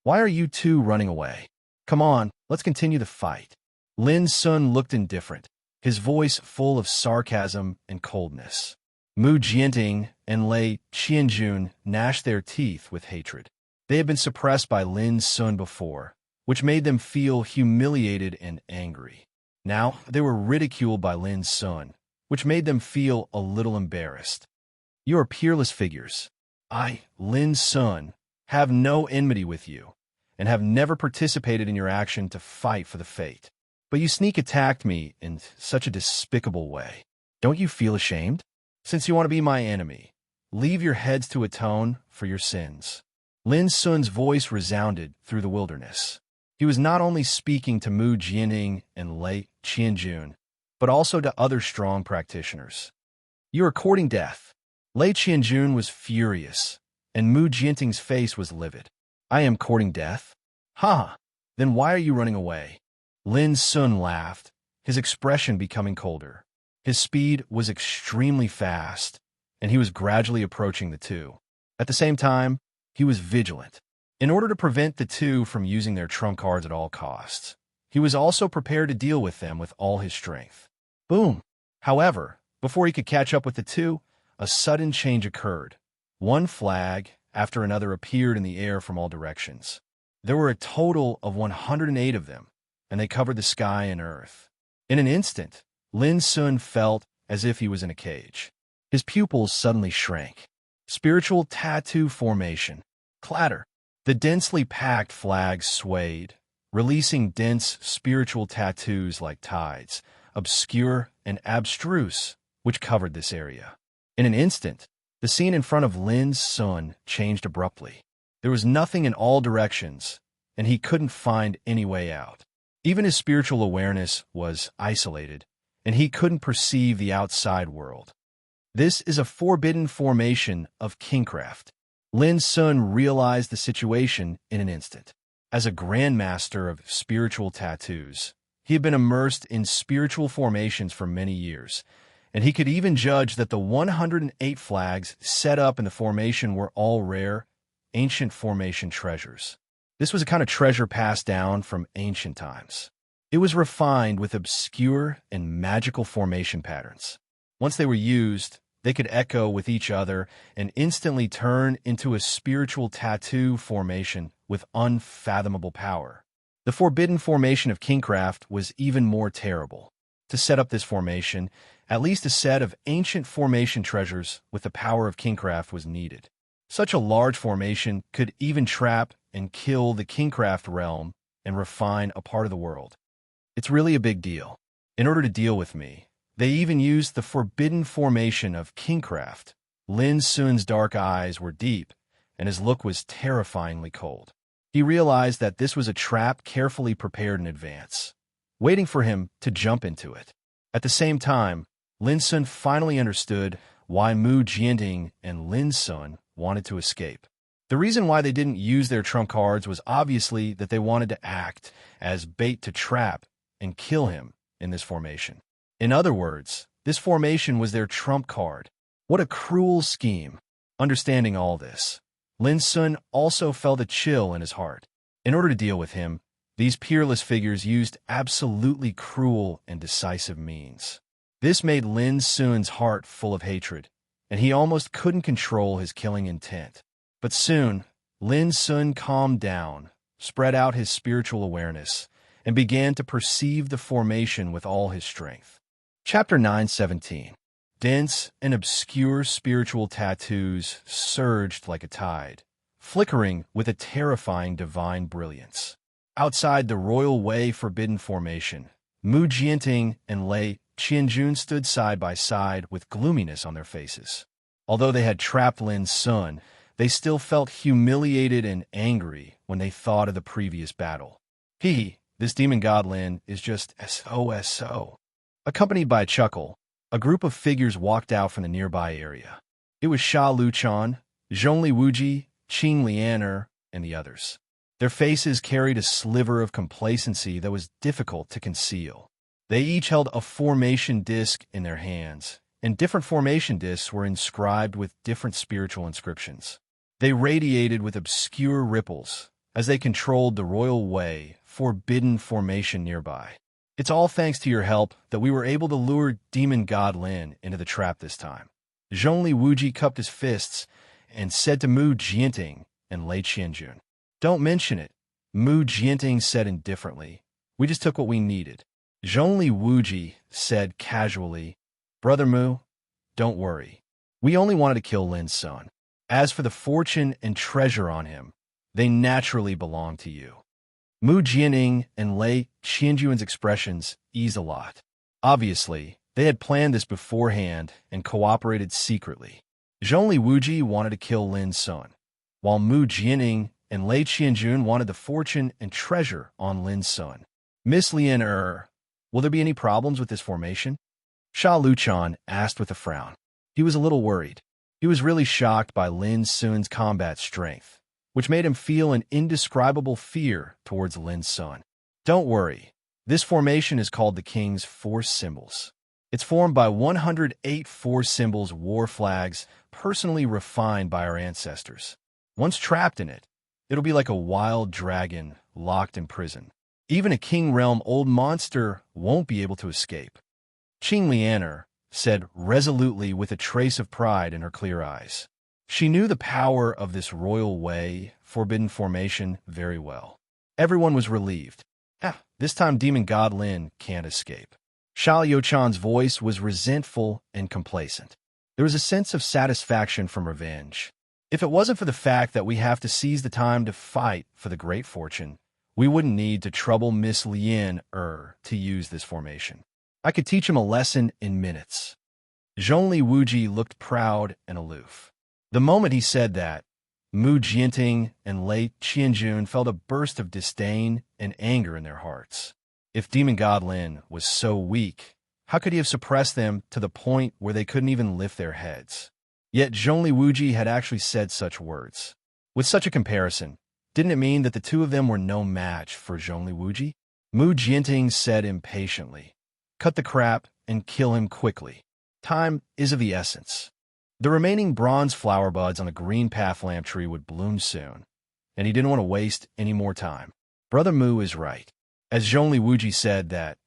Why are you two running away? Come on, let's continue the fight. Lin Sun looked indifferent, his voice full of sarcasm and coldness. Mu Jianting and Lei Qianjun gnashed their teeth with hatred. They had been suppressed by Lin Sun before, which made them feel humiliated and angry. Now they were ridiculed by Lin Sun, which made them feel a little embarrassed. You are peerless figures. I, Lin Sun, have no enmity with you, and have never participated in your action to fight for the fate. But you sneak attacked me in such a despicable way. Don't you feel ashamed? Since you want to be my enemy, leave your heads to atone for your sins. Lin Sun's voice resounded through the wilderness. He was not only speaking to Mu Jianting and Lei Qianjun, but also to other strong practitioners. You are courting death. Lei Qianjun was furious, and Mu Jianting's face was livid. I am courting death? Ha! Then why are you running away? Lin Sun laughed, his expression becoming colder. His speed was extremely fast, and he was gradually approaching the two. At the same time, he was vigilant. In order to prevent the two from using their trump cards at all costs, he was also prepared to deal with them with all his strength. Boom! However, before he could catch up with the two, a sudden change occurred. One flag after another appeared in the air from all directions. There were a total of 108 of them, and they covered the sky and earth. In an instant, Lin Sun felt as if he was in a cage. His pupils suddenly shrank. Spiritual tattoo formation. Clatter. The densely packed flags swayed, releasing dense spiritual tattoos like tides, obscure and abstruse, which covered this area. In an instant, the scene in front of Lin Sun changed abruptly. There was nothing in all directions, and he couldn't find any way out. Even his spiritual awareness was isolated, and he couldn't perceive the outside world. This is a forbidden formation of kingcraft. Lin Sun realized the situation in an instant. As a grandmaster of spiritual tattoos, he had been immersed in spiritual formations for many years, and he could even judge that the 108 flags set up in the formation were all rare, ancient formation treasures. This was a kind of treasure passed down from ancient times. It was refined with obscure and magical formation patterns. Once they were used, they could echo with each other and instantly turn into a spiritual tattoo formation with unfathomable power. The forbidden formation of kingcraft was even more terrible. To set up this formation, at least a set of ancient formation treasures with the power of kingcraft was needed. Such a large formation could even trap and kill the kingcraft realm and refine a part of the world. It's really a big deal. In order to deal with me, they even used the forbidden formation of kingcraft. Lin Sun's dark eyes were deep, and his look was terrifyingly cold. He realized that this was a trap carefully prepared in advance, waiting for him to jump into it. At the same time, Lin Sun finally understood why Mu Jianting and Lin Sun wanted to escape. The reason why they didn't use their trump cards was obviously that they wanted to act as bait to trap and kill him in this formation. In other words, this formation was their trump card. What a cruel scheme. Understanding all this, Lin Sun also felt a chill in his heart. In order to deal with him, these peerless figures used absolutely cruel and decisive means. This made Lin Sun's heart full of hatred, and he almost couldn't control his killing intent. But soon, Lin Sun calmed down, spread out his spiritual awareness, and began to perceive the formation with all his strength. Chapter 9:17. Dense and obscure spiritual tattoos surged like a tide, flickering with a terrifying divine brilliance. Outside the Royal Way Forbidden Formation, Mu Jianting and Lei Qianjun stood side by side with gloominess on their faces. Although they had trapped Lin Sun, they still felt humiliated and angry when they thought of the previous battle. This demon god Lin, is just SOSO. Accompanied by a chuckle, a group of figures walked out from the nearby area. It was Sha Luchan, Zhongli Wuji, Qing Lianer, and the others. Their faces carried a sliver of complacency that was difficult to conceal. They each held a formation disc in their hands, and different formation discs were inscribed with different spiritual inscriptions. They radiated with obscure ripples as they controlled the Royal Way Forbidden Formation nearby. It's all thanks to your help that we were able to lure Demon God Lin into the trap this time. Zhongli Wuji cupped his fists and said to Mu Jianting and Lei Qianjun. Don't mention it, Mu Jianting said indifferently. We just took what we needed. Zhongli Wuji said casually, Brother Mu, don't worry. We only wanted to kill Lin Sun. As for the fortune and treasure on him, they naturally belong to you. Mu Jianting and Lei Qianjun's expressions eased a lot. Obviously, they had planned this beforehand and cooperated secretly. Zhongli Wuji wanted to kill Lin Sun, while Mu Jianting and Lei Qianjun wanted the fortune and treasure on Lin Sun. Miss Lian will there be any problems with this formation? Sha Luchan asked with a frown. He was a little worried. He was really shocked by Lin Sun's combat strength, which made him feel an indescribable fear towards Lin Sun. Don't worry. This formation is called the King's Four Symbols. It's formed by 108 four symbols war flags personally refined by our ancestors. Once trapped in it, it'll be like a wild dragon locked in prison. Even a King Realm old monster won't be able to escape. Qing Lianer said resolutely with a trace of pride in her clear eyes. She knew the power of this royal way, forbidden formation, very well. Everyone was relieved. This time Demon God Lin can't escape. Sha Liuchan's voice was resentful and complacent. There was a sense of satisfaction from revenge. If it wasn't for the fact that we have to seize the time to fight for the great fortune, we wouldn't need to trouble Miss Lien to use this formation. I could teach him a lesson in minutes. Zhongli Wuji looked proud and aloof. The moment he said that, Mu Jianting and Lei Qianjun felt a burst of disdain and anger in their hearts. If Demon God Lin was so weak, how could he have suppressed them to the point where they couldn't even lift their heads? Yet Zhongli Wuji had actually said such words. With such a comparison, didn't it mean that the two of them were no match for Zhongli Wuji? Mu Jianting said impatiently, "Cut the crap and kill him quickly. Time is of the essence." The remaining bronze flower buds on the green path lamp tree would bloom soon, and he didn't want to waste any more time. Brother Mu is right. As Zhongli Wuji said that,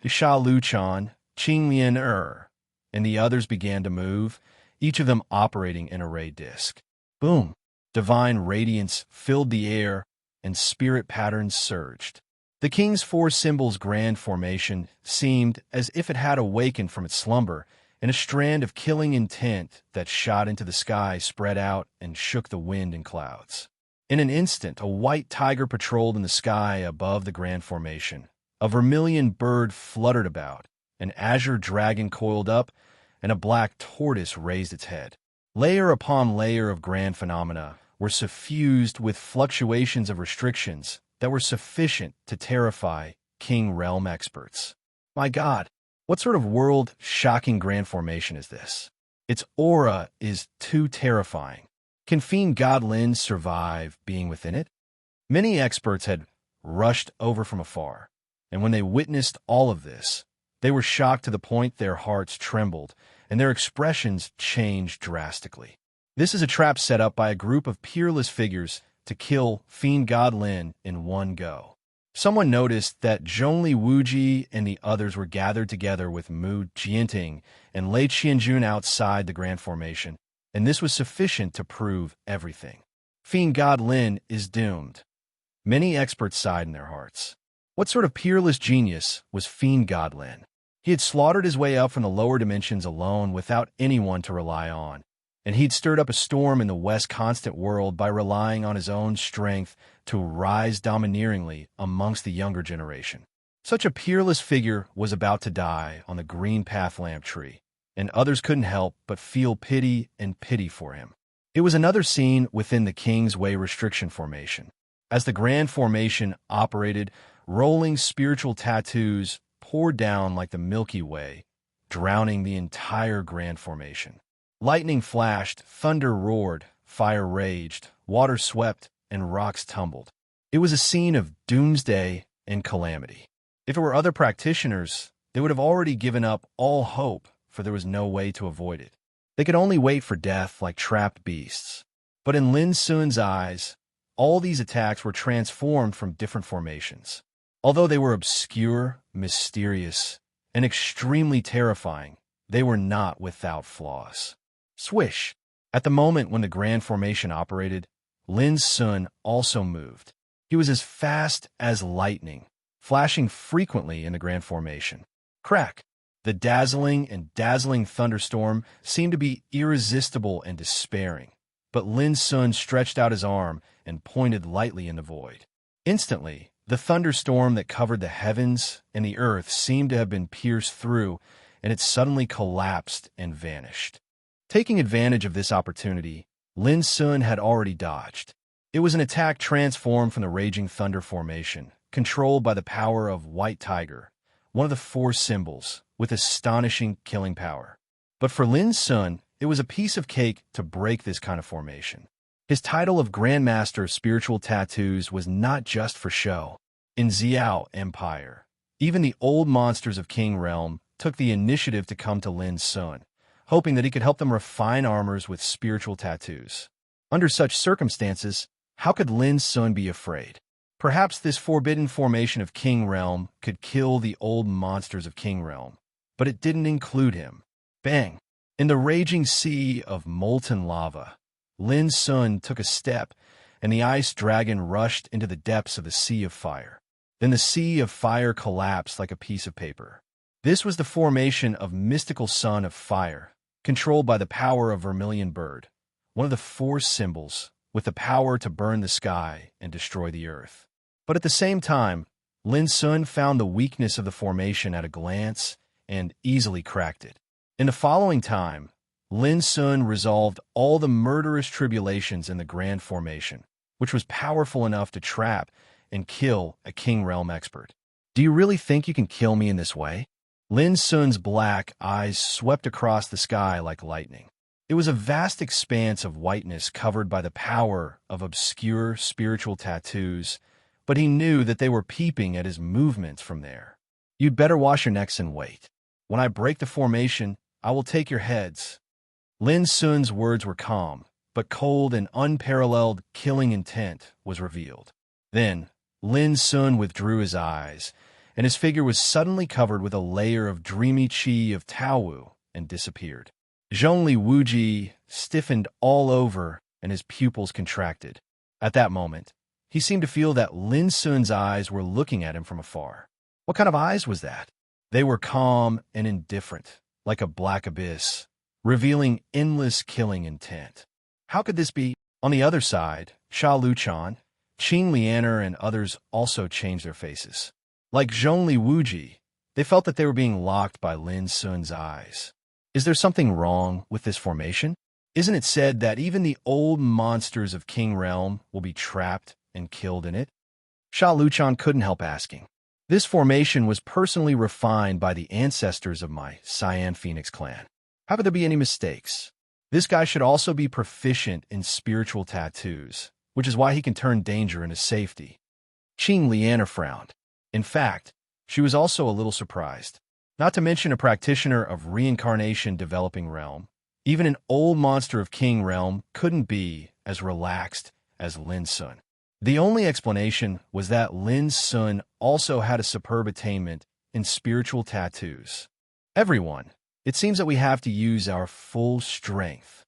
Sha Luchan, Qing Lian and the others began to move, each of them operating in a ray disk. Boom! Divine radiance filled the air, and spirit patterns surged. The king's four symbols grand formation seemed as if it had awakened from its slumber, and a strand of killing intent that shot into the sky spread out and shook the wind and clouds. In an instant, a white tiger patrolled in the sky above the grand formation. A vermilion bird fluttered about, an azure dragon coiled up, and a black tortoise raised its head. Layer upon layer of grand phenomena were suffused with fluctuations of restrictions that were sufficient to terrify King Realm experts. My God, what sort of world-shocking grand formation is this? Its aura is too terrifying. Can Fiend God Lin survive being within it? Many experts had rushed over from afar, and when they witnessed all of this, they were shocked to the point their hearts trembled, and their expressions changed drastically. This is a trap set up by a group of peerless figures to kill Fiend God Lin in one go. Someone noticed that Zhongli Wuji and the others were gathered together with Mu Jianting and Lei Qianjun outside the grand formation, and this was sufficient to prove everything. Fiend God Lin is doomed. Many experts sighed in their hearts. What sort of peerless genius was Fiend God Lin? He had slaughtered his way up from the lower dimensions alone without anyone to rely on, and he'd stirred up a storm in the West constant world by relying on his own strength to rise domineeringly amongst the younger generation. Such a peerless figure was about to die on the green path lamp tree, and others couldn't help but feel pity and pity for him. It was another scene within the King's Way restriction formation. As the grand formation operated, rolling spiritual tattoos poured down like the Milky Way, drowning the entire grand formation. Lightning flashed, thunder roared, fire raged, water swept, and rocks tumbled. It was a scene of doomsday and calamity. If it were other practitioners, they would have already given up all hope, for there was no way to avoid it. They could only wait for death like trapped beasts. But in Lin Sun's eyes, all these attacks were transformed from different formations. Although they were obscure, mysterious, and extremely terrifying, they were not without flaws. Swish! At the moment when the grand formation operated, Lin Sun also moved. He was as fast as lightning, flashing frequently in the grand formation. Crack! The dazzling thunderstorm seemed to be irresistible and despairing, but Lin Sun stretched out his arm and pointed lightly in the void. Instantly, the thunderstorm that covered the heavens and the earth seemed to have been pierced through, and it suddenly collapsed and vanished. Taking advantage of this opportunity, Lin Sun had already dodged. It was an attack transformed from the Raging Thunder formation, controlled by the power of White Tiger, one of the four symbols, with astonishing killing power. But for Lin Sun, it was a piece of cake to break this kind of formation. His title of Grandmaster of Spiritual Tattoos was not just for show. In Xiao Empire, even the old monsters of King Realm took the initiative to come to Lin Sun, hoping that he could help them refine armors with spiritual tattoos. Under such circumstances, how could Lin Sun be afraid? Perhaps this forbidden formation of King Realm could kill the old monsters of King Realm, but it didn't include him. Bang! In the raging sea of molten lava, Lin Sun took a step, and the ice dragon rushed into the depths of the sea of fire. Then the sea of fire collapsed like a piece of paper. This was the formation of mystical son of fire, controlled by the power of vermilion bird, one of the four symbols with the power to burn the sky and destroy the earth. But at the same time, Lin Sun found the weakness of the formation at a glance and easily cracked it. In the following time, Lin Sun resolved all the murderous tribulations in the Grand Formation, which was powerful enough to trap and kill a King Realm expert. Do you really think you can kill me in this way? Lin Sun's black eyes swept across the sky like lightning. It was a vast expanse of whiteness covered by the power of obscure spiritual tattoos, but he knew that they were peeping at his movements from there. You'd better wash your necks and wait. When I break the formation, I will take your heads. Lin Sun's words were calm, but cold and unparalleled killing intent was revealed. Then, Lin Sun withdrew his eyes, and his figure was suddenly covered with a layer of dreamy chi of Taowu and disappeared. Zhongli Wuji stiffened all over, and his pupils contracted. At that moment, he seemed to feel that Lin Sun's eyes were looking at him from afar. What kind of eyes was that? They were calm and indifferent, like a black abyss, revealing endless killing intent. How could this be? On the other side, Sha Luchan, Qing Lianer, and others also changed their faces. Like Zhongli Wuji, they felt that they were being locked by Lin Sun's eyes. Is there something wrong with this formation? Isn't it said that even the old monsters of King Realm will be trapped and killed in it? Sha Luchan couldn't help asking. This formation was personally refined by the ancestors of my Cyan Phoenix clan. How could there be any mistakes? This guy should also be proficient in spiritual tattoos, which is why he can turn danger into safety. Qing Lianer frowned. In fact, she was also a little surprised. Not to mention a practitioner of reincarnation developing realm, even an old monster of King Realm couldn't be as relaxed as Lin Sun. The only explanation was that Lin Sun also had a superb attainment in spiritual tattoos. Everyone, it seems that we have to use our full strength.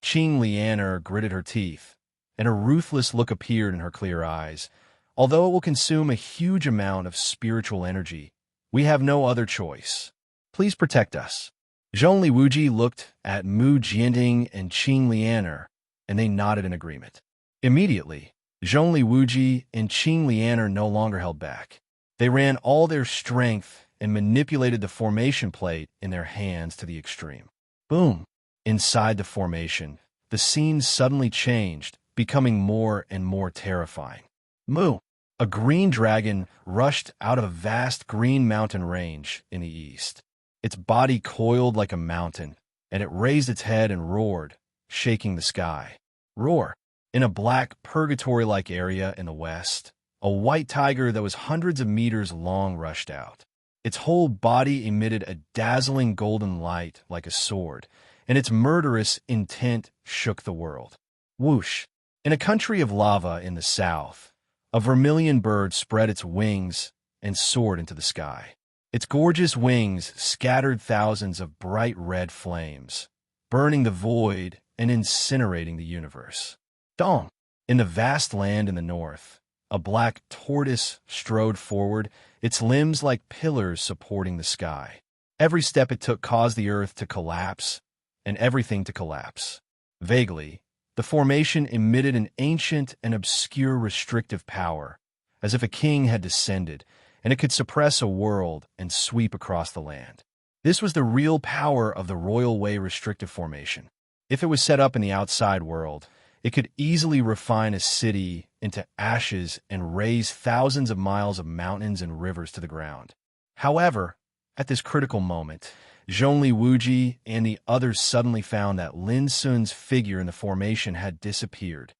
Qing Lianer gritted her teeth, and a ruthless look appeared in her clear eyes. Although it will consume a huge amount of spiritual energy, we have no other choice. Please protect us. Zhongli Wuji looked at Mu Jianding and Qing Lianer, and they nodded in agreement. Immediately, Zhongli Wuji and Qing Lianer no longer held back. They ran all their strength and manipulated the formation plate in their hands to the extreme. Boom! Inside the formation, the scene suddenly changed, becoming more and more terrifying. Moo! A green dragon rushed out of a vast green mountain range in the east. Its body coiled like a mountain, and it raised its head and roared, shaking the sky. Roar! In a black, purgatory-like area in the west, a white tiger that was hundreds of meters long rushed out. Its whole body emitted a dazzling golden light like a sword, and its murderous intent shook the world. Whoosh! In a country of lava in the south, a vermilion bird spread its wings and soared into the sky. Its gorgeous wings scattered thousands of bright red flames, burning the void and incinerating the universe. Dong! In the vast land in the north, a black tortoise strode forward, its limbs like pillars supporting the sky. Every step it took caused the earth to collapse, and everything to collapse. Vaguely, the formation emitted an ancient and obscure restrictive power, as if a king had descended, and it could suppress a world and sweep across the land. This was the real power of the Royal Way restrictive formation. If it was set up in the outside world, it could easily refine a city into ashes and raze thousands of miles of mountains and rivers to the ground. However, at this critical moment, Zhongli Wuji and the others suddenly found that Lin Sun's figure in the formation had disappeared.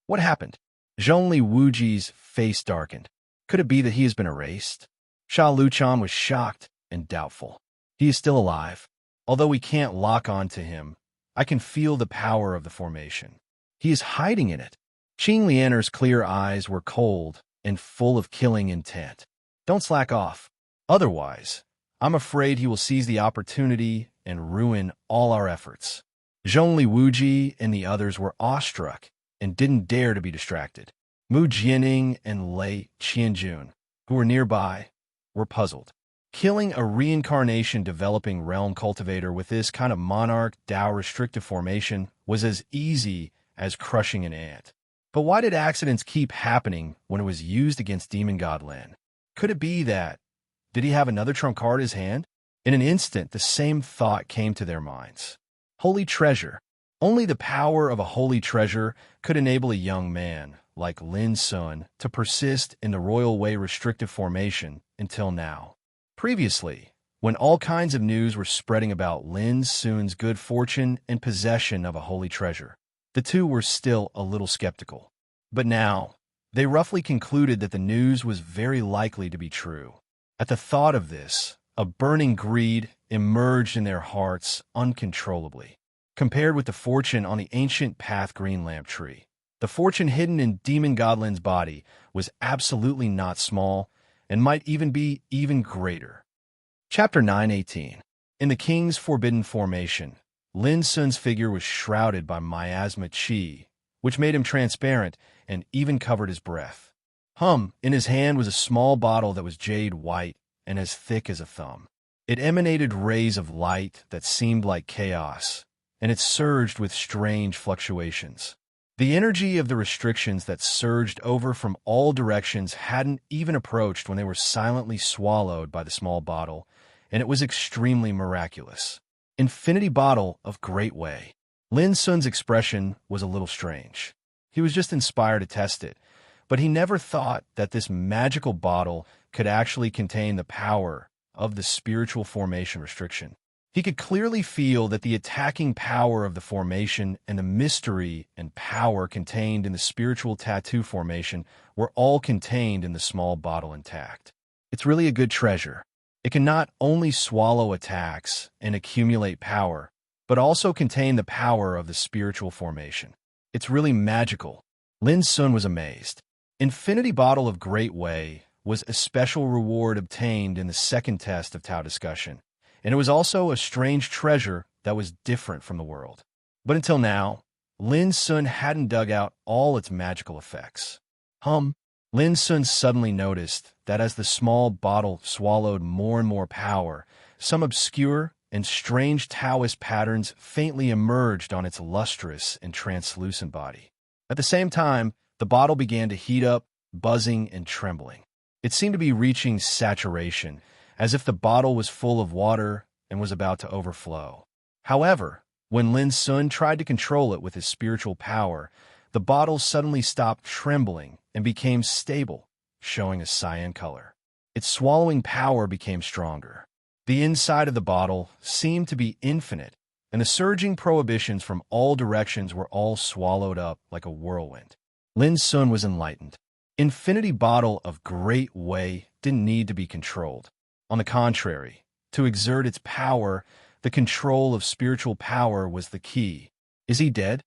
What happened? Zhongli Wuji's face darkened. Could it be that he has been erased? Sha Luchan was shocked and doubtful. He is still alive. Although we can't lock on to him, I can feel the power of the formation. He is hiding in it. Qing Lianer's clear eyes were cold, and full of killing intent. Don't slack off. Otherwise, I'm afraid he will seize the opportunity and ruin all our efforts. Zhongli Wuji and the others were awestruck and didn't dare to be distracted. Mu Jianing and Lei Qianjun, who were nearby, were puzzled. Killing a reincarnation developing realm cultivator with this kind of monarch Dao restrictive formation was as easy as crushing an ant. But why did accidents keep happening when it was used against Demon God Lin? Could it be that? Did he have another trump card in his hand? In an instant, the same thought came to their minds. Holy treasure. Only the power of a holy treasure could enable a young man like Lin Sun to persist in the royal way restrictive formation until now. Previously, when all kinds of news were spreading about Lin Sun's good fortune and possession of a holy treasure, the two were still a little skeptical. But now, they roughly concluded that the news was very likely to be true. At the thought of this, a burning greed emerged in their hearts uncontrollably. Compared with the fortune on the ancient path green lamp tree, the fortune hidden in Demon Godlin's body was absolutely not small and might even be even greater. Chapter 918. In the King's Forbidden Formation, Lin Sun's figure was shrouded by miasma chi, which made him transparent and even covered his breath. In his hand was a small bottle that was jade white and as thick as a thumb. It emanated rays of light that seemed like chaos, and it surged with strange fluctuations. The energy of the restrictions that surged over from all directions hadn't even approached when they were silently swallowed by the small bottle, and it was extremely miraculous. Infinity Bottle of Great Way. Lin Sun's expression was a little strange. He was just inspired to test it, but he never thought that this magical bottle could actually contain the power of the spiritual formation restriction. He could clearly feel that the attacking power of the formation and the mystery and power contained in the spiritual tattoo formation were all contained in the small bottle intact. It's really a good treasure. It can not only swallow attacks and accumulate power, but also contain the power of the spiritual formation. It's really magical. Lin Sun was amazed. Infinity Bottle of Great Way was a special reward obtained in the second test of Tao discussion, and it was also a strange treasure that was different from the world. But until now, Lin Sun hadn't dug out all its magical effects. Lin Sun suddenly noticed that as the small bottle swallowed more and more power, some obscure and strange Taoist patterns faintly emerged on its lustrous and translucent body. At the same time, the bottle began to heat up, buzzing and trembling. It seemed to be reaching saturation, as if the bottle was full of water and was about to overflow. However, when Lin Sun tried to control it with his spiritual power, the bottle suddenly stopped trembling and became stable, showing a cyan color. Its swallowing power became stronger. The inside of the bottle seemed to be infinite, and the surging prohibitions from all directions were all swallowed up like a whirlwind. Lin Sun was enlightened. Infinity Bottle of Great Way didn't need to be controlled. On the contrary, to exert its power, the control of spiritual power was the key. Is he dead?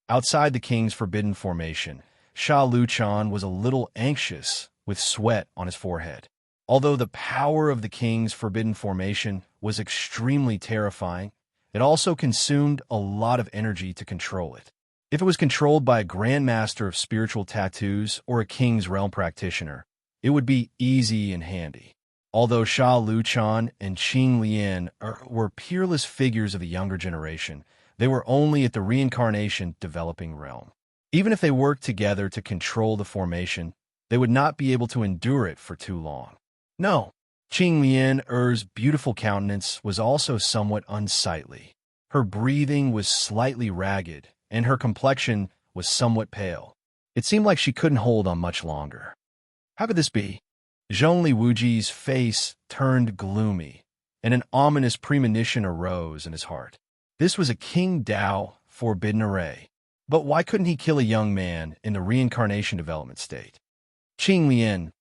Outside the King's Forbidden Formation, Sha Luchan was a little anxious, with sweat on his forehead. Although the power of the King's Forbidden Formation was extremely terrifying, it also consumed a lot of energy to control it. If it was controlled by a Grand Master of Spiritual Tattoos or a King's Realm Practitioner, it would be easy and handy. Although Sha Luchan and Qing Lian were peerless figures of a younger generation, they were only at the reincarnation developing realm. Even if they worked together to control the formation, they would not be able to endure it for too long. No, Qing Lian's beautiful countenance was also somewhat unsightly. Her breathing was slightly ragged, and her complexion was somewhat pale. It seemed like she couldn't hold on much longer. How could this be? Zhongli Wuji's face turned gloomy, and an ominous premonition arose in his heart. This was a King Dao forbidden array. But why couldn't he kill a young man in the reincarnation development state? Qing Lian,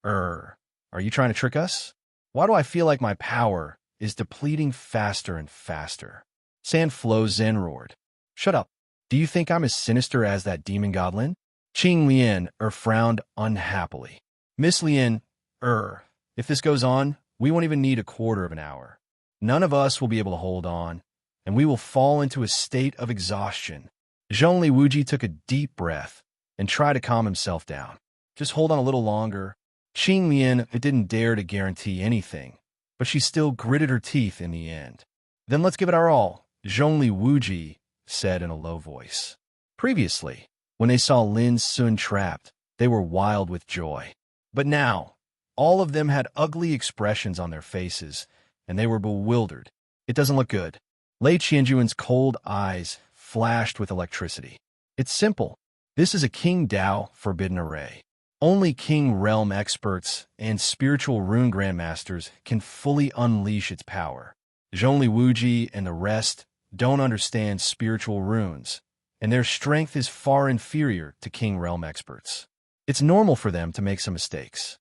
are you trying to trick us? Why do I feel like my power is depleting faster and faster? San Flo Zen roared. Shut up. Do you think I'm as sinister as that demon godlin? Qing Lian frowned unhappily. Miss Lian, if this goes on, we won't even need a quarter of an hour. None of us will be able to hold on, and we will fall into a state of exhaustion. Zhongli Wuji took a deep breath and tried to calm himself down. Just hold on a little longer. Qing Lian didn't dare to guarantee anything, but she still gritted her teeth in the end. Then let's give it our all, Zhongli Wuji said in a low voice. Previously, when they saw Lin Sun trapped, they were wild with joy. But now, all of them had ugly expressions on their faces, and they were bewildered. It doesn't look good. Lei Qianjuan's cold eyes flashed with electricity. It's simple. This is a King Dao forbidden array. Only King Realm experts and spiritual rune grandmasters can fully unleash its power. Zhongli Wuji and the rest don't understand spiritual runes, and their strength is far inferior to King Realm experts. It's normal for them to make some mistakes.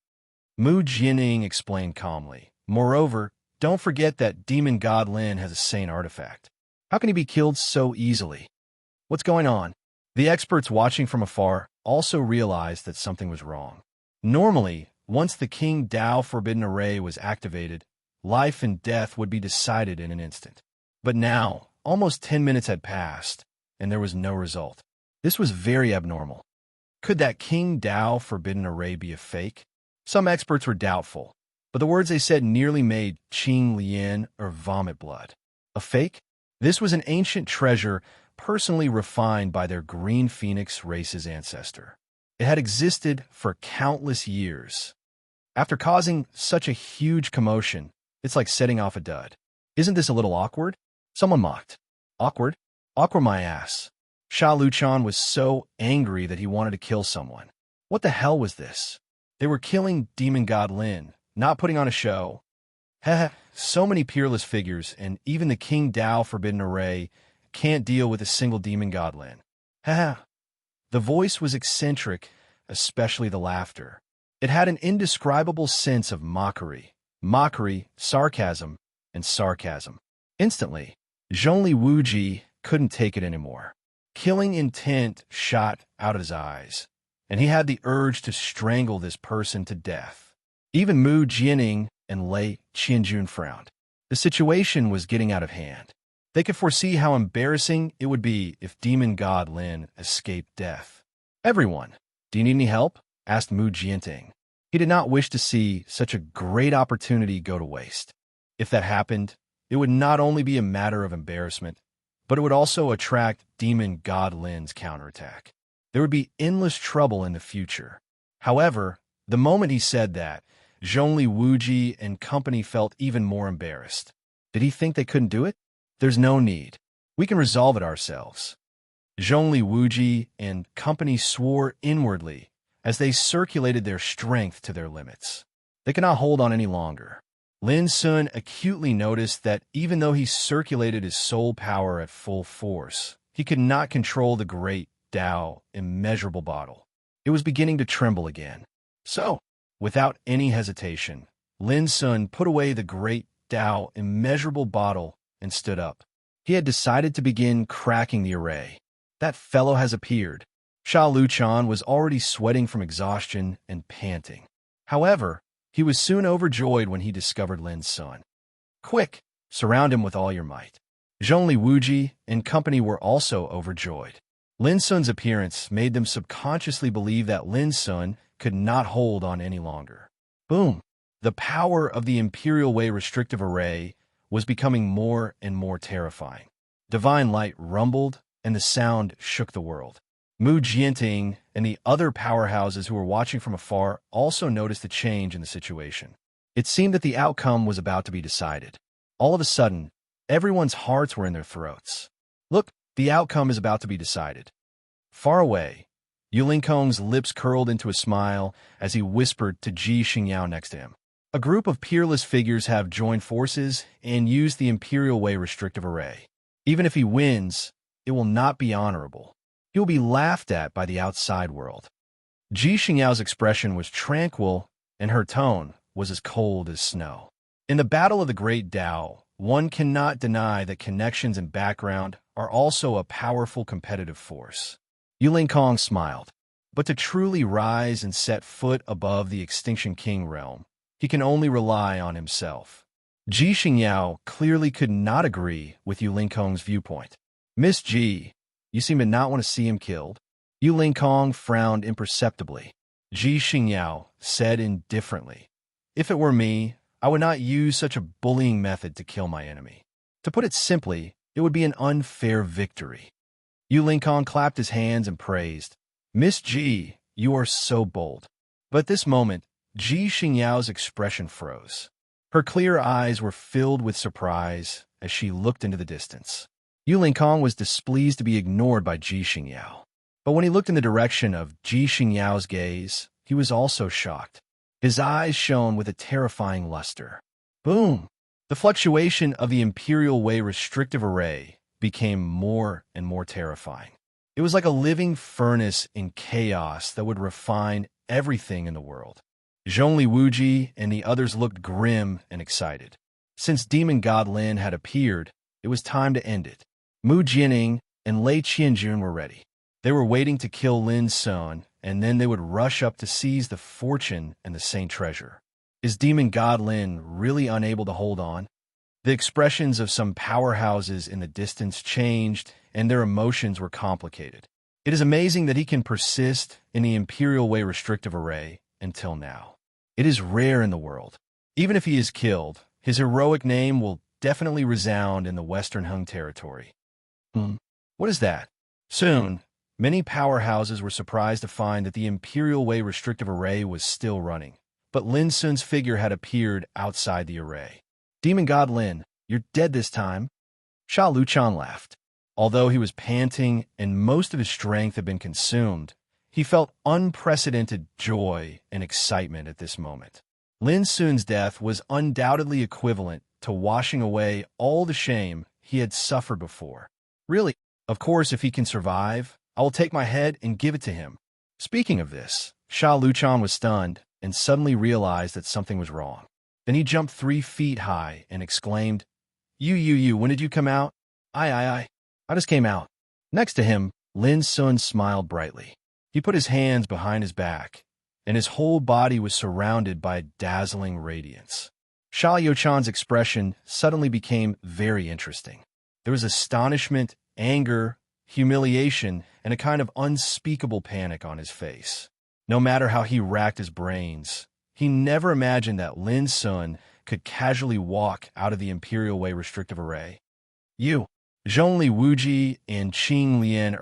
Mu Jianing explained calmly. Moreover, don't forget that Demon God Lin has a sane artifact. How can he be killed so easily? What's going on? The experts watching from afar also realized that something was wrong. Normally, once the King Dao Forbidden Array was activated, life and death would be decided in an instant. But now, almost 10 minutes had passed, and there was no result. This was very abnormal. Could that King Dao Forbidden Array be a fake? Some experts were doubtful, but the words they said nearly made Qing Lian vomit blood. A fake? This was an ancient treasure personally refined by their Green Phoenix race's ancestor. It had existed for countless years. After causing such a huge commotion, it's like setting off a dud. Isn't this a little awkward? Someone mocked. Awkward? Awkward my ass. Sha Luchan was so angry that he wanted to kill someone. What the hell was this? They were killing Demon God Lin, not putting on a show. Heh, so many peerless figures, and even the King Dao Forbidden Array can't deal with a single Demon God Lin. Heh. The voice was eccentric, especially the laughter. It had an indescribable sense of mockery, sarcasm, and sarcasm. Instantly, Zhongli Wuji couldn't take it anymore. Killing intent shot out of his eyes, and he had the urge to strangle this person to death. Even Mu Jianing and Lei Qianjun frowned. The situation was getting out of hand. They could foresee how embarrassing it would be if Demon God Lin escaped death. Everyone, do you need any help? Asked Mu Jianting. He did not wish to see such a great opportunity go to waste. If that happened, it would not only be a matter of embarrassment, but it would also attract Demon God Lin's counterattack. There would be endless trouble in the future. However, the moment he said that, Zhongli Wuji and company felt even more embarrassed. Did he think they couldn't do it? There's no need. We can resolve it ourselves. Zhongli Wuji and company swore inwardly as they circulated their strength to their limits. They could not hold on any longer. Lin Sun acutely noticed that even though he circulated his soul power at full force, he could not control the great Dao immeasurable bottle. It was beginning to tremble again. So, without any hesitation, Lin Sun put away the great Dao immeasurable bottle and stood up. He had decided to begin cracking the array. That fellow has appeared. Sha Luchan was already sweating from exhaustion and panting. However, he was soon overjoyed when he discovered Lin Sun. Quick, surround him with all your might. Zhongli Wuji and company were also overjoyed. Lin Sun's appearance made them subconsciously believe that Lin Sun could not hold on any longer. Boom! The power of the Imperial Way restrictive array was becoming more and more terrifying. Divine light rumbled, and the sound shook the world. Mu Jianting and the other powerhouses who were watching from afar also noticed a change in the situation. It seemed that the outcome was about to be decided. All of a sudden, everyone's hearts were in their throats. Look, the outcome is about to be decided. Far away, Yulin Kong's lips curled into a smile as he whispered to Ji Xingyao next to him. A group of peerless figures have joined forces and used the Imperial Way restrictive array. Even if he wins, it will not be honorable. He will be laughed at by the outside world. Ji Xingyao's expression was tranquil, and her tone was as cold as snow. In the battle of the Great Dao, one cannot deny that connections and background are also a powerful competitive force. Yulin Kong smiled. But to truly rise and set foot above the Extinction King realm, he can only rely on himself. Ji Xingyao clearly could not agree with Yu Lingkong's viewpoint. Miss Ji, you seem to not want to see him killed. Yu Lingkong frowned imperceptibly. Ji Xingyao said indifferently, if it were me, I would not use such a bullying method to kill my enemy. To put it simply, it would be an unfair victory. Yu Lingkong clapped his hands and praised, Miss Ji, you are so bold. But at this moment, Ji Xingyao's expression froze. Her clear eyes were filled with surprise as she looked into the distance. Yu Lingkong was displeased to be ignored by Ji Xingyao. But when he looked in the direction of Ji Xingyao's gaze, he was also shocked. His eyes shone with a terrifying luster. Boom! The fluctuation of the Imperial Way restrictive array became more and more terrifying. It was like a living furnace in chaos that would refine everything in the world. Zhongli Wuji and the others looked grim and excited. Since Demon God Lin had appeared, it was time to end it. Mu Jianing and Lei Qianjun were ready. They were waiting to kill Lin Sun, and then they would rush up to seize the fortune and the Saint treasure. Is Demon God Lin really unable to hold on? The expressions of some powerhouses in the distance changed, and their emotions were complicated. It is amazing that he can persist in the Imperial Way restrictive array until now. It is rare in the world. Even if he is killed, his heroic name will definitely resound in the Western Hung territory. What is that? Soon, many powerhouses were surprised to find that the Imperial Way restrictive array was still running, but Lin Sun's figure had appeared outside the array. Demon God Lin, you're dead this time. Sha Luchan laughed. Although he was panting and most of his strength had been consumed, he felt unprecedented joy and excitement at this moment. Lin Sun's death was undoubtedly equivalent to washing away all the shame he had suffered before. Really, of course, if he can survive, I will take my head and give it to him. Speaking of this, Sha Luchan was stunned and suddenly realized that something was wrong. Then he jumped 3 feet high and exclaimed, You, when did you come out? I just came out. Next to him, Lin Sun smiled brightly. He put his hands behind his back, and his whole body was surrounded by a dazzling radiance. Sha Youchan's expression suddenly became very interesting. There was astonishment, anger, humiliation, and a kind of unspeakable panic on his face. No matter how he racked his brains, he never imagined that Lin Sun could casually walk out of the Imperial Way restrictive array. Zhongli Wuji and Qing Lian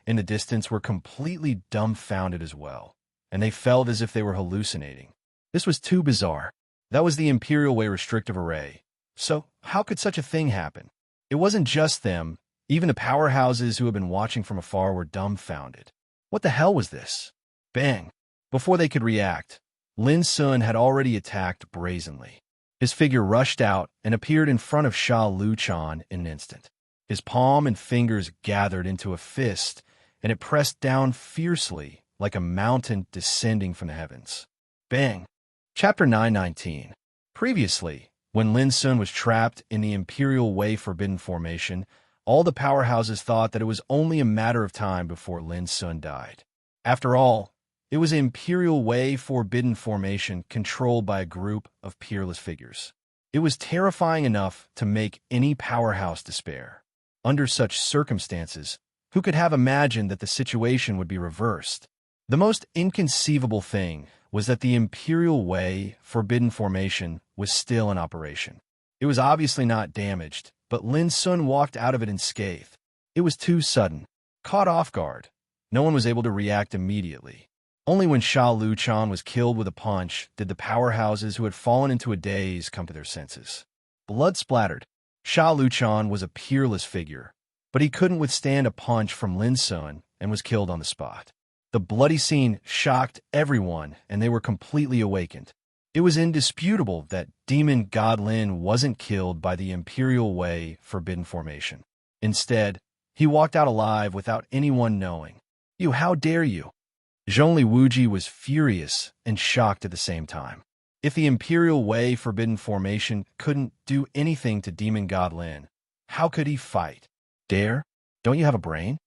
in the distance were completely dumbfounded as well, and they felt as if they were hallucinating. This was too bizarre. That was the Imperial Way restrictive array. So how could such a thing happen? It wasn't just them. Even the powerhouses who had been watching from afar were dumbfounded. What the hell was this? Bang! Before they could react, Lin Sun had already attacked brazenly. His figure rushed out and appeared in front of Sha Luchan in an instant. His palm and fingers gathered into a fist, and it pressed down fiercely like a mountain descending from the heavens. Bang! Chapter 919. Previously, when Lin Sun was trapped in the Imperial Way Forbidden Formation, all the powerhouses thought that it was only a matter of time before Lin Sun died. After all, it was an Imperial Way Forbidden Formation controlled by a group of peerless figures. It was terrifying enough to make any powerhouse despair. Under such circumstances, who could have imagined that the situation would be reversed? The most inconceivable thing was that the Imperial Way Forbidden Formation was still in operation. It was obviously not damaged, but Lin Sun walked out of it unscathed. It was too sudden. Caught off guard, no one was able to react immediately. Only when Sha Luchan was killed with a punch did the powerhouses who had fallen into a daze come to their senses. Blood splattered. Sha Luchan was a peerless figure, but he couldn't withstand a punch from Lin Sun and was killed on the spot. The bloody scene shocked everyone, and they were completely awakened. It was indisputable that Demon God Lin wasn't killed by the Imperial Way Forbidden Formation. Instead, he walked out alive without anyone knowing. You, how dare you? Zhongli Wuji was furious and shocked at the same time. If the Imperial Way Forbidden Formation couldn't do anything to Demon God Lin, how could he fight? Dare? Don't you have a brain?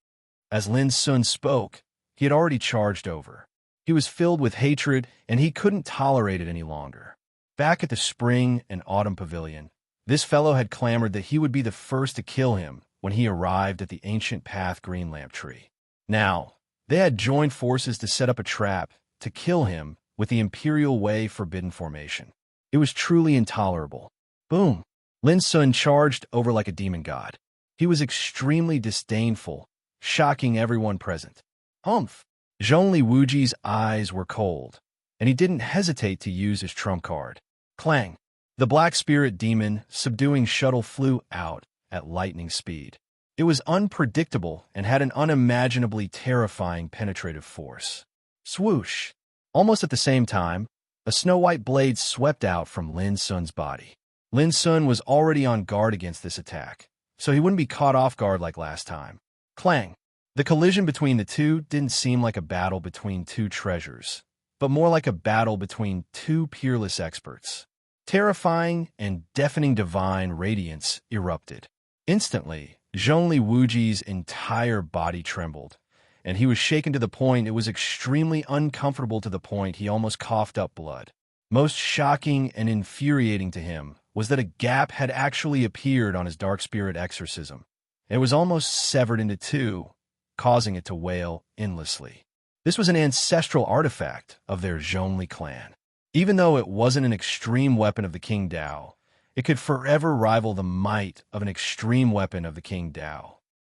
As Lin Sun spoke, he had already charged over. He was filled with hatred, and he couldn't tolerate it any longer. Back at the spring and autumn pavilion, this fellow had clamored that he would be the first to kill him when he arrived at the ancient path green lamp tree. Now, they had joined forces to set up a trap to kill him with the Imperial Way forbidden formation. It was truly intolerable. Boom! Lin Sun charged over like a demon god. He was extremely disdainful, shocking everyone present. Humph! Zhongli Wuji's eyes were cold, and he didn't hesitate to use his trump card. Clang! The black spirit demon subduing shuttle flew out at lightning speed. It was unpredictable and had an unimaginably terrifying penetrative force. Swoosh! Almost at the same time, a snow-white blade swept out from Lin Sun's body. Lin Sun was already on guard against this attack, so he wouldn't be caught off guard like last time. Clang! The collision between the two didn't seem like a battle between two treasures, but more like a battle between two peerless experts. Terrifying and deafening divine radiance erupted. Instantly, Zhongli Wuji's entire body trembled, and he was shaken to the point it was extremely uncomfortable, to the point he almost coughed up blood. Most shocking and infuriating to him was that a gap had actually appeared on his dark spirit exorcism. It was almost severed into two, causing it to wail endlessly. This was an ancestral artifact of their Zhongli clan. Even though it wasn't an extreme weapon of the King Dao, it could forever rival the might of an extreme weapon of the King Dao.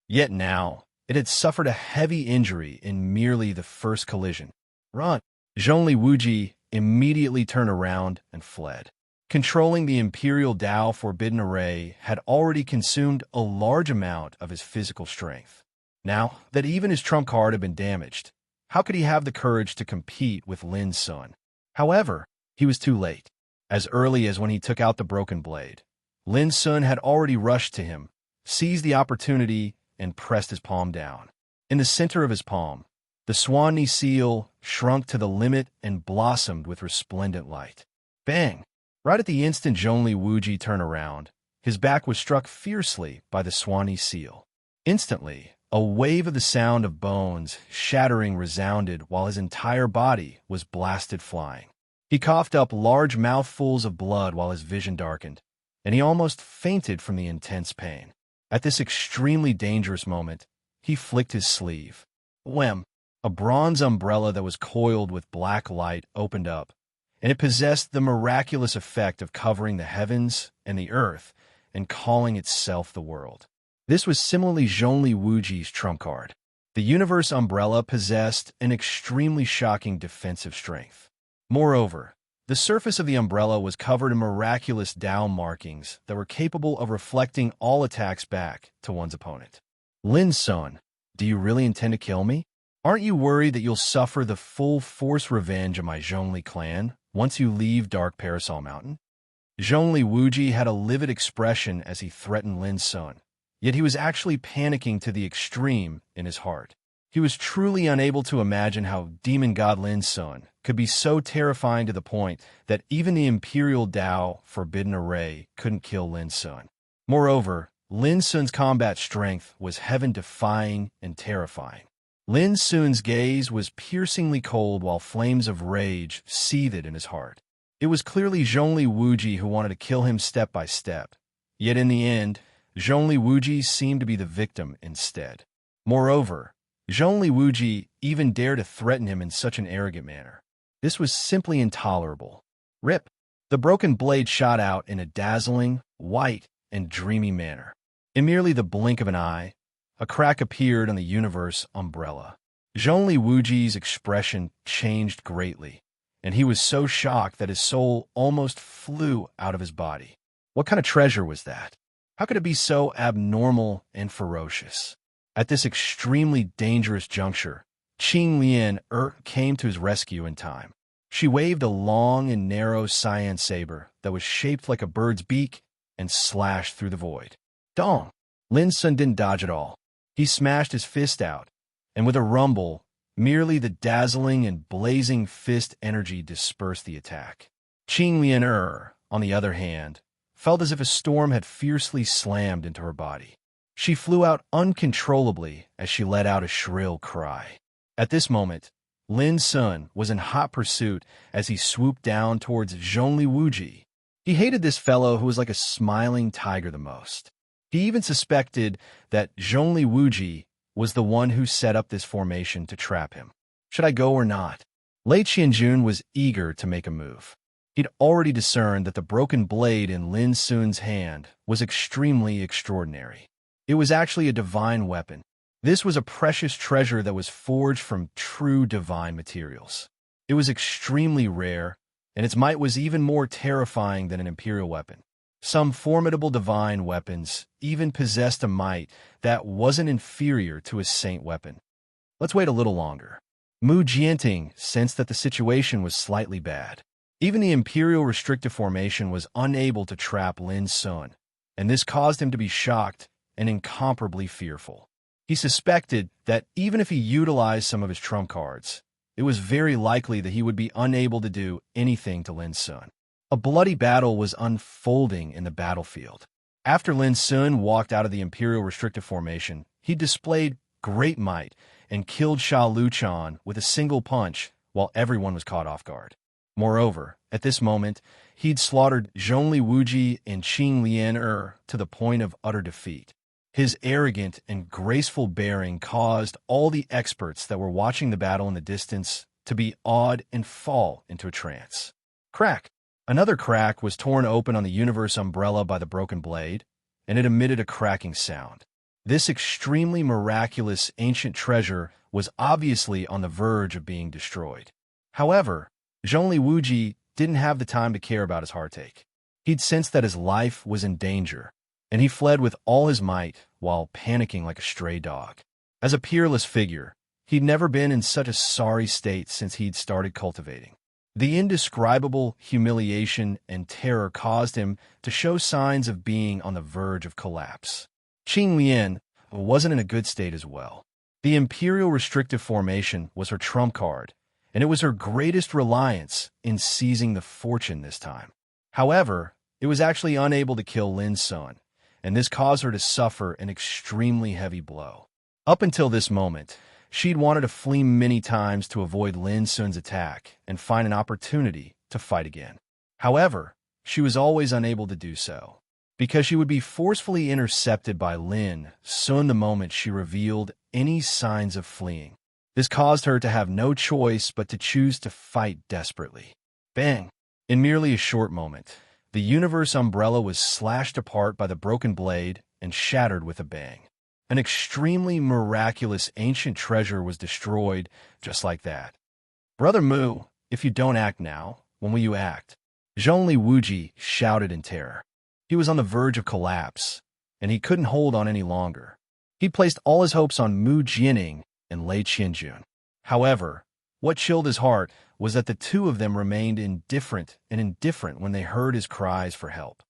Yet now, it had suffered a heavy injury in merely the first collision. Run! Zhongli Wuji immediately turned around and fled. Controlling the Imperial Dao Forbidden Array had already consumed a large amount of his physical strength. Now that even his trump card had been damaged, how could he have the courage to compete with Lin Sun? However, he was too late. As early as when he took out the broken blade, Lin Sun had already rushed to him, seized the opportunity, and pressed his palm down. In the center of his palm, the Swanee seal shrunk to the limit and blossomed with resplendent light. Bang! Right at the instant Zhongli Wuji turned around, his back was struck fiercely by the Swanee seal. Instantly, a wave of the sound of bones shattering resounded while his entire body was blasted flying. He coughed up large mouthfuls of blood while his vision darkened, and he almost fainted from the intense pain. At this extremely dangerous moment, he flicked his sleeve. Wham! A bronze umbrella that was coiled with black light opened up, and it possessed the miraculous effect of covering the heavens and the earth and calling itself the world. This was similarly Zhongli Wuji's trump card. The universe umbrella possessed an extremely shocking defensive strength. Moreover, the surface of the umbrella was covered in miraculous Dao markings that were capable of reflecting all attacks back to one's opponent. Lin Sun, do you really intend to kill me? Aren't you worried that you'll suffer the full force revenge of my Zhongli clan once you leave Dark Parasol Mountain? Zhongli Wuji had a livid expression as he threatened Lin Sun, yet he was actually panicking to the extreme in his heart. He was truly unable to imagine how demon god Lin Sun could be so terrifying to the point that even the Imperial Dao Forbidden Array couldn't kill Lin Sun. Moreover, Lin Sun's combat strength was heaven-defying and terrifying. Lin Sun's gaze was piercingly cold while flames of rage seethed in his heart. It was clearly Zhongli Wuji who wanted to kill him step by step, yet in the end, Zhongli Wuji seemed to be the victim instead. Moreover, Zhongli Wuji even dared to threaten him in such an arrogant manner. This was simply intolerable. Rip! The broken blade shot out in a dazzling, white, and dreamy manner. In merely the blink of an eye, a crack appeared on the universe umbrella. Zhongli Wuji's expression changed greatly, and he was so shocked that his soul almost flew out of his body. What kind of treasure was that? How could it be so abnormal and ferocious? At this extremely dangerous juncture, Qing Lian came to his rescue in time. She waved a long and narrow cyan saber that was shaped like a bird's beak and slashed through the void. Dong! Lin Sun didn't dodge at all. He smashed his fist out, and with a rumble, merely the dazzling and blazing fist energy dispersed the attack. Qing Lian on the other hand, felt as if a storm had fiercely slammed into her body. She flew out uncontrollably as she let out a shrill cry. At this moment, Lin Sun was in hot pursuit as he swooped down towards Zhongli Wuji. He hated this fellow who was like a smiling tiger the most. He even suspected that Zhongli Wuji was the one who set up this formation to trap him. Should I go or not? Lei Qianjun was eager to make a move. He'd already discerned that the broken blade in Lin Sun's hand was extremely extraordinary. It was actually a divine weapon. This was a precious treasure that was forged from true divine materials. It was extremely rare, and its might was even more terrifying than an imperial weapon. Some formidable divine weapons even possessed a might that wasn't inferior to a saint weapon. Let's wait a little longer. Mu Jianting sensed that the situation was slightly bad. Even the Imperial Restrictive Formation was unable to trap Lin Sun, and this caused him to be shocked and incomparably fearful. He suspected that even if he utilized some of his trump cards, it was very likely that he would be unable to do anything to Lin Sun. A bloody battle was unfolding in the battlefield. After Lin Sun walked out of the Imperial Restrictive Formation, he displayed great might and killed Sha Luchan with a single punch while everyone was caught off guard. Moreover, at this moment, he'd slaughtered Zhongli Wuji and Qing Lian to the point of utter defeat. His arrogant and graceful bearing caused all the experts that were watching the battle in the distance to be awed and fall into a trance. Crack! Another crack was torn open on the universe umbrella by the broken blade, and it emitted a cracking sound. This extremely miraculous ancient treasure was obviously on the verge of being destroyed. However, Zhongli Wuji didn't have the time to care about his heartache. He'd sensed that his life was in danger, and he fled with all his might while panicking like a stray dog. As a peerless figure, he'd never been in such a sorry state since he'd started cultivating. The indescribable humiliation and terror caused him to show signs of being on the verge of collapse. Qing Lian wasn't in a good state as well. The Imperial Restrictive Formation was her trump card, and it was her greatest reliance in seizing the fortune this time. However, it was actually unable to kill Lin Sun, and this caused her to suffer an extremely heavy blow. Up until this moment, she'd wanted to flee many times to avoid Lin Sun's attack and find an opportunity to fight again. However, she was always unable to do so, because she would be forcefully intercepted by Lin Sun the moment she revealed any signs of fleeing. This caused her to have no choice but to choose to fight desperately. Bang! In merely a short moment, the universe umbrella was slashed apart by the broken blade and shattered with a bang. An extremely miraculous ancient treasure was destroyed just like that. Brother Mu, if you don't act now, when will you act? Zhongli Wuji shouted in terror. He was on the verge of collapse, and he couldn't hold on any longer. He'd placed all his hopes on Mu Jianing and Lei Qianjun. However, what chilled his heart was that the two of them remained indifferent when they heard his cries for help.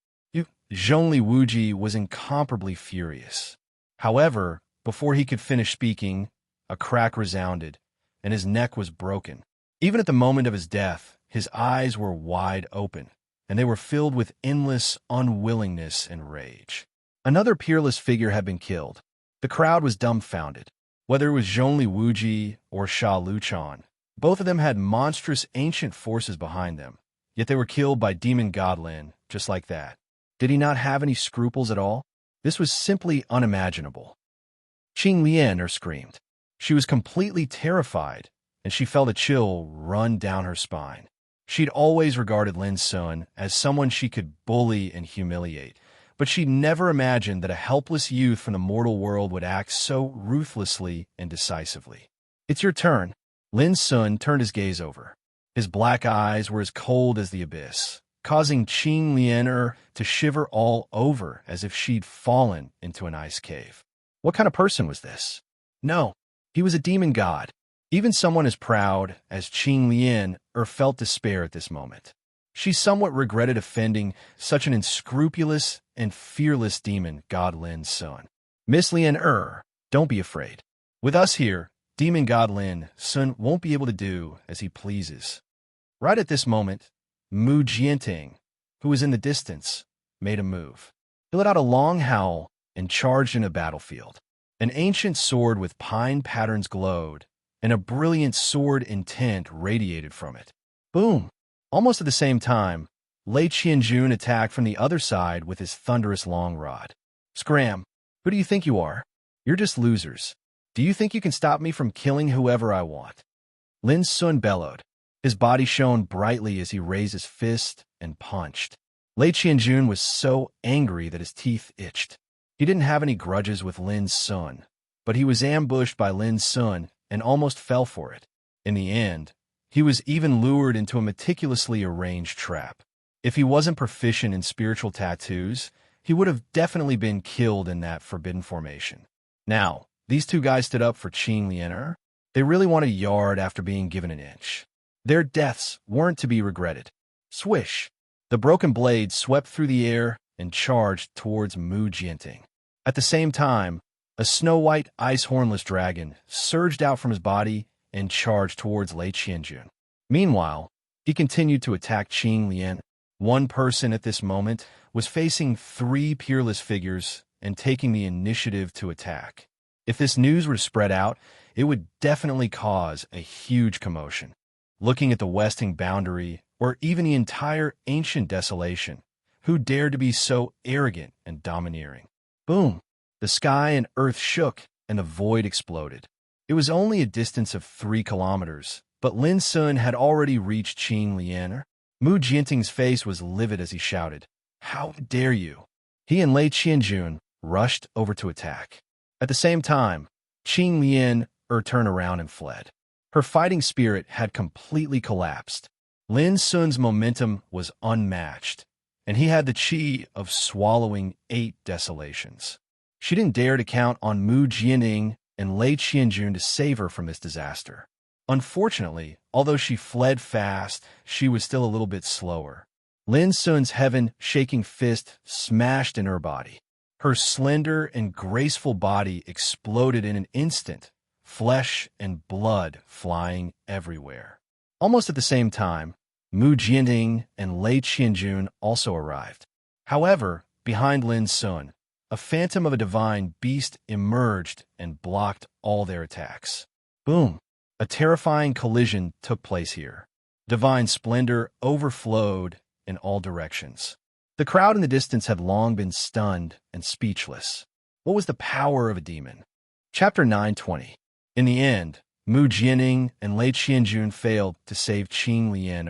Zhongli Wuji was incomparably furious. However, before he could finish speaking, a crack resounded, and his neck was broken. Even at the moment of his death, his eyes were wide open, and they were filled with endless unwillingness and rage. Another peerless figure had been killed. The crowd was dumbfounded. Whether it was Zhongli Wuji or Sha Luchan, both of them had monstrous ancient forces behind them, yet they were killed by demon god Lin, just like that. Did he not have any scruples at all? This was simply unimaginable. Qing Lian screamed. She was completely terrified, and she felt a chill run down her spine. She'd always regarded Lin Sun as someone she could bully and humiliate, but she'd never imagined that a helpless youth from the mortal world would act so ruthlessly and decisively. It's your turn. Lin Sun turned his gaze over. His black eyes were as cold as the abyss, causing Qing Lian to shiver all over as if she'd fallen into an ice cave. What kind of person was this? No, he was a demon god. Even someone as proud as Qing Lian felt despair at this moment. She somewhat regretted offending such an unscrupulous and fearless demon god Lin Sun. Miss Lian don't be afraid. With us here, demon god Lin Sun won't be able to do as he pleases. Right at this moment, Mu Jianting, who was in the distance, made a move. He let out a long howl and charged in a battlefield. An ancient sword with pine patterns glowed, and a brilliant sword intent radiated from it. Boom! Almost at the same time, Lei Qianjun attacked from the other side with his thunderous long rod. Scram! Who do you think you are? You're just losers. Do you think you can stop me from killing whoever I want? Lin Sun bellowed. His body shone brightly as he raised his fist and punched. Lei Qianjun was so angry that his teeth itched. He didn't have any grudges with Lin Sun, but he was ambushed by Lin Sun and almost fell for it. In the end, he was even lured into a meticulously arranged trap. If he wasn't proficient in spiritual tattoos, he would have definitely been killed in that forbidden formation. Now, these two guys stood up for Qing Lianer. They really want a yard after being given an inch. Their deaths weren't to be regretted. Swish! The broken blade swept through the air and charged towards Mu Jianting. At the same time, a snow-white ice-hornless dragon surged out from his body and charged towards Lei Qianjun. Meanwhile, he continued to attack Qing Lian. One person at this moment was facing 3 peerless figures and taking the initiative to attack. If this news were to spread out, it would definitely cause a huge commotion. Looking at the western boundary, or even the entire ancient desolation, who dared to be so arrogant and domineering? Boom! The sky and earth shook, and the void exploded. It was only a distance of 3 kilometers, but Lin Sun had already reached Qing Lianer. Mu Jianting's face was livid as he shouted, "How dare you!" He and Lei Qianjun rushed over to attack. At the same time, Qing Lian turned around and fled. Her fighting spirit had completely collapsed. Lin Sun's momentum was unmatched, and he had the qi of swallowing 8 desolations. She didn't dare to count on Mu Jianing and Lei Qianjun to save her from this disaster. Unfortunately, although she fled fast, she was still a little bit slower. Lin Sun's heaven-shaking fist smashed in her body. Her slender and graceful body exploded in an instant, flesh and blood flying everywhere. Almost at the same time, Mu Jianing and Lei Qianjun also arrived. However, behind Lin Sun, a phantom of a divine beast emerged and blocked all their attacks. Boom! A terrifying collision took place here. Divine splendor overflowed in all directions. The crowd in the distance had long been stunned and speechless. What was the power of a demon? Chapter 920. In the end, Mu Jianing and Lei Qianjun failed to save Qing Lian.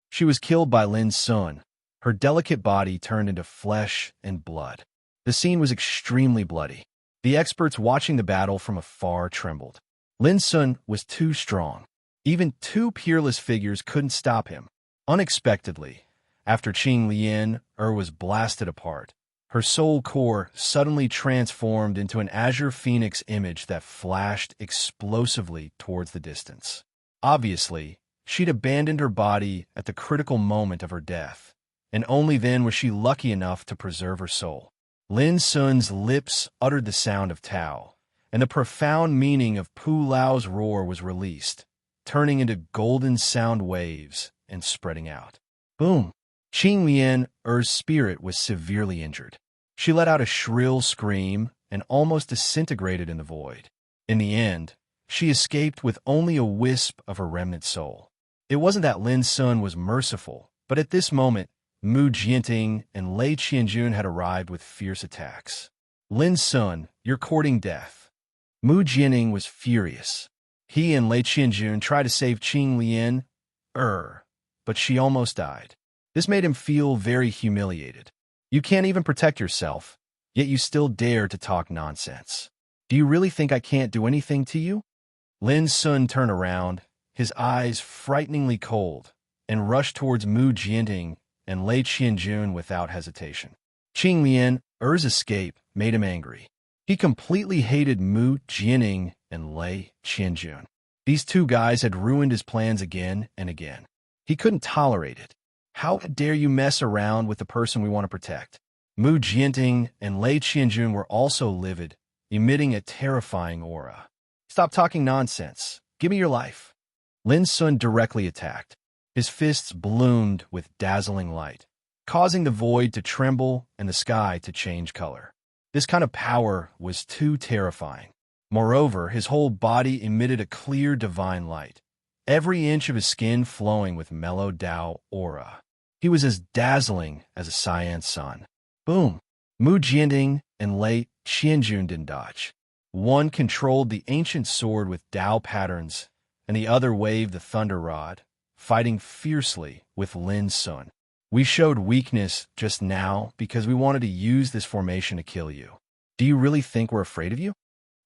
She was killed by Lin Sun. Her delicate body turned into flesh and blood. The scene was extremely bloody. The experts watching the battle from afar trembled. Lin Sun was too strong. Even 2 peerless figures couldn't stop him. Unexpectedly, after Qing Lian was blasted apart, her soul core suddenly transformed into an azure phoenix image that flashed explosively towards the distance. Obviously, she'd abandoned her body at the critical moment of her death, and only then was she lucky enough to preserve her soul. Lin Sun's lips uttered the sound of Tao, and the profound meaning of Pu Lao's roar was released, turning into golden sound waves and spreading out. Boom! Qing Lian's spirit was severely injured. She let out a shrill scream and almost disintegrated in the void. In the end, she escaped with only a wisp of her remnant soul. It wasn't that Lin Sun was merciful, but at this moment, Mu Jianting and Lei Qianjun had arrived with fierce attacks. Lin Sun, you're courting death. Mu Jianing was furious. He and Lei Qianjun tried to save Qing Lian, but she almost died. This made him feel very humiliated. You can't even protect yourself, yet you still dare to talk nonsense. Do you really think I can't do anything to you? Lin Sun turned around, his eyes frighteningly cold, and rushed towards Mu Jianting and Lei Qianjun without hesitation. Qing Lian's escape made him angry. He completely hated Mu Jianing and Lei Qianjun. These 2 guys had ruined his plans again and again. He couldn't tolerate it. How dare you mess around with the person we want to protect? Mu Jianting and Lei Qianjun were also livid, emitting a terrifying aura. Stop talking nonsense. Give me your life. Lin Sun directly attacked. His fists bloomed with dazzling light, causing the void to tremble and the sky to change color. This kind of power was too terrifying. Moreover, his whole body emitted a clear divine light, every inch of his skin flowing with mellow Tao aura. He was as dazzling as a cyan sun. Boom! Mu Jianding and Lei Qianjun didn't dodge. One controlled the ancient sword with Tao patterns, and the other waved the thunder rod, fighting fiercely with Lin Sun. We showed weakness just now because we wanted to use this formation to kill you. Do you really think we're afraid of you?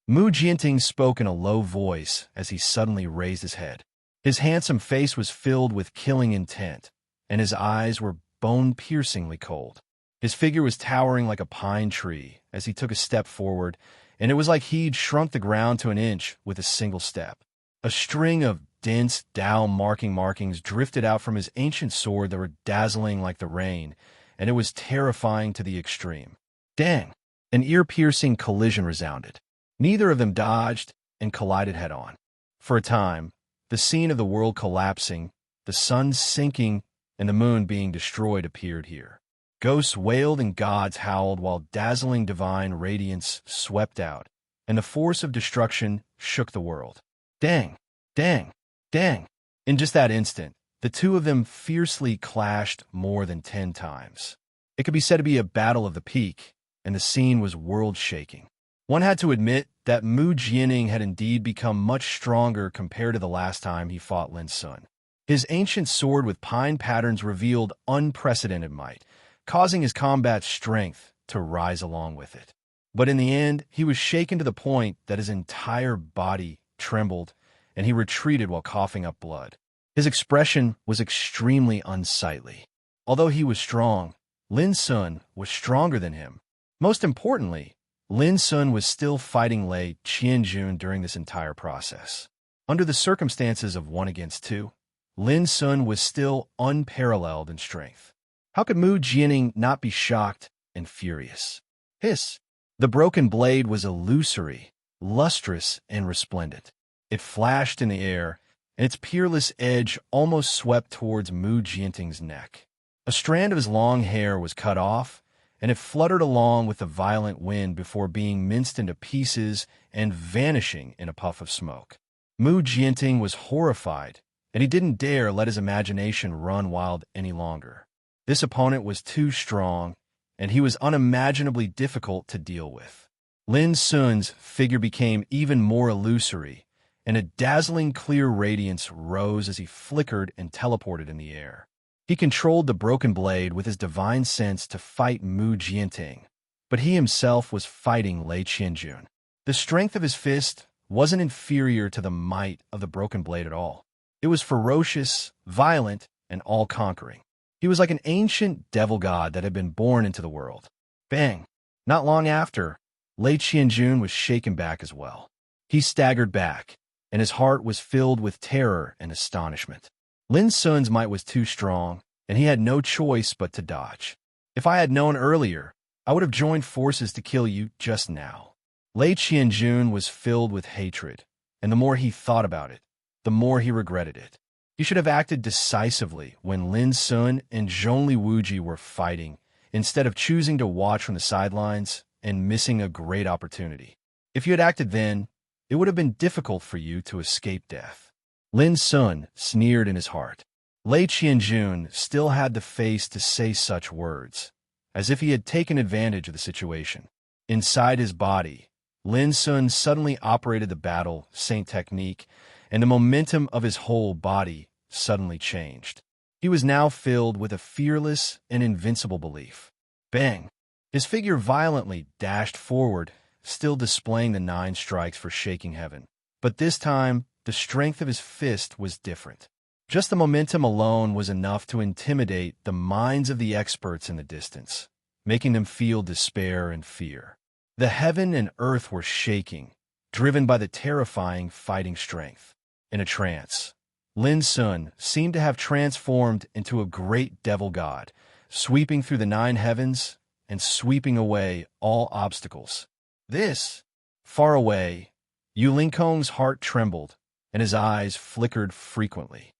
Mu Jianting spoke in a low voice as he suddenly raised his head. His handsome face was filled with killing intent, and his eyes were bone-piercingly cold. His figure was towering like a pine tree as he took a step forward, and it was like he'd shrunk the ground to an inch with a single step. A string of dense Tao markings drifted out from his ancient sword that were dazzling like the rain, and it was terrifying to the extreme. Dang! An ear-piercing collision resounded. Neither of them dodged and collided head-on. For a time, the scene of the world collapsing, the sun sinking, and the moon being destroyed appeared here. Ghosts wailed and gods howled while dazzling divine radiance swept out, and the force of destruction shook the world. Dang! Dang! Dang! In just that instant, the two of them fiercely clashed more than 10 times. It could be said to be a battle of the peak, and the scene was world-shaking. One had to admit that Mu Jianning had indeed become much stronger compared to the last time he fought Lin Sun. His ancient sword with pine patterns revealed unprecedented might, causing his combat strength to rise along with it. But in the end, he was shaken to the point that his entire body trembled, and he retreated while coughing up blood. His expression was extremely unsightly. Although he was strong, Lin Sun was stronger than him. Most importantly, Lin Sun was still fighting Lei Qianjun during this entire process. Under the circumstances of 1 against 2, Lin Sun was still unparalleled in strength. How could Mu Jianning not be shocked and furious? Hiss! The broken blade was illusory, lustrous, and resplendent. It flashed in the air, and its peerless edge almost swept towards Mu Jianting's neck. A strand of his long hair was cut off, and it fluttered along with the violent wind before being minced into pieces and vanishing in a puff of smoke. Mu Jianting was horrified, and he didn't dare let his imagination run wild any longer. This opponent was too strong, and he was unimaginably difficult to deal with. Lin Sun's figure became even more illusory, and a dazzling clear radiance rose as he flickered and teleported in the air. He controlled the broken blade with his divine sense to fight Mu Jianting, but he himself was fighting Lei Qianjun. The strength of his fist wasn't inferior to the might of the broken blade at all. It was ferocious, violent, and all-conquering. He was like an ancient devil god that had been born into the world. Bang! Not long after, Lei Qianjun was shaken back as well. He staggered back, and his heart was filled with terror and astonishment. Lin Sun's might was too strong, and he had no choice but to dodge. If I had known earlier, I would have joined forces to kill you just now. Lei Qianjun was filled with hatred, and the more he thought about it, the more he regretted it. He should have acted decisively when Lin Sun and Zhongli Wuji were fighting, instead of choosing to watch from the sidelines and missing a great opportunity. If you had acted then, it would have been difficult for you to escape death. Lin Sun sneered in his heart. Lei Qianjun still had the face to say such words, as if he had taken advantage of the situation. Inside his body, Lin Sun suddenly operated the battle saint technique, and the momentum of his whole body suddenly changed. He was now filled with a fearless and invincible belief. Bang! His figure violently dashed forward, still displaying the 9 strikes for shaking heaven. But this time, the strength of his fist was different. Just the momentum alone was enough to intimidate the minds of the experts in the distance, making them feel despair and fear. The heaven and earth were shaking, driven by the terrifying fighting strength. In a trance, Lin Sun seemed to have transformed into a great devil god, sweeping through the 9 heavens and sweeping away all obstacles. This, far away, Yu Lingkong's heart trembled, and his eyes flickered frequently.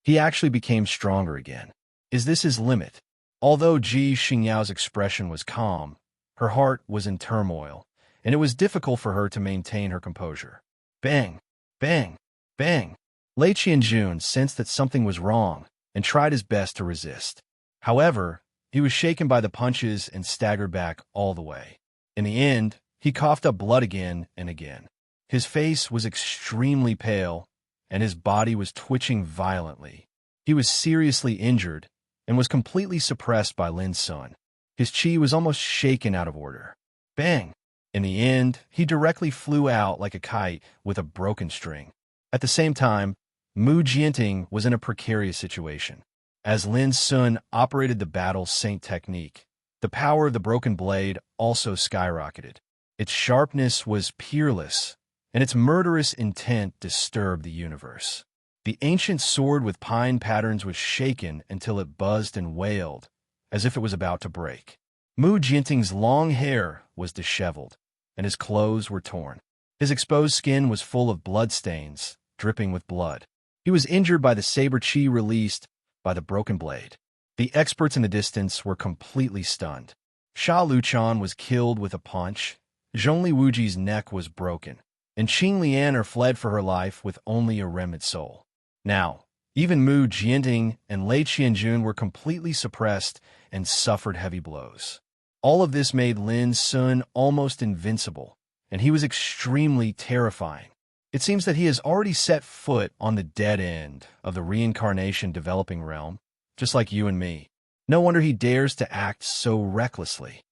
He actually became stronger again. Is this his limit? Although Ji Xingyao's expression was calm, her heart was in turmoil, and it was difficult for her to maintain her composure. Bang! Bang! Bang! Lei Qianjun sensed that something was wrong and tried his best to resist. However, he was shaken by the punches and staggered back all the way. In the end, he coughed up blood again and again. His face was extremely pale, and his body was twitching violently. He was seriously injured and was completely suppressed by Lin Sun. His chi was almost shaken out of order. Bang! In the end, he directly flew out like a kite with a broken string. At the same time, Mu Jianting was in a precarious situation. As Lin Sun operated the battle saint technique, the power of the broken blade also skyrocketed. Its sharpness was peerless, and its murderous intent disturbed the universe. The ancient sword with pine patterns was shaken until it buzzed and wailed, as if it was about to break. Mu Jianting's long hair was disheveled, and his clothes were torn. His exposed skin was full of bloodstains, dripping with blood. He was injured by the saber chi released by the broken blade. The experts in the distance were completely stunned. Sha Luchan was killed with a punch, Zhongli Wuji's neck was broken, and Qing Lianer fled for her life with only a remnant soul. Now, even Mu Jianting and Lei Qianjun were completely suppressed and suffered heavy blows. All of this made Lin Sun almost invincible, and he was extremely terrifying. It seems that he has already set foot on the dead end of the reincarnation developing realm, just like you and me. No wonder he dares to act so recklessly.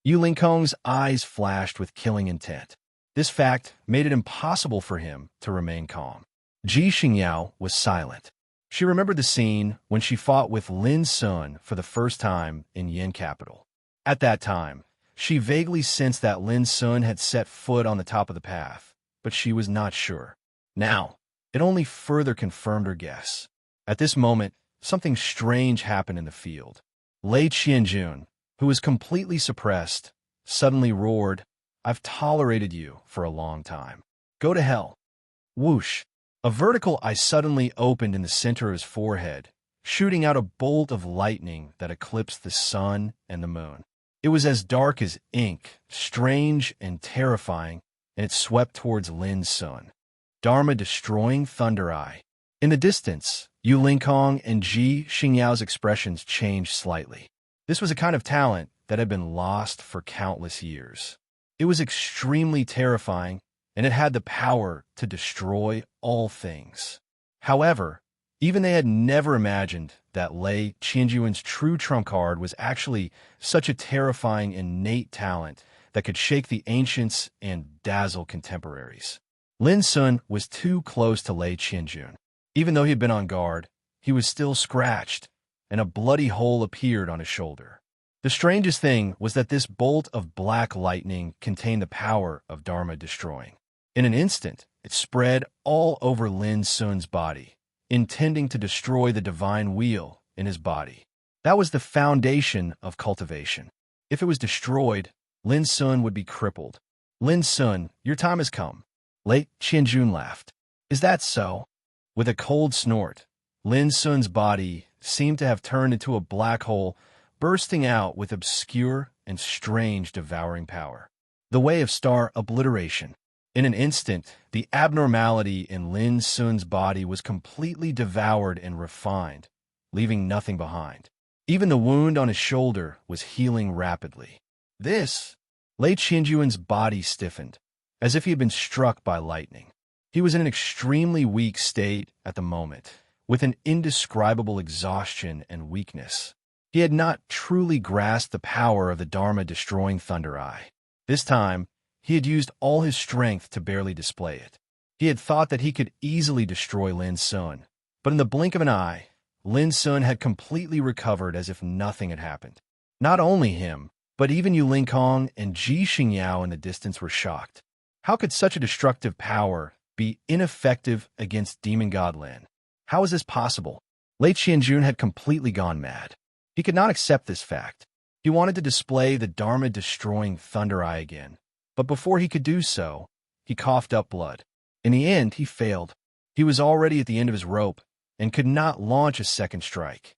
Yu Lingkong's eyes flashed with killing intent. This fact made it impossible for him to remain calm. Ji Xingyao was silent. She remembered the scene when she fought with Lin Sun for the first time in Yin capital. At that time, she vaguely sensed that Lin Sun had set foot on the top of the path, but she was not sure. Now, it only further confirmed her guess. At this moment, something strange happened in the field. Lei Qianjun, who was completely suppressed, suddenly roared, "I've tolerated you for a long time. Go to hell." Whoosh! A vertical eye suddenly opened in the center of his forehead, shooting out a bolt of lightning that eclipsed the sun and the moon. It was as dark as ink, strange and terrifying, and it swept towards Lin Sun. Dharma-destroying thunder eye. In the distance, Yu Lingkong and Ji Xingyao's expressions changed slightly. This was a kind of talent that had been lost for countless years. It was extremely terrifying, and it had the power to destroy all things. However, even they had never imagined that Lei Qianjun's true trump card was actually such a terrifying innate talent that could shake the ancients and dazzle contemporaries. Lin Sun was too close to Lei Qianjun. Even though he had been on guard, he was still scratched, and a bloody hole appeared on his shoulder. The strangest thing was that this bolt of black lightning contained the power of Dharma destroying. In an instant, it spread all over Lin Sun's body, intending to destroy the divine wheel in his body. That was the foundation of cultivation. If it was destroyed, Lin Sun would be crippled. "Lin Sun, your time has come." Lei Qianjun laughed. "Is that so?" With a cold snort, Lin Sun's body seemed to have turned into a black hole, bursting out with obscure and strange devouring power. The way of star obliteration. In an instant, the abnormality in Lin Sun's body was completely devoured and refined, leaving nothing behind. Even the wound on his shoulder was healing rapidly. Lei Qianjun's body stiffened, as if he had been struck by lightning. He was in an extremely weak state at the moment, with an indescribable exhaustion and weakness. He had not truly grasped the power of the Dharma-destroying thunder eye. This time, he had used all his strength to barely display it. He had thought that he could easily destroy Lin Sun, but in the blink of an eye, Lin Sun had completely recovered as if nothing had happened. Not only him, but even Yu Lingkong and Ji Xingyao in the distance were shocked. How could such a destructive power be ineffective against demon god Lin? How is this possible? Lei Qianjun had completely gone mad. He could not accept this fact. He wanted to display the Dharma-destroying thunder eye again, but before he could do so, he coughed up blood. In the end, he failed. He was already at the end of his rope and could not launch a second strike.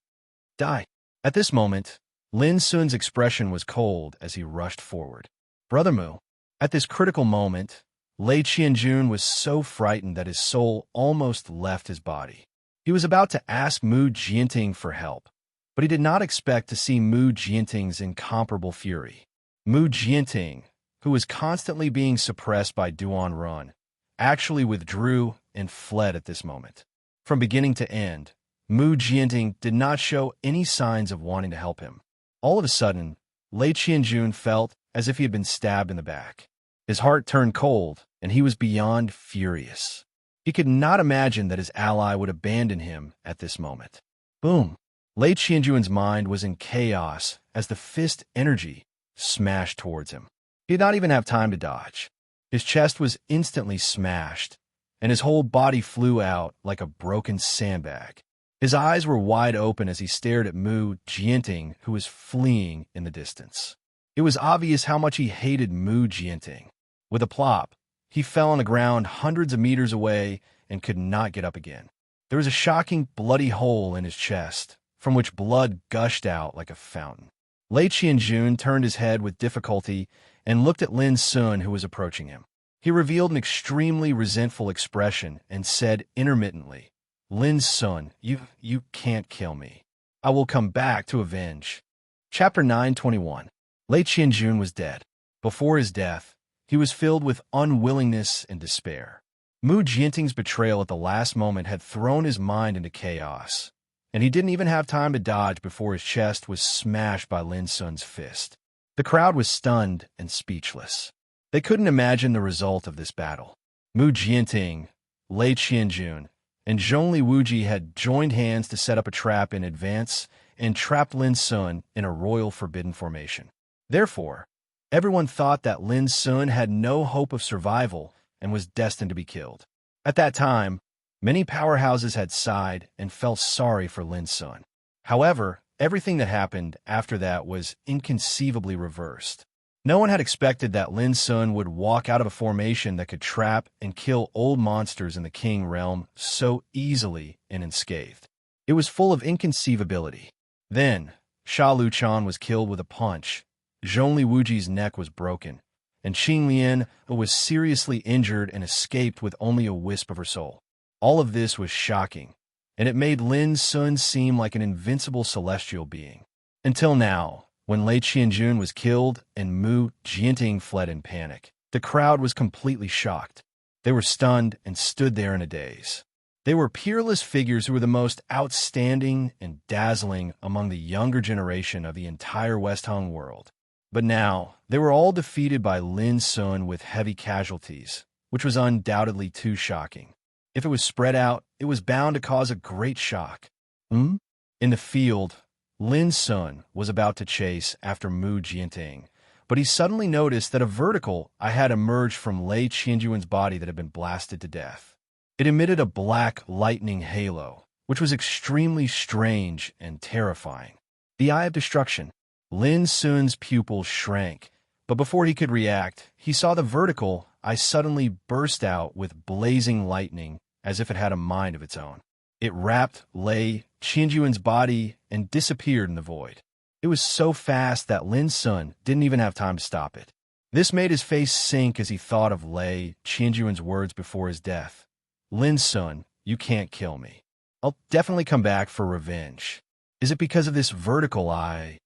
Die. At this moment, Lin Sun's expression was cold as he rushed forward. "Brother Mu, At this critical moment, Lei Qianjun was so frightened that his soul almost left his body. He was about to ask Mu Jianting for help, but he did not expect to see Mu Jianting's incomparable fury. Mu Jianting, who was constantly being suppressed by Duan Run, actually withdrew and fled at this moment. From beginning to end, Mu Jianting did not show any signs of wanting to help him. All of a sudden, Lei Qianjun felt as if he had been stabbed in the back. His heart turned cold, and he was beyond furious. He could not imagine that his ally would abandon him at this moment. Boom! Lei Qianjun's mind was in chaos as the fist energy smashed towards him. He did not even have time to dodge. His chest was instantly smashed, and his whole body flew out like a broken sandbag. His eyes were wide open as he stared at Mu Jianting, who was fleeing in the distance. It was obvious how much he hated Mu Jianting. With a plop, he fell on the ground hundreds of meters away and could not get up again. There was a shocking bloody hole in his chest, from which blood gushed out like a fountain. Lei Qianjun turned his head with difficulty and looked at Lin Sun, who was approaching him. He revealed an extremely resentful expression and said intermittently, "Lin Sun, you can't kill me. I will come back to avenge." Chapter 921. Lei Qianjun was dead. Before his death, he was filled with unwillingness and despair. Mu Jianting's betrayal at the last moment had thrown his mind into chaos, and he didn't even have time to dodge before his chest was smashed by Lin Sun's fist. The crowd was stunned and speechless. They couldn't imagine the result of this battle. Mu Jianting, Lei Qianjun, and Zhongli Wuji had joined hands to set up a trap in advance and trapped Lin Sun in a royal forbidden formation. Therefore, everyone thought that Lin Sun had no hope of survival and was destined to be killed. At that time, many powerhouses had sighed and felt sorry for Lin Sun. However, everything that happened after that was inconceivably reversed. No one had expected that Lin Sun would walk out of a formation that could trap and kill old monsters in the King realm so easily and unscathed. It was full of inconceivability. Then, Sha Luchan was killed with a punch, Zhongli Wuji's neck was broken, and Qing Lian was seriously injured and escaped with only a wisp of her soul. All of this was shocking, and it made Lin Sun seem like an invincible celestial being. Until now, when Lei Qianjun was killed and Mu Jianting fled in panic, the crowd was completely shocked. They were stunned and stood there in a daze. They were peerless figures who were the most outstanding and dazzling among the younger generation of the entire West Hung world. But now, they were all defeated by Lin Sun with heavy casualties, which was undoubtedly too shocking. If it was spread out, it was bound to cause a great shock. In the field, Lin Sun was about to chase after Mu Jianting, but he suddenly noticed that a vertical eye had emerged from Lei Qianjun's body that had been blasted to death. It emitted a black lightning halo, which was extremely strange and terrifying. The Eye of Destruction. Lin Sun's pupils shrank, but before he could react, he saw the vertical eye suddenly burst out with blazing lightning as if it had a mind of its own. It wrapped Lei Qianjun's body and disappeared in the void. It was so fast that Lin Sun didn't even have time to stop it. This made his face sink as he thought of Lei Qianjun's words before his death. "Lin Sun, you can't kill me. I'll definitely come back for revenge. Is it because of this vertical eye?"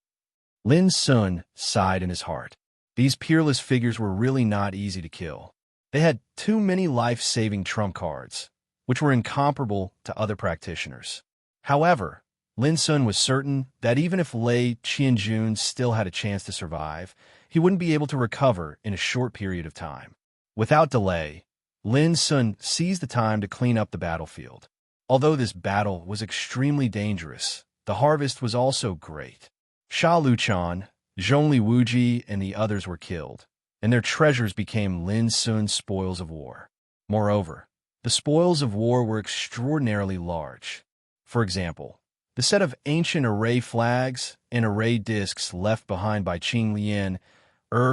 Lin Sun sighed in his heart. These peerless figures were really not easy to kill. They had too many life-saving trump cards, which were incomparable to other practitioners. However, Lin Sun was certain that even if Lei Qianjun still had a chance to survive, he wouldn't be able to recover in a short period of time. Without delay, Lin Sun seized the time to clean up the battlefield. Although this battle was extremely dangerous, the harvest was also great. Sha Luchan, Zhongli Wuji, and the others were killed, and their treasures became Lin Sun's spoils of war. Moreover, the spoils of war were extraordinarily large. For example, the set of ancient array flags and array discs left behind by Qing Lian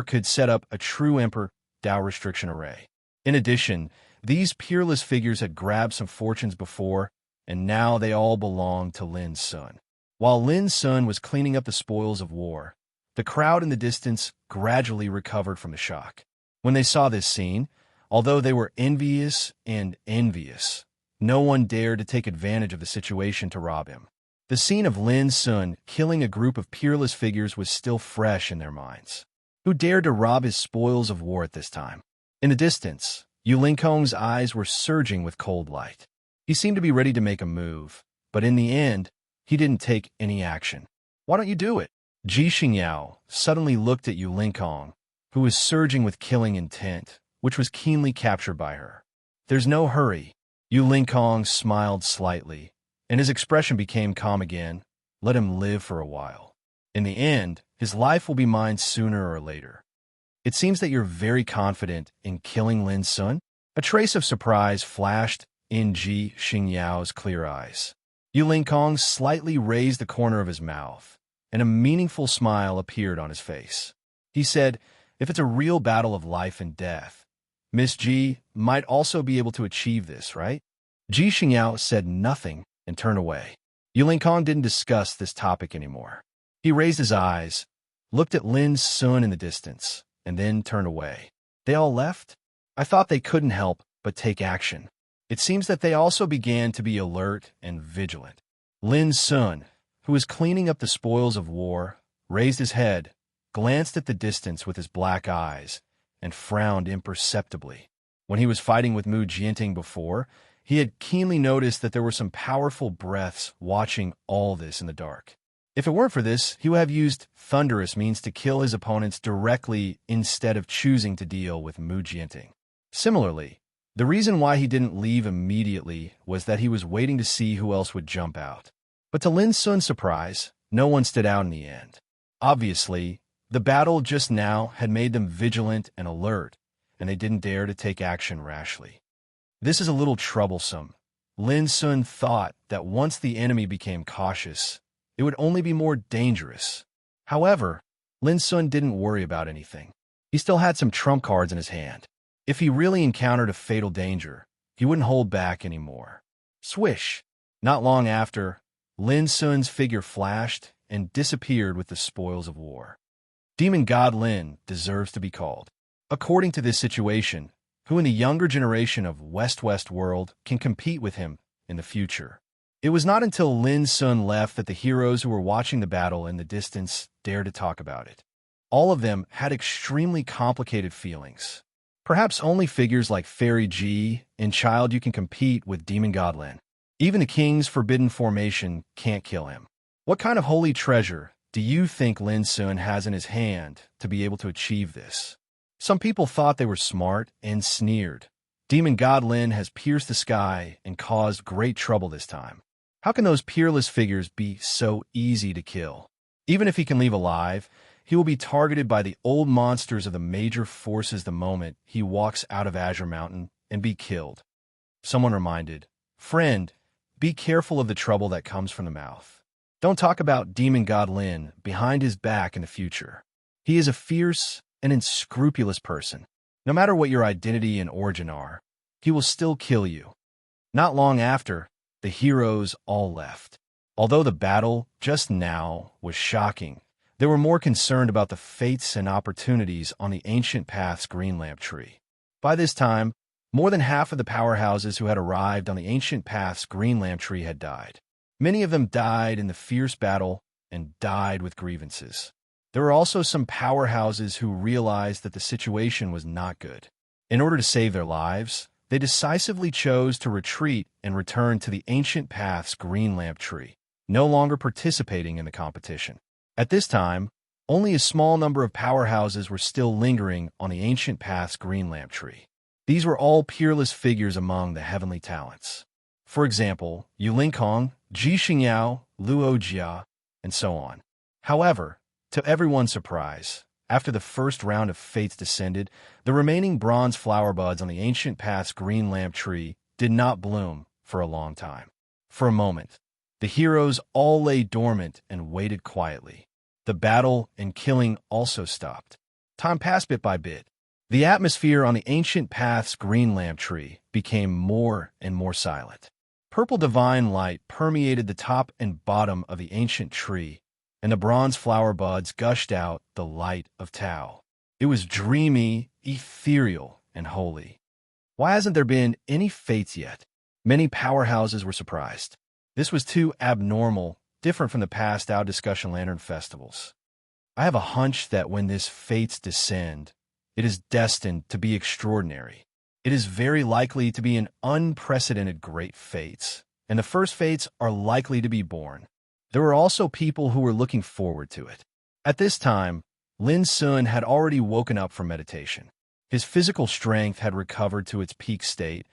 could set up a true emperor Dao restriction array. In addition, these peerless figures had grabbed some fortunes before, and now they all belonged to Lin Sun. While Lin Sun was cleaning up the spoils of war, the crowd in the distance gradually recovered from the shock. When they saw this scene, although they were envious, no one dared to take advantage of the situation to rob him. The scene of Lin Sun killing a group of peerless figures was still fresh in their minds. Who dared to rob his spoils of war at this time? In the distance, Yu Linkong's eyes were surging with cold light. He seemed to be ready to make a move, but in the end, he didn't take any action. Why don't you do it? Ji Xingyao suddenly looked at Yu Linkong, who was surging with killing intent, which was keenly captured by her. There's no hurry. Yu Linkong smiled slightly, and his expression became calm again. Let him live for a while. In the end, his life will be mine sooner or later. It seems that you're very confident in killing Lin Sun. A trace of surprise flashed in Ji Xingyao's clear eyes. Yu Linkong slightly raised the corner of his mouth, and a meaningful smile appeared on his face. He said, if it's a real battle of life and death, Miss Ji might also be able to achieve this, right? Ji Xingyao said nothing and turned away. Yu Linkong didn't discuss this topic anymore. He raised his eyes, looked at Lin Sun in the distance, and then turned away. They all left? I thought they couldn't help but take action. It seems that they also began to be alert and vigilant. Lin Sun, who was cleaning up the spoils of war, raised his head, glanced at the distance with his black eyes, and frowned imperceptibly. When he was fighting with Mu Jianting before, he had keenly noticed that there were some powerful breaths watching all this in the dark. If it weren't for this, he would have used thunderous means to kill his opponents directly instead of choosing to deal with Mu Jianting. Similarly, the reason why he didn't leave immediately was that he was waiting to see who else would jump out. But to Lin Sun's surprise, no one stood out in the end. Obviously, the battle just now had made them vigilant and alert, and they didn't dare to take action rashly. This is a little troublesome. Lin Sun thought that once the enemy became cautious, it would only be more dangerous. However, Lin Sun didn't worry about anything. He still had some trump cards in his hand. If he really encountered a fatal danger, he wouldn't hold back anymore. Swish! Not long after, Lin Sun's figure flashed and disappeared with the spoils of war. Demon God Lin deserves to be called. According to this situation, who in the younger generation of West World can compete with him in the future? It was not until Lin Sun left that the heroes who were watching the battle in the distance dared to talk about it. All of them had extremely complicated feelings. Perhaps only figures like Fairy Ji and Child you can compete with Demon God Lin. Even the King's Forbidden Formation can't kill him. What kind of holy treasure do you think Lin Sun has in his hand to be able to achieve this? Some people thought they were smart and sneered. Demon God Lin has pierced the sky and caused great trouble this time. How can those peerless figures be so easy to kill? Even if he can leave alive, he will be targeted by the old monsters of the major forces the moment he walks out of Azure Mountain and be killed. Someone reminded, friend, be careful of the trouble that comes from the mouth. Don't talk about Demon God Lin behind his back in the future. He is a fierce and unscrupulous person. No matter what your identity and origin are, he will still kill you. Not long after, the heroes all left. Although the battle just now was shocking, they were more concerned about the fates and opportunities on the ancient path's green lamp tree. By this time, more than half of the powerhouses who had arrived on the ancient path's green lamp tree had died. Many of them died in the fierce battle and died with grievances. There were also some powerhouses who realized that the situation was not good. In order to save their lives, they decisively chose to retreat and return to the ancient path's green lamp tree, no longer participating in the competition. At this time, only a small number of powerhouses were still lingering on the ancient path's green lamp tree. These were all peerless figures among the heavenly talents. For example, Yu Linkong, Ji Xingyao, Luo Jia, and so on. However, to everyone's surprise, after the first round of fates descended, the remaining bronze flower buds on the ancient path's green lamp tree did not bloom for a long time. For a moment, the heroes all lay dormant and waited quietly. The battle and killing also stopped. Time passed bit by bit. The atmosphere on the ancient path's green lamp tree became more and more silent. Purple divine light permeated the top and bottom of the ancient tree, and the bronze flower buds gushed out the light of Tao. It was dreamy, ethereal, and holy. Why hasn't there been any fates yet? Many powerhouses were surprised. This was too abnormal, different from the past Out Discussion Lantern festivals. I have a hunch that when this fates descend, it is destined to be extraordinary. It is very likely to be an unprecedented great fates, and the first fates are likely to be born. There were also people who were looking forward to it. At this time, Lin Sun had already woken up from meditation. His physical strength had recovered to its peak state,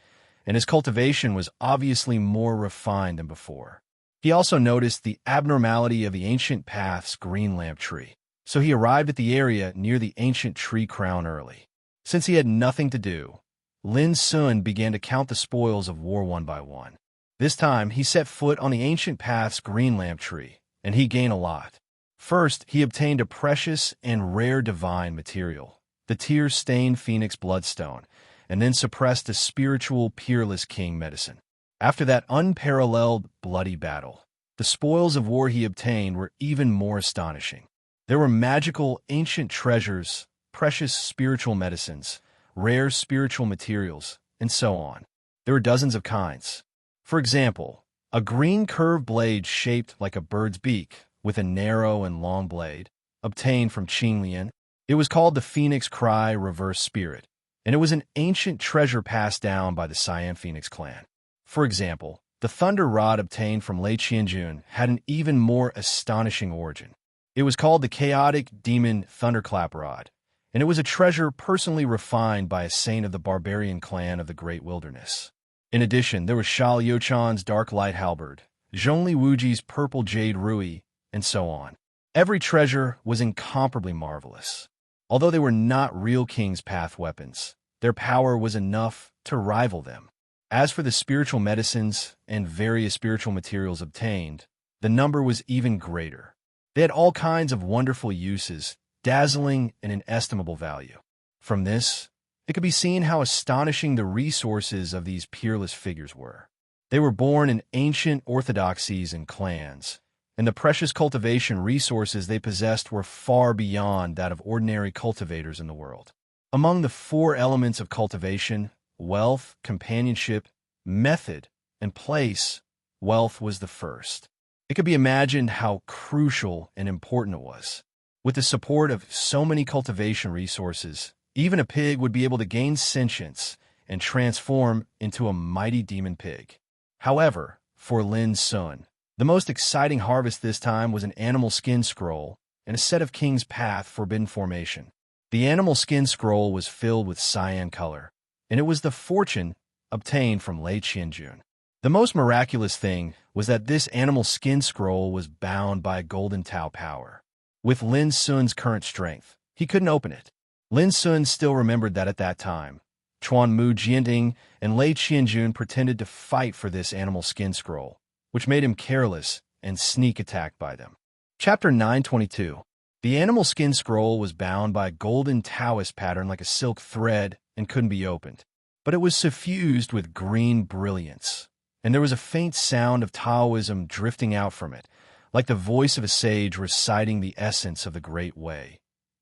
and his cultivation was obviously more refined than before. He also noticed the abnormality of the ancient path's green lamp tree, so he arrived at the area near the ancient tree crown early. Since he had nothing to do, Lin Sun began to count the spoils of war one by one. This time, he set foot on the ancient path's green lamp tree, and he gained a lot. First, he obtained a precious and rare divine material, the tear-stained phoenix bloodstone, and then suppressed a spiritual, peerless king medicine. After that unparalleled, bloody battle, the spoils of war he obtained were even more astonishing. There were magical, ancient treasures, precious spiritual medicines, rare spiritual materials, and so on. There were dozens of kinds. For example, a green curved blade shaped like a bird's beak, with a narrow and long blade, obtained from Qinglian. It was called the Phoenix Cry Reverse Spirit, and it was an ancient treasure passed down by the Siam Phoenix clan. For example, the Thunder Rod obtained from Lei Qianjun had an even more astonishing origin. It was called the Chaotic Demon Thunderclap Rod, and it was a treasure personally refined by a saint of the barbarian clan of the Great Wilderness. In addition, there was Shao Yochan's Dark Light Halberd, Zhongli Wuji's Purple Jade Rui, and so on. Every treasure was incomparably marvelous. Although they were not real King's Path weapons, their power was enough to rival them. As for the spiritual medicines and various spiritual materials obtained, the number was even greater. They had all kinds of wonderful uses, dazzling and inestimable value. From this, it could be seen how astonishing the resources of these peerless figures were. They were born in ancient orthodoxies and clans, and the precious cultivation resources they possessed were far beyond that of ordinary cultivators in the world. Among the four elements of cultivation, wealth, companionship, method, and place, wealth was the first. It could be imagined how crucial and important it was. With the support of so many cultivation resources, even a pig would be able to gain sentience and transform into a mighty demon pig. However, for Lin Sun, the most exciting harvest this time was an animal skin scroll and a set of King's Path forbidden formation. The animal skin scroll was filled with cyan color, and it was the fortune obtained from Lei Qianjun. The most miraculous thing was that this animal skin scroll was bound by a golden Tao power. With Lin Sun's current strength, he couldn't open it. Lin Sun still remembered that at that time, Chuan Mu Jianding and Lei Qianjun pretended to fight for this animal skin scroll, which made him careless and sneak attacked by them. Chapter 922. The animal skin scroll was bound by a golden Taoist pattern like a silk thread and couldn't be opened, but it was suffused with green brilliance, and there was a faint sound of Taoism drifting out from it, like the voice of a sage reciting the essence of the Great Way,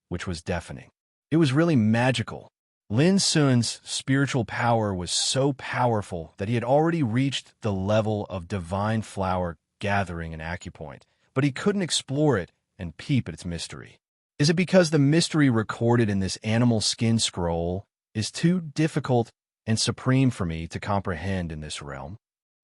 which was deafening. It was really magical. Lin Sun's spiritual power was so powerful that he had already reached the level of divine flower gathering in acupoint, but he couldn't explore it and peep at its mystery. Is it because the mystery recorded in this animal skin scroll is too difficult and supreme for me to comprehend in this realm?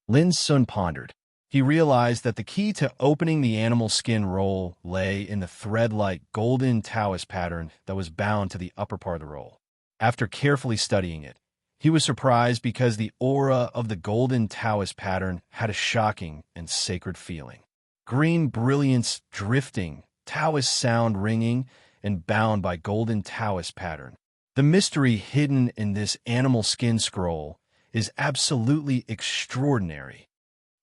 Lin Sun pondered. He realized that the key to opening the animal skin roll lay in the thread-like golden Taoist pattern that was bound to the upper part of the roll. After carefully studying it, he was surprised because the aura of the golden Taoist pattern had a shocking and sacred feeling. Green brilliance drifting, Taoist sound ringing, and bound by golden Taoist pattern. The mystery hidden in this animal skin scroll is absolutely extraordinary.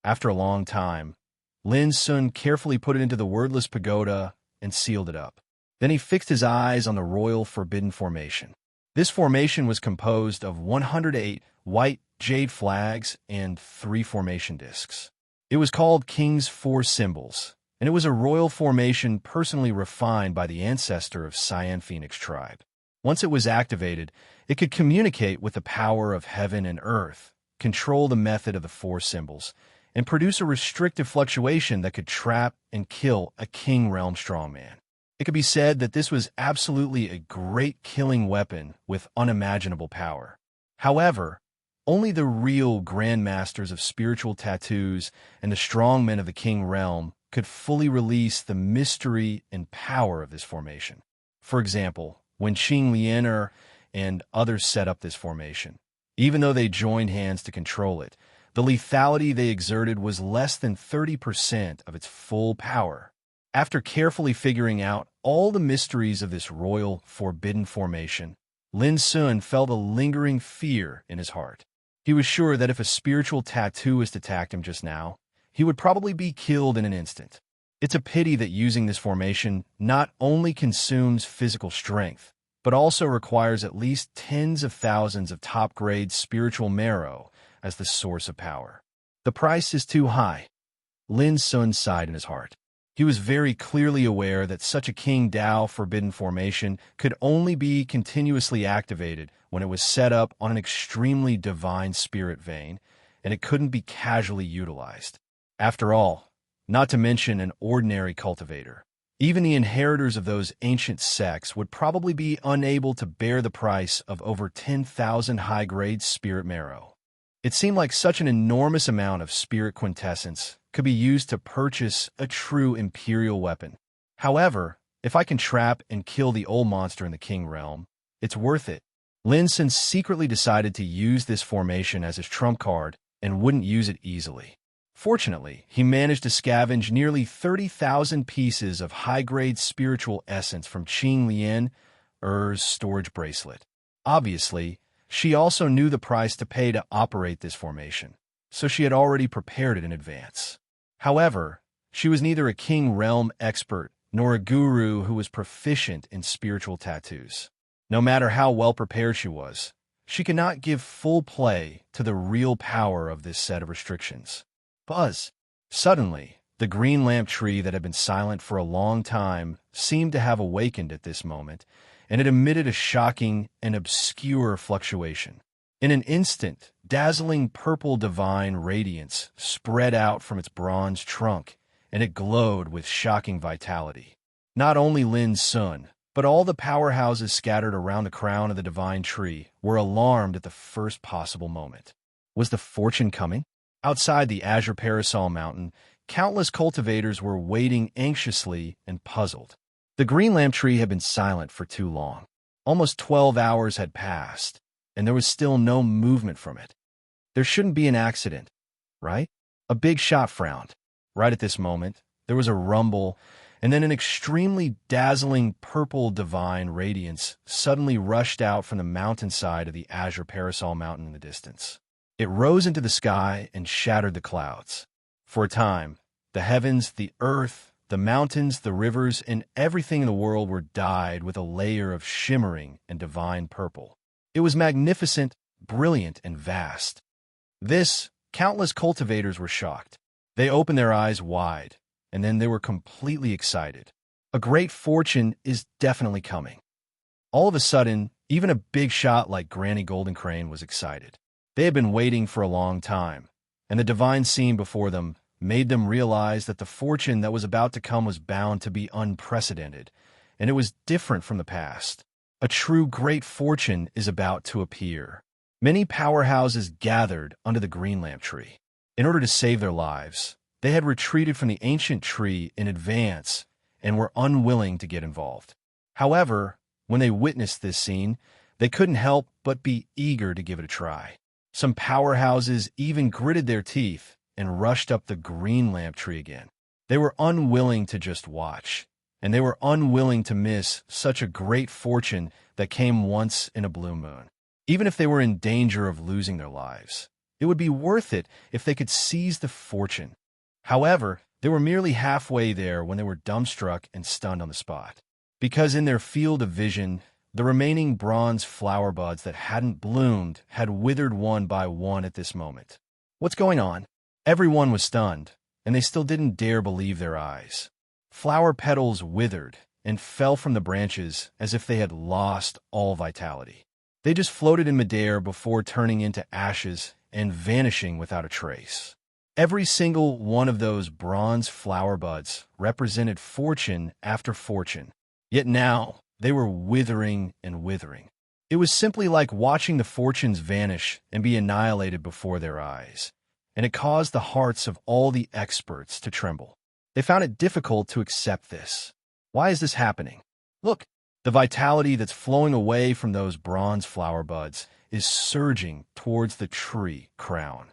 After a long time, Lin Sun carefully put it into the wordless pagoda and sealed it up. Then he fixed his eyes on the royal forbidden formation. This formation was composed of 108 white jade flags and 3 formation discs. It was called King's Four Symbols, and it was a royal formation personally refined by the ancestor of Siam Phoenix tribe. Once it was activated, it could communicate with the power of heaven and earth, control the method of the four symbols, and produce a restrictive fluctuation that could trap and kill a King Realm strongman. It could be said that this was absolutely a great killing weapon with unimaginable power. However, only the real grandmasters of spiritual tattoos and the strongmen of the King Realm could fully release the mystery and power of this formation. For example, when Qing Lianer and others set up this formation, even though they joined hands to control it, the lethality they exerted was less than 30% of its full power. After carefully figuring out all the mysteries of this royal forbidden formation, Lin Sun felt a lingering fear in his heart. He was sure that if a spiritual tattooist attacked him just now, he would probably be killed in an instant. It's a pity that using this formation not only consumes physical strength, but also requires at least tens of thousands of top-grade spiritual marrow as the source of power. The price is too high. Lin Sun sighed in his heart. He was very clearly aware that such a King Dao forbidden formation could only be continuously activated when it was set up on an extremely divine spirit vein, and it couldn't be casually utilized. After all, not to mention an ordinary cultivator, even the inheritors of those ancient sects would probably be unable to bear the price of over 10,000 high-grade spirit marrow. It seemed like such an enormous amount of spirit quintessence could be used to purchase a true imperial weapon. However, if I can trap and kill the old monster in the King Realm, it's worth it. Lin Sun secretly decided to use this formation as his trump card and wouldn't use it easily. Fortunately, he managed to scavenge nearly 30,000 pieces of high-grade spiritual essence from Qing Lian's storage bracelet. Obviously, she also knew the price to pay to operate this formation, so she had already prepared it in advance. However, she was neither a King Realm expert nor a guru who was proficient in spiritual tattoos. No matter how well prepared she could not give full play to the real power of this set of restrictions. Buzz! Suddenly, the green lamp tree that had been silent for a long time seemed to have awakened at this moment, and it emitted a shocking and obscure fluctuation. In an instant, dazzling purple divine radiance spread out from its bronze trunk, and it glowed with shocking vitality. Not only Lin Sun, but all the powerhouses scattered around the crown of the divine tree were alarmed at the first possible moment. Was the fortune coming? Outside the Azure Parasol Mountain, countless cultivators were waiting anxiously and puzzled. The green lamp tree had been silent for too long. Almost 12 hours had passed, and there was still no movement from it. There shouldn't be an accident, right? A big shot frowned. Right at this moment, there was a rumble, and then an extremely dazzling purple divine radiance suddenly rushed out from the mountainside of the Azure Parasol Mountain in the distance. It rose into the sky and shattered the clouds. For a time, the heavens, the earth, the mountains, the rivers, and everything in the world were dyed with a layer of shimmering and divine purple. It was magnificent, brilliant, and vast. Countless cultivators were shocked. They opened their eyes wide, and then they were completely excited. A great fortune is definitely coming. All of a sudden, even a big shot like Granny Golden Crane was excited. They had been waiting for a long time, and the divine scene before them made them realize that the fortune that was about to come was bound to be unprecedented, and it was different from the past. A true great fortune is about to appear. Many powerhouses gathered under the green lamp tree. In order to save their lives, they had retreated from the ancient tree in advance and were unwilling to get involved. However, when they witnessed this scene, they couldn't help but be eager to give it a try. Some powerhouses even gritted their teeth and rushed up the green lamp tree again. They were unwilling to just watch, and they were unwilling to miss such a great fortune that came once in a blue moon. Even if they were in danger of losing their lives, it would be worth it if they could seize the fortune. However, they were merely halfway there when they were dumbstruck and stunned on the spot. Because in their field of vision, the remaining bronze flower buds that hadn't bloomed had withered one by one at this moment. What's going on? Everyone was stunned, and they still didn't dare believe their eyes. Flower petals withered, and fell from the branches as if they had lost all vitality. They just floated in midair before turning into ashes and vanishing without a trace. Every single one of those bronze flower buds represented fortune after fortune, yet now they were withering and withering. It was simply like watching the fortunes vanish and be annihilated before their eyes, and it caused the hearts of all the experts to tremble. They found it difficult to accept this. Why is this happening? Look, the vitality that's flowing away from those bronze flower buds is surging towards the tree crown.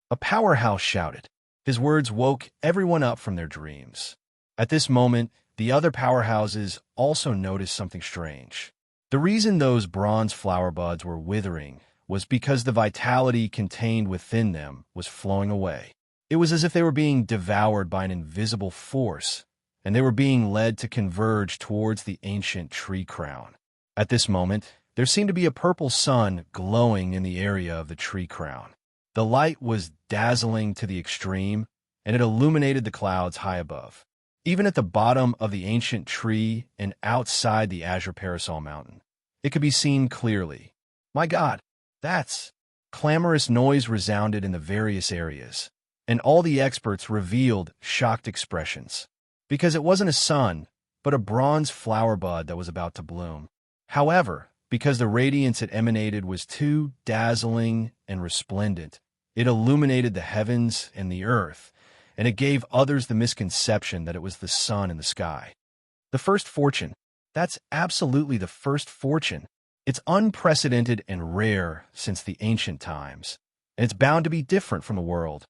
A powerhouse shouted. His words woke everyone up from their dreams. At this moment, the other powerhouses also noticed something strange. The reason those bronze flower buds were withering was because the vitality contained within them was flowing away. It was as if they were being devoured by an invisible force, and they were being led to converge towards the ancient tree crown. At this moment, there seemed to be a purple sun glowing in the area of the tree crown. The light was dazzling to the extreme, and it illuminated the clouds high above. Even at the bottom of the ancient tree and outside the azure parasol mountain, it could be seen clearly. My God, that's... Clamorous noise resounded in the various areas, and all the experts revealed shocked expressions. Because it wasn't a sun, but a bronze flower bud that was about to bloom. However, because the radiance it emanated was too dazzling and resplendent, it illuminated the heavens and the earth, and it gave others the misconception that it was the sun in the sky. The first fortune. That's absolutely the first fortune. It's unprecedented and rare since the ancient times, and it's bound to be different from the world.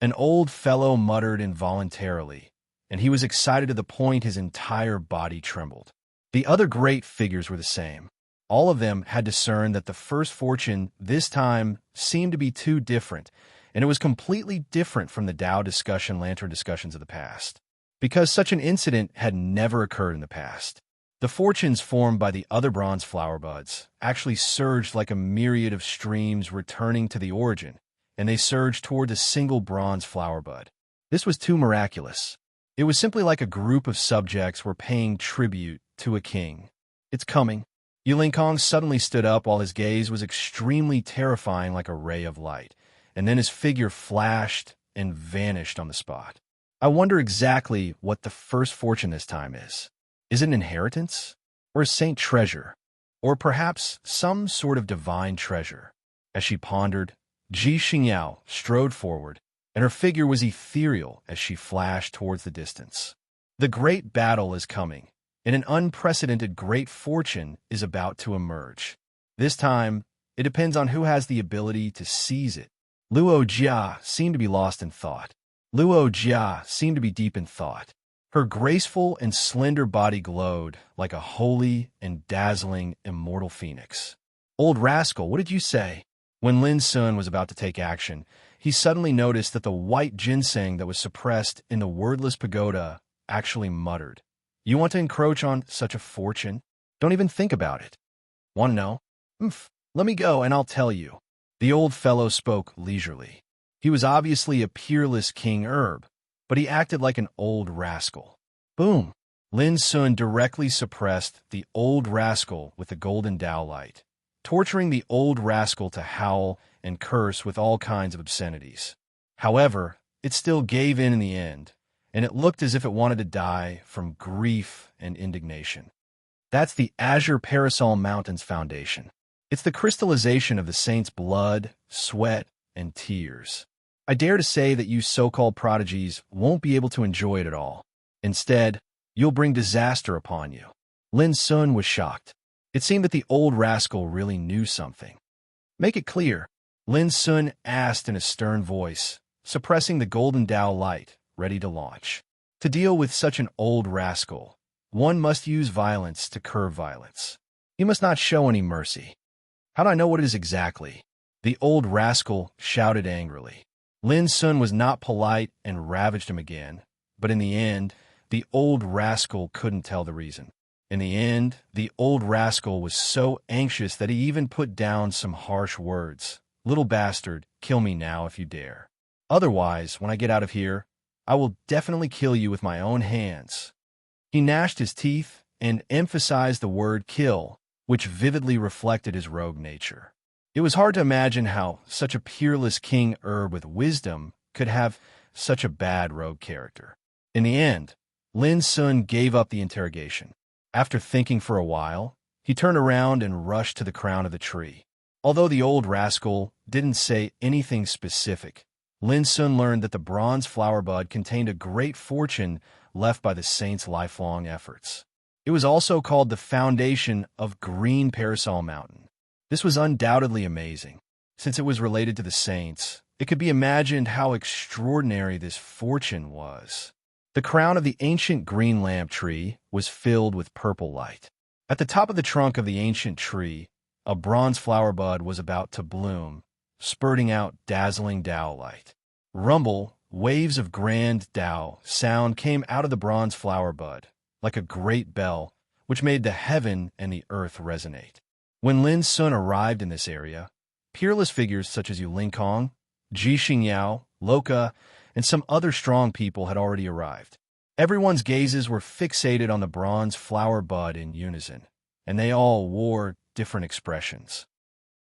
An old fellow muttered involuntarily, and he was excited to the point his entire body trembled. The other great figures were the same. All of them had discerned that the first fortune this time seemed to be too different, and it was completely different from the Tao discussion lantern discussions of the past, because such an incident had never occurred in the past. The fortunes formed by the other bronze flower buds actually surged like a myriad of streams returning to the origin, and they surged toward a single bronze flower bud. This was too miraculous. It was simply like a group of subjects were paying tribute to a king. It's coming. Yulinkong suddenly stood up while his gaze was extremely terrifying like a ray of light, and then his figure flashed and vanished on the spot. I wonder exactly what the first fortune this time is. Is it an inheritance? Or a saint treasure? Or perhaps some sort of divine treasure? As she pondered, Ji Xingyao strode forward, and her figure was ethereal as she flashed towards the distance. The great battle is coming, and an unprecedented great fortune is about to emerge. This time, it depends on who has the ability to seize it. Luo Jia seemed to be lost in thought. Luo Jia seemed to be deep in thought. Her graceful and slender body glowed like a holy and dazzling immortal phoenix. Old rascal, what did you say? When Lin Sun was about to take action, he suddenly noticed that the white ginseng that was suppressed in the wordless pagoda actually muttered. You want to encroach on such a fortune? Don't even think about it. Want to know? Let me go and I'll tell you. The old fellow spoke leisurely. He was obviously a peerless king herb, but he acted like an old rascal. Boom! Lin Sun directly suppressed the old rascal with the golden Tao light, torturing the old rascal to howl and curse with all kinds of obscenities. However, it still gave in the end, and it looked as if it wanted to die from grief and indignation. That's the Azure Parasol Mountain's foundation. It's the crystallization of the saints' blood, sweat, and tears. I dare to say that you so-called prodigies won't be able to enjoy it at all. Instead, you'll bring disaster upon you. Lin Sun was shocked. It seemed that the old rascal really knew something. Make it clear, Lin Sun asked in a stern voice, suppressing the golden Tao light, ready to launch. To deal with such an old rascal, one must use violence to curb violence. He must not show any mercy. How do I know what it is exactly? The old rascal shouted angrily. Lin Sun was not polite and ravaged him again, but in the end, the old rascal couldn't tell the reason. In the end, the old rascal was so anxious that he even put down some harsh words. Little bastard, kill me now if you dare. Otherwise, when I get out of here, I will definitely kill you with my own hands. He gnashed his teeth and emphasized the word kill, which vividly reflected his rogue nature. It was hard to imagine how such a peerless king herb with wisdom could have such a bad rogue character. In the end, Lin Sun gave up the interrogation. After thinking for a while, he turned around and rushed to the crown of the tree. Although the old rascal didn't say anything specific, Lin Sun learned that the bronze flower bud contained a great fortune left by the saint's lifelong efforts. It was also called the foundation of Green Parasol Mountain. This was undoubtedly amazing. Since it was related to the saints, it could be imagined how extraordinary this fortune was. The crown of the ancient green lamp tree was filled with purple light. At the top of the trunk of the ancient tree, a bronze flower bud was about to bloom, spurting out dazzling Tao light. Rumble, waves of grand Tao sound came out of the bronze flower bud, like a great bell, which made the heaven and the earth resonate. When Lin Sun arrived in this area, peerless figures such as Yu Linkong, Ji Xingyao, Loka, and some other strong people had already arrived. Everyone's gazes were fixated on the bronze flower bud in unison, and they all wore different expressions.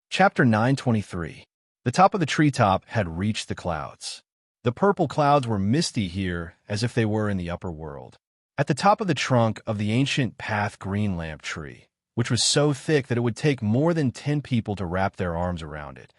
Chapter 923. The top of the treetop had reached the clouds. The purple clouds were misty here, as if they were in the upper world. At the top of the trunk of the ancient path green lamp tree, which was so thick that it would take more than 10 people to wrap their arms around it,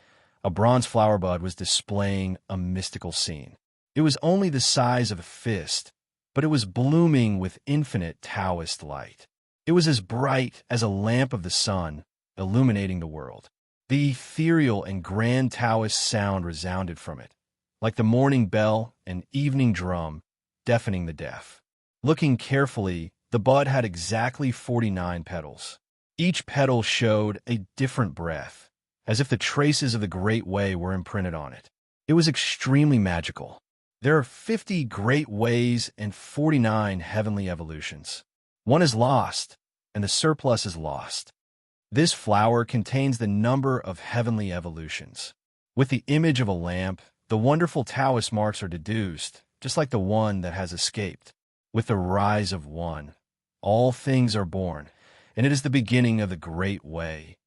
a bronze flower bud was displaying a mystical scene. It was only the size of a fist, but it was blooming with infinite Taoist light. It was as bright as a lamp of the sun, illuminating the world. The ethereal and grand Taoist sound resounded from it, like the morning bell and evening drum, deafening the deaf. Looking carefully, the bud had exactly 49 petals. Each petal showed a different breath, as if the traces of the Great Way were imprinted on it. It was extremely magical. There are 50 great ways and 49 heavenly evolutions. One is lost, and the surplus is lost. This flower contains the number of heavenly evolutions. With the image of a lamp, the wonderful Taoist marks are deduced, just like the one that has escaped. With the rise of one, all things are born, and it is the beginning of the Great Way.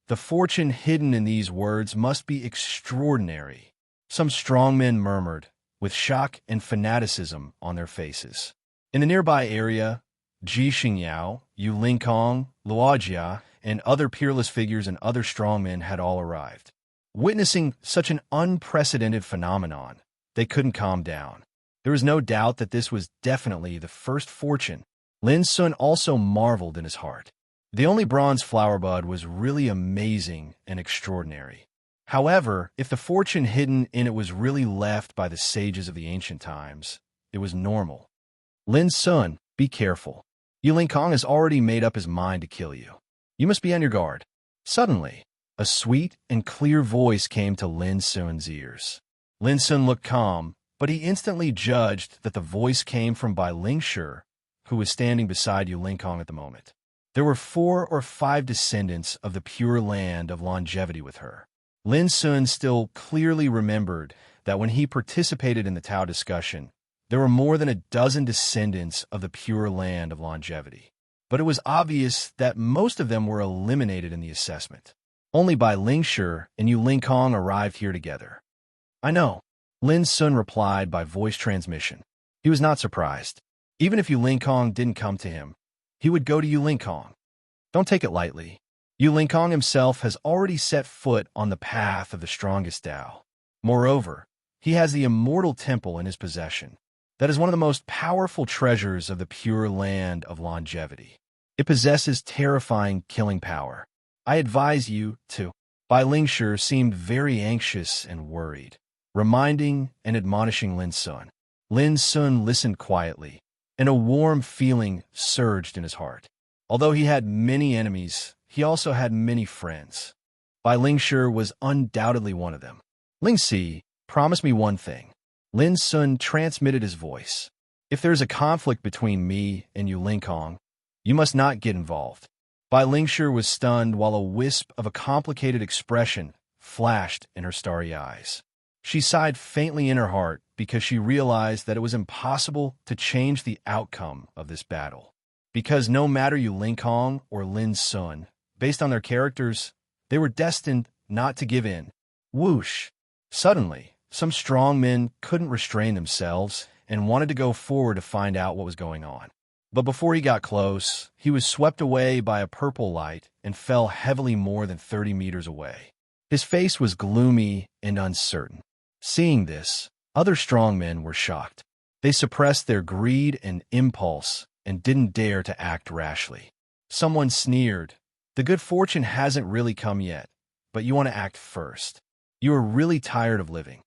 The fortune hidden in these words must be extraordinary. Some strong men murmured, with shock and fanaticism on their faces. In the nearby area, Ji Xingyao, Yu Linkong, Luojia, and other peerless figures and other strongmen had all arrived. Witnessing such an unprecedented phenomenon, they couldn't calm down. There was no doubt that this was definitely the first fortune. Lin Sun also marveled in his heart. The only bronze flower bud was really amazing and extraordinary. However, if the fortune hidden in it was really left by the sages of the ancient times, it was normal. Lin Sun, be careful. Yu Linkong has already made up his mind to kill you. You must be on your guard. Suddenly, a sweet and clear voice came to Lin Sun's ears. Lin Sun looked calm, but he instantly judged that the voice came from Bai Lingshi, who was standing beside Yu Linkong at the moment. There were 4 or 5 descendants of the pure land of longevity with her. Lin Sun still clearly remembered that when he participated in the Tao discussion, there were more than a dozen descendants of the pure land of longevity. But it was obvious that most of them were eliminated in the assessment. Only Bai Lingshi and Yu Linkong arrived here together. I know, Lin Sun replied by voice transmission. He was not surprised. Even if Yu Linkong didn't come to him, he would go to Yu Linkong. Don't take it lightly. Yu Linkong himself has already set foot on the path of the strongest Tao. Moreover, he has the immortal temple in his possession. That is one of the most powerful treasures of the pure land of longevity. It possesses terrifying killing power. I advise you to. Bai Lingshi seemed very anxious and worried, reminding and admonishing Lin Sun. Lin Sun listened quietly, and a warm feeling surged in his heart. Although he had many enemies, he also had many friends. Bai Lingshi was undoubtedly one of them. Lingxi, promise me one thing. Lin Sun transmitted his voice. If there is a conflict between me and Yu Linkong, you must not get involved. Bai Lingshi was stunned while a wisp of a complicated expression flashed in her starry eyes. She sighed faintly in her heart because she realized that it was impossible to change the outcome of this battle. Because no matter you Ling Kong or Lin Sun, based on their characters, they were destined not to give in. Whoosh! Suddenly, some strong men couldn't restrain themselves and wanted to go forward to find out what was going on. But before he got close, he was swept away by a purple light and fell heavily more than 30 meters away. His face was gloomy and uncertain. Seeing this, other strong men were shocked. They suppressed their greed and impulse and didn't dare to act rashly. Someone sneered, "The good fortune hasn't really come yet, but you want to act first. You are really tired of living."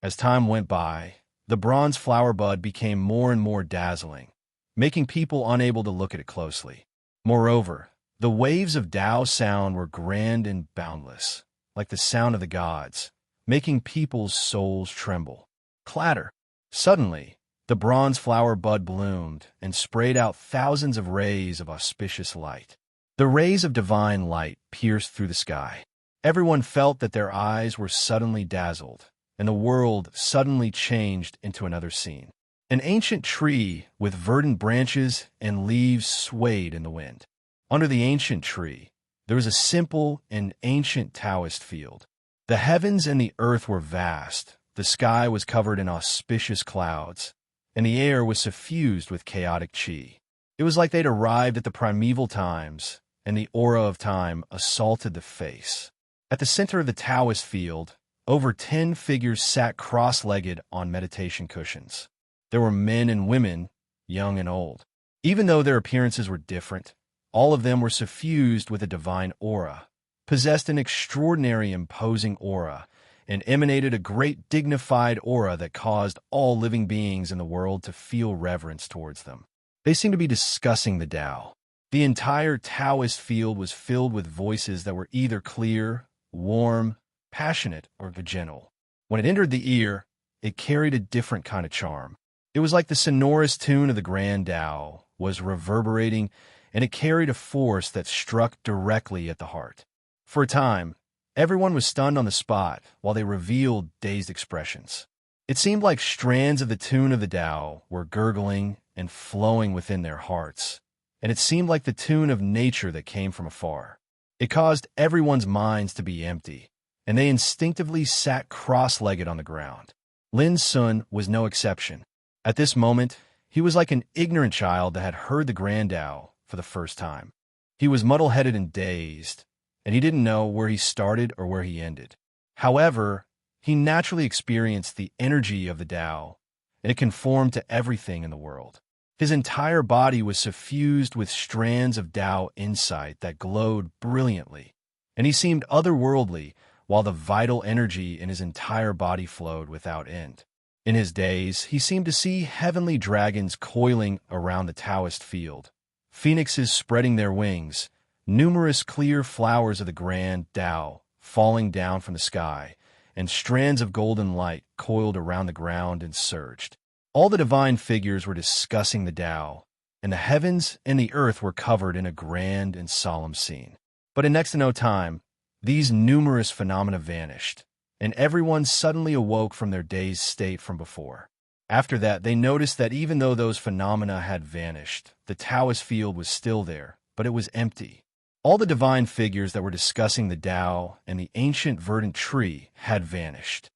As time went by, the bronze flower bud became more and more dazzling, making people unable to look at it closely. Moreover, the waves of Tao sound were grand and boundless, like the sound of the gods, making people's souls tremble. Clatter! Suddenly, the bronze flower bud bloomed and sprayed out thousands of rays of auspicious light. The rays of divine light pierced through the sky. Everyone felt that their eyes were suddenly dazzled, and the world suddenly changed into another scene. An ancient tree with verdant branches and leaves swayed in the wind. Under the ancient tree, there was a simple and ancient Taoist field. The heavens and the earth were vast, the sky was covered in auspicious clouds, and the air was suffused with chaotic qi. It was like they'd arrived at the primeval times, and the aura of time assaulted the face. At the center of the Taoist field, over 10 figures sat cross-legged on meditation cushions. There were men and women, young and old. Even though their appearances were different, all of them were suffused with a divine aura, possessed an extraordinary imposing aura, and emanated a great dignified aura that caused all living beings in the world to feel reverence towards them. They seemed to be discussing the Tao. The entire Taoist field was filled with voices that were either clear, warm, passionate, or gentle. When it entered the ear, it carried a different kind of charm. It was like the sonorous tune of the Grand Tao was reverberating, and it carried a force that struck directly at the heart. For a time, everyone was stunned on the spot while they revealed dazed expressions. It seemed like strands of the tune of the Tao were gurgling and flowing within their hearts, and it seemed like the tune of nature that came from afar. It caused everyone's minds to be empty, and they instinctively sat cross-legged on the ground. Lin Sun was no exception. At this moment, he was like an ignorant child that had heard the Grand Tao for the first time. He was muddle-headed and dazed, and he didn't know where he started or where he ended. However, he naturally experienced the energy of the Tao, and it conformed to everything in the world. His entire body was suffused with strands of Tao insight that glowed brilliantly, and he seemed otherworldly while the vital energy in his entire body flowed without end. In his daze, he seemed to see heavenly dragons coiling around the Taoist field, phoenixes spreading their wings, numerous clear flowers of the Grand Tao falling down from the sky, and strands of golden light coiled around the ground and surged. All the divine figures were discussing the Tao, and the heavens and the earth were covered in a grand and solemn scene. But in next to no time, these numerous phenomena vanished, and everyone suddenly awoke from their dazed state from before. After that, they noticed that even though those phenomena had vanished, the Taoist field was still there, but it was empty. All the divine figures that were discussing the Tao and the ancient verdant tree had vanished.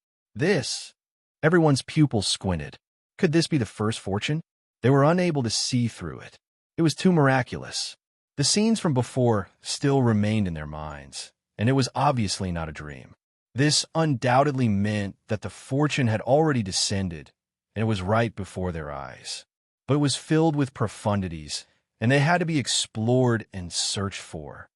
Everyone's pupils squinted. Could this be the first fortune? They were unable to see through it. It was too miraculous. The scenes from before still remained in their minds, and it was obviously not a dream. This undoubtedly meant that the fortune had already descended, and it was right before their eyes. But it was filled with profundities, and they had to be explored and searched for.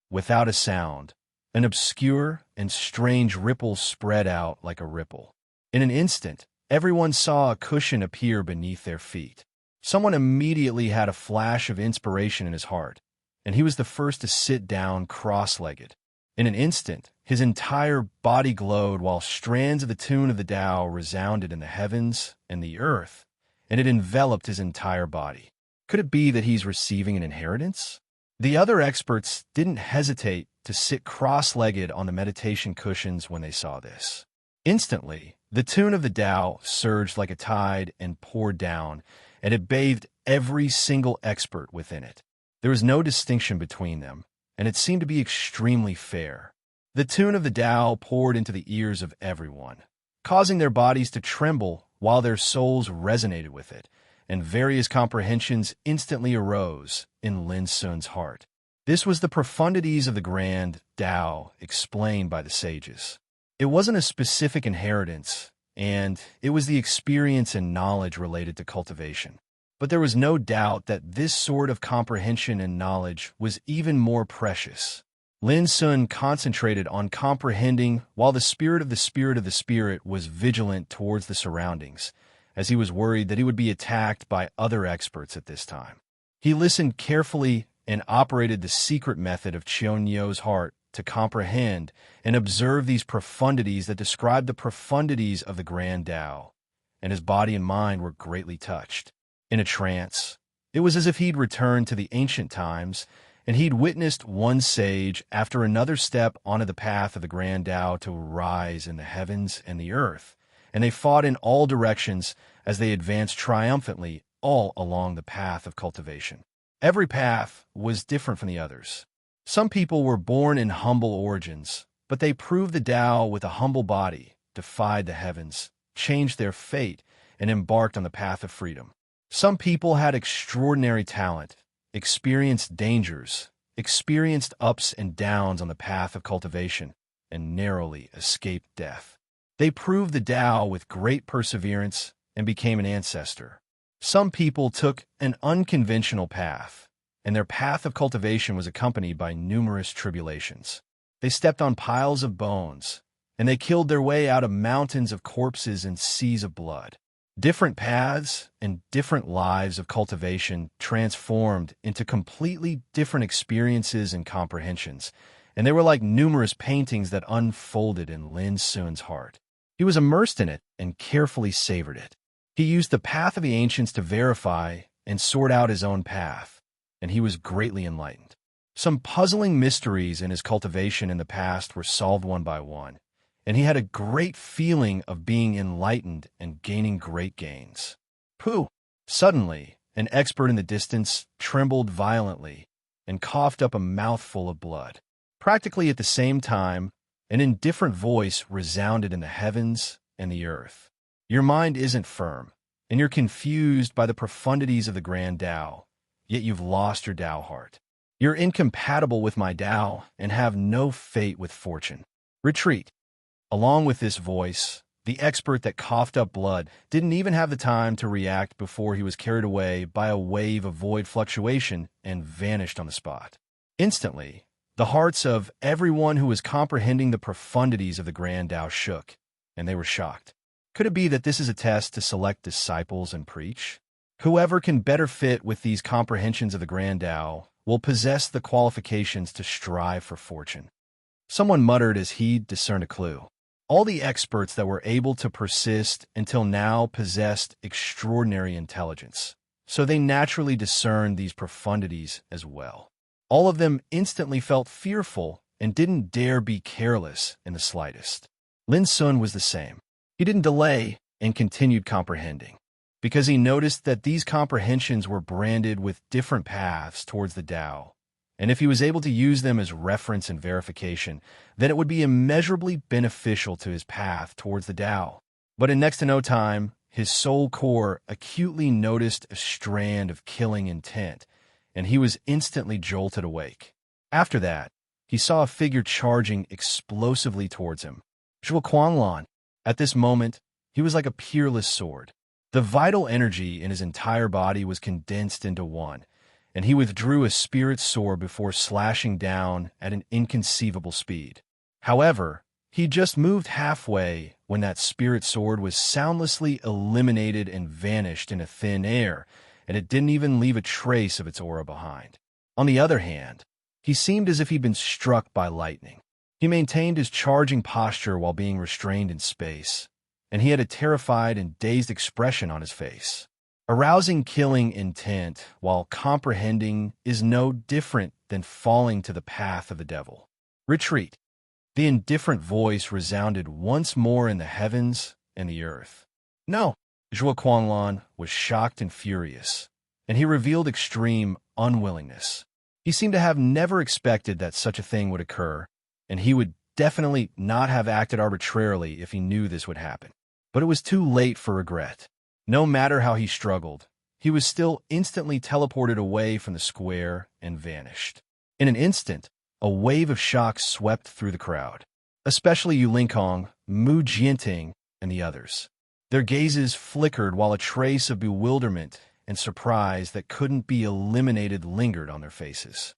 Without a sound, an obscure and strange ripple spread out like a ripple. In an instant, everyone saw a cushion appear beneath their feet. Someone immediately had a flash of inspiration in his heart, and he was the first to sit down cross-legged. In an instant, his entire body glowed while strands of the tune of the Tao resounded in the heavens and the earth, and it enveloped his entire body. Could it be that he's receiving an inheritance? The other experts didn't hesitate to sit cross-legged on the meditation cushions when they saw this. Instantly, the tune of the Tao surged like a tide and poured down, and it bathed every single expert within it. There was no distinction between them, and it seemed to be extremely fair. The tune of the Tao poured into the ears of everyone, causing their bodies to tremble while their souls resonated with it, and various comprehensions instantly arose in Lin Sun's heart. This was the profundities of the grand Tao explained by the sages. It wasn't a specific inheritance, and it was the experience and knowledge related to cultivation. But there was no doubt that this sort of comprehension and knowledge was even more precious. Lin Sun concentrated on comprehending while the spirit of the spirit of the spirit was vigilant towards the surroundings, as he was worried that he would be attacked by other experts at this time. He listened carefully and operated the secret method of Chionyo's heart to comprehend and observe these profundities that describe the profundities of the grand Tao, and his body and mind were greatly touched. In a trance, it was as if he'd returned to the ancient times, and he'd witnessed one sage after another step onto the path of the grand Tao to rise in the heavens and the earth, and they fought in all directions as they advanced triumphantly all along the path of cultivation. Every path was different from the others. Some people were born in humble origins, but they proved the Tao with a humble body, defied the heavens, changed their fate, and embarked on the path of freedom. Some people had extraordinary talent, experienced dangers, experienced ups and downs on the path of cultivation, and narrowly escaped death. They proved the Tao with great perseverance and became an ancestor. Some people took an unconventional path, and their path of cultivation was accompanied by numerous tribulations. They stepped on piles of bones, and they killed their way out of mountains of corpses and seas of blood. Different paths and different lives of cultivation transformed into completely different experiences and comprehensions, and they were like numerous paintings that unfolded in Lin Sun's heart. He was immersed in it and carefully savored it. He used the path of the ancients to verify and sort out his own path, and he was greatly enlightened. Some puzzling mysteries in his cultivation in the past were solved one by one, and he had a great feeling of being enlightened and gaining great gains. Pooh! Suddenly, an expert in the distance trembled violently and coughed up a mouthful of blood. Practically at the same time, an indifferent voice resounded in the heavens and the earth. Your mind isn't firm, and you're confused by the profundities of the grand Tao, yet you've lost your Tao heart. You're incompatible with my Tao and have no fate with fortune. Retreat. Along with this voice, the expert that coughed up blood didn't even have the time to react before he was carried away by a wave of void fluctuation and vanished on the spot. Instantly, the hearts of everyone who was comprehending the profundities of the grand Tao shook, and they were shocked. Could it be that this is a test to select disciples and preach? Whoever can better fit with these comprehensions of the grand Tao will possess the qualifications to strive for fortune. Someone muttered as he discerned a clue. All the experts that were able to persist until now possessed extraordinary intelligence, so they naturally discerned these profundities as well. All of them instantly felt fearful and didn't dare be careless in the slightest. Lin Sun was the same. He didn't delay and continued comprehending, because he noticed that these comprehensions were branded with different paths towards the Tao, and if he was able to use them as reference and verification, then it would be immeasurably beneficial to his path towards the Tao. But in next to no time, his soul core acutely noticed a strand of killing intent, and he was instantly jolted awake. After that, he saw a figure charging explosively towards him. Zhuo Quanglan. At this moment, he was like a peerless sword. The vital energy in his entire body was condensed into one, and he withdrew a spirit sword before slashing down at an inconceivable speed. However, he just moved halfway when that spirit sword was soundlessly eliminated and vanished in a thin air, and it didn't even leave a trace of its aura behind. On the other hand, he seemed as if he'd been struck by lightning. He maintained his charging posture while being restrained in space, and he had a terrified and dazed expression on his face. Arousing killing intent while comprehending is no different than falling to the path of the devil. Retreat. The indifferent voice resounded once more in the heavens and the earth. No, Zhuo Guanglan was shocked and furious, and he revealed extreme unwillingness. He seemed to have never expected that such a thing would occur, and he would definitely not have acted arbitrarily if he knew this would happen. But it was too late for regret. No matter how he struggled, he was still instantly teleported away from the square and vanished. In an instant, a wave of shock swept through the crowd, especially Yu Lingkong, Mu Jianting, and the others. Their gazes flickered while a trace of bewilderment and surprise that couldn't be eliminated lingered on their faces.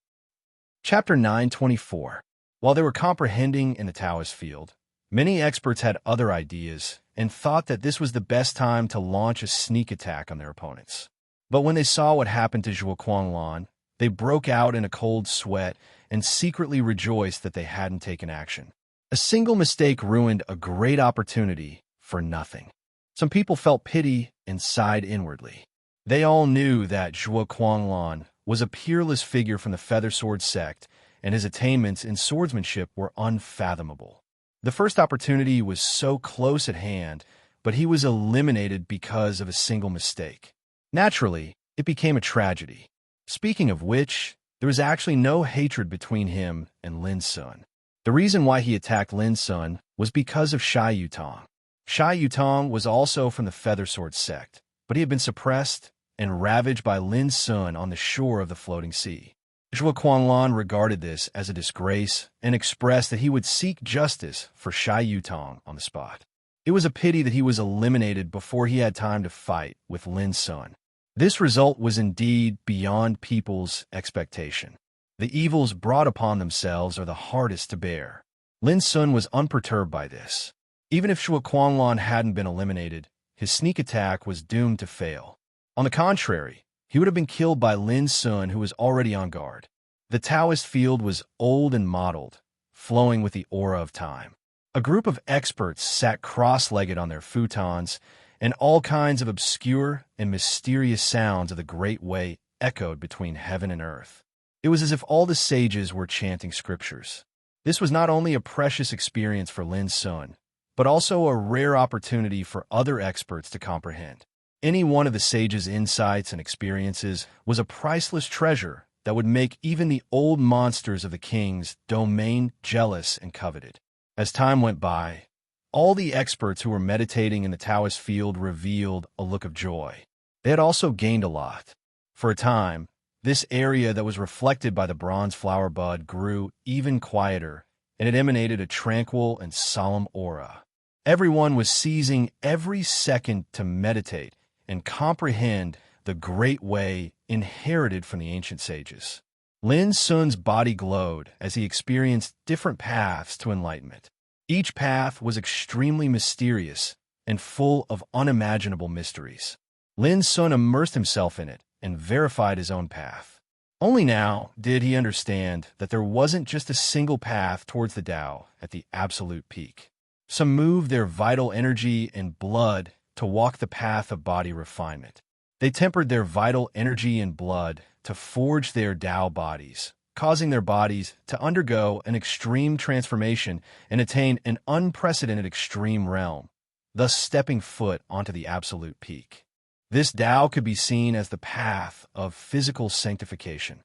Chapter 924. While they were comprehending in the Taoist field, many experts had other ideas and thought that this was the best time to launch a sneak attack on their opponents. But when they saw what happened to Zhuo Guanglan, they broke out in a cold sweat and secretly rejoiced that they hadn't taken action. A single mistake ruined a great opportunity for nothing. Some people felt pity and sighed inwardly. They all knew that Zhuo Guanglan was a peerless figure from the Feather Sword sect, and his attainments in swordsmanship were unfathomable. The first opportunity was so close at hand, but he was eliminated because of a single mistake. Naturally, it became a tragedy. Speaking of which, there was actually no hatred between him and Lin Sun. The reason why he attacked Lin Sun was because of Shai Yutong. Shai Yutong was also from the Feather Sword sect, but he had been suppressed and ravaged by Lin Sun on the shore of the floating sea. Zhuo Guanglan regarded this as a disgrace and expressed that he would seek justice for Shai Yutong on the spot. It was a pity that he was eliminated before he had time to fight with Lin Sun. This result was indeed beyond people's expectation. The evils brought upon themselves are the hardest to bear. Lin Sun was unperturbed by this. Even if Zhuo Guanglan hadn't been eliminated, his sneak attack was doomed to fail. On the contrary, he would have been killed by Lin Sun, who was already on guard. The Taoist field was old and mottled, flowing with the aura of time. A group of experts sat cross-legged on their futons, and all kinds of obscure and mysterious sounds of the Great Way echoed between heaven and earth. It was as if all the sages were chanting scriptures. This was not only a precious experience for Lin Sun, but also a rare opportunity for other experts to comprehend. Any one of the sages' insights and experiences was a priceless treasure that would make even the old monsters of the king's domain jealous and coveted. As time went by, all the experts who were meditating in the Taoist field revealed a look of joy. They had also gained a lot. For a time, this area that was reflected by the bronze flower bud grew even quieter, and it emanated a tranquil and solemn aura. Everyone was seizing every second to meditate and comprehend the great way inherited from the ancient sages. Lin Sun's body glowed as he experienced different paths to enlightenment. Each path was extremely mysterious and full of unimaginable mysteries. Lin Sun immersed himself in it and verified his own path. Only now did he understand that there wasn't just a single path towards the Tao at the absolute peak. Some moved their vital energy and blood to walk the path of body refinement. They tempered their vital energy and blood to forge their Tao bodies, causing their bodies to undergo an extreme transformation and attain an unprecedented extreme realm, thus stepping foot onto the absolute peak. This Tao could be seen as the path of physical sanctification.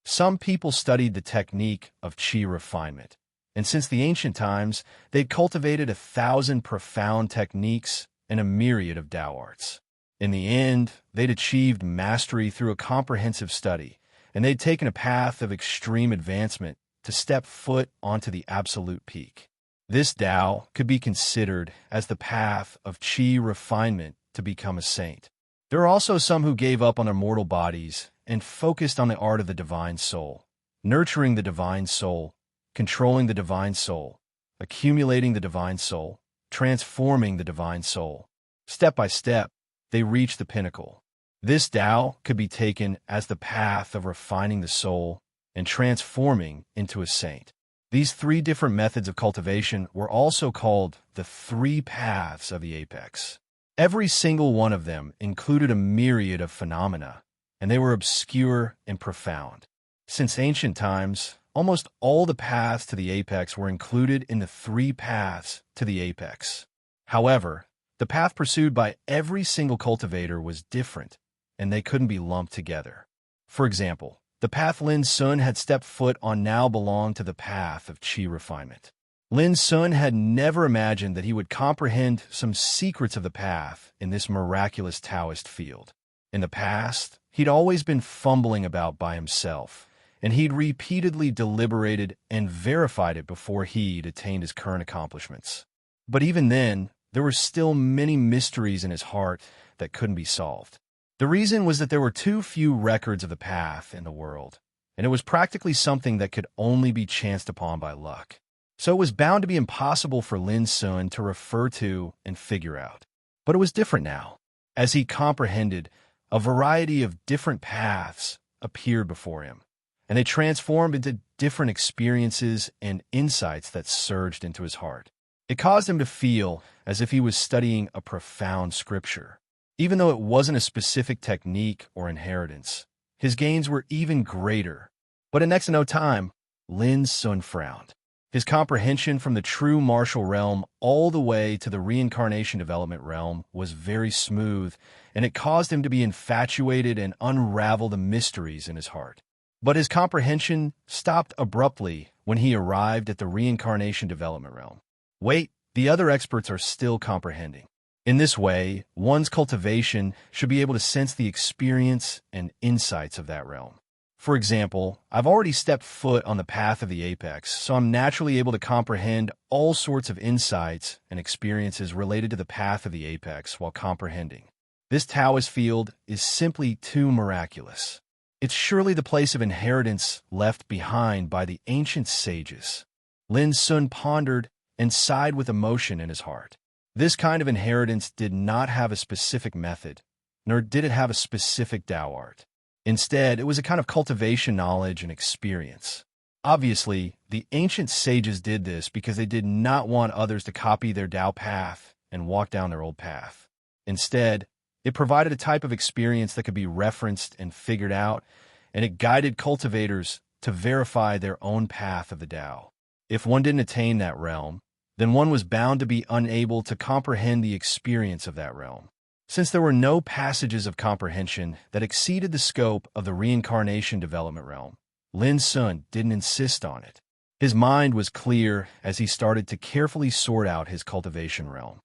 Some people studied the technique of qi refinement, and since the ancient times, they'd cultivated 1,000 profound techniques and a myriad of Tao arts. In the end, they'd achieved mastery through a comprehensive study, and they'd taken a path of extreme advancement to step foot onto the absolute peak. This Tao could be considered as the path of qi refinement to become a saint. There are also some who gave up on their mortal bodies and focused on the art of the divine soul, nurturing the divine soul, controlling the divine soul, accumulating the divine soul, transforming the divine soul. Step by step, they reach the pinnacle. This Tao could be taken as the path of refining the soul and transforming into a saint. These three different methods of cultivation were also called the three paths of the apex. Every single one of them included a myriad of phenomena, and they were obscure and profound. Since ancient times, almost all the paths to the apex were included in the three paths to the apex. However, The path pursued by every single cultivator was different, and they couldn't be lumped together. For example, the path Lin Sun had stepped foot on now belonged to the path of qi refinement. Lin Sun had never imagined that he would comprehend some secrets of the path in this miraculous Taoist field. In the past, he'd always been fumbling about by himself, and he'd repeatedly deliberated and verified it before he'd attained his current accomplishments. But even then, there were still many mysteries in his heart that couldn't be solved. The reason was that there were too few records of the path in the world, and it was practically something that could only be chanced upon by luck. So it was bound to be impossible for Lin Sun to refer to and figure out. But it was different now. As he comprehended, a variety of different paths appeared before him, and they transformed into different experiences and insights that surged into his heart. It caused him to feel as if he was studying a profound scripture. Even though it wasn't a specific technique or inheritance, his gains were even greater. But in next to no time, Lin Sun frowned. His comprehension from the true martial realm all the way to the reincarnation development realm was very smooth, and it caused him to be infatuated and unravel the mysteries in his heart. But his comprehension stopped abruptly when he arrived at the reincarnation development realm. Wait, the other experts are still comprehending. In this way, one's cultivation should be able to sense the experience and insights of that realm. For example, I've already stepped foot on the path of the apex, so I'm naturally able to comprehend all sorts of insights and experiences related to the path of the apex while comprehending. This Taoist field is simply too miraculous. It's surely the place of inheritance left behind by the ancient sages. Lin Sun pondered and sighed with emotion in his heart. This kind of inheritance did not have a specific method, nor did it have a specific Tao art. Instead, it was a kind of cultivation knowledge and experience. Obviously, the ancient sages did this because they did not want others to copy their Tao path and walk down their old path. Instead, it provided a type of experience that could be referenced and figured out, and it guided cultivators to verify their own path of the Tao. If one didn't attain that realm, then one was bound to be unable to comprehend the experience of that realm. Since there were no passages of comprehension that exceeded the scope of the reincarnation development realm, Lin Sun didn't insist on it. His mind was clear as he started to carefully sort out his cultivation realm.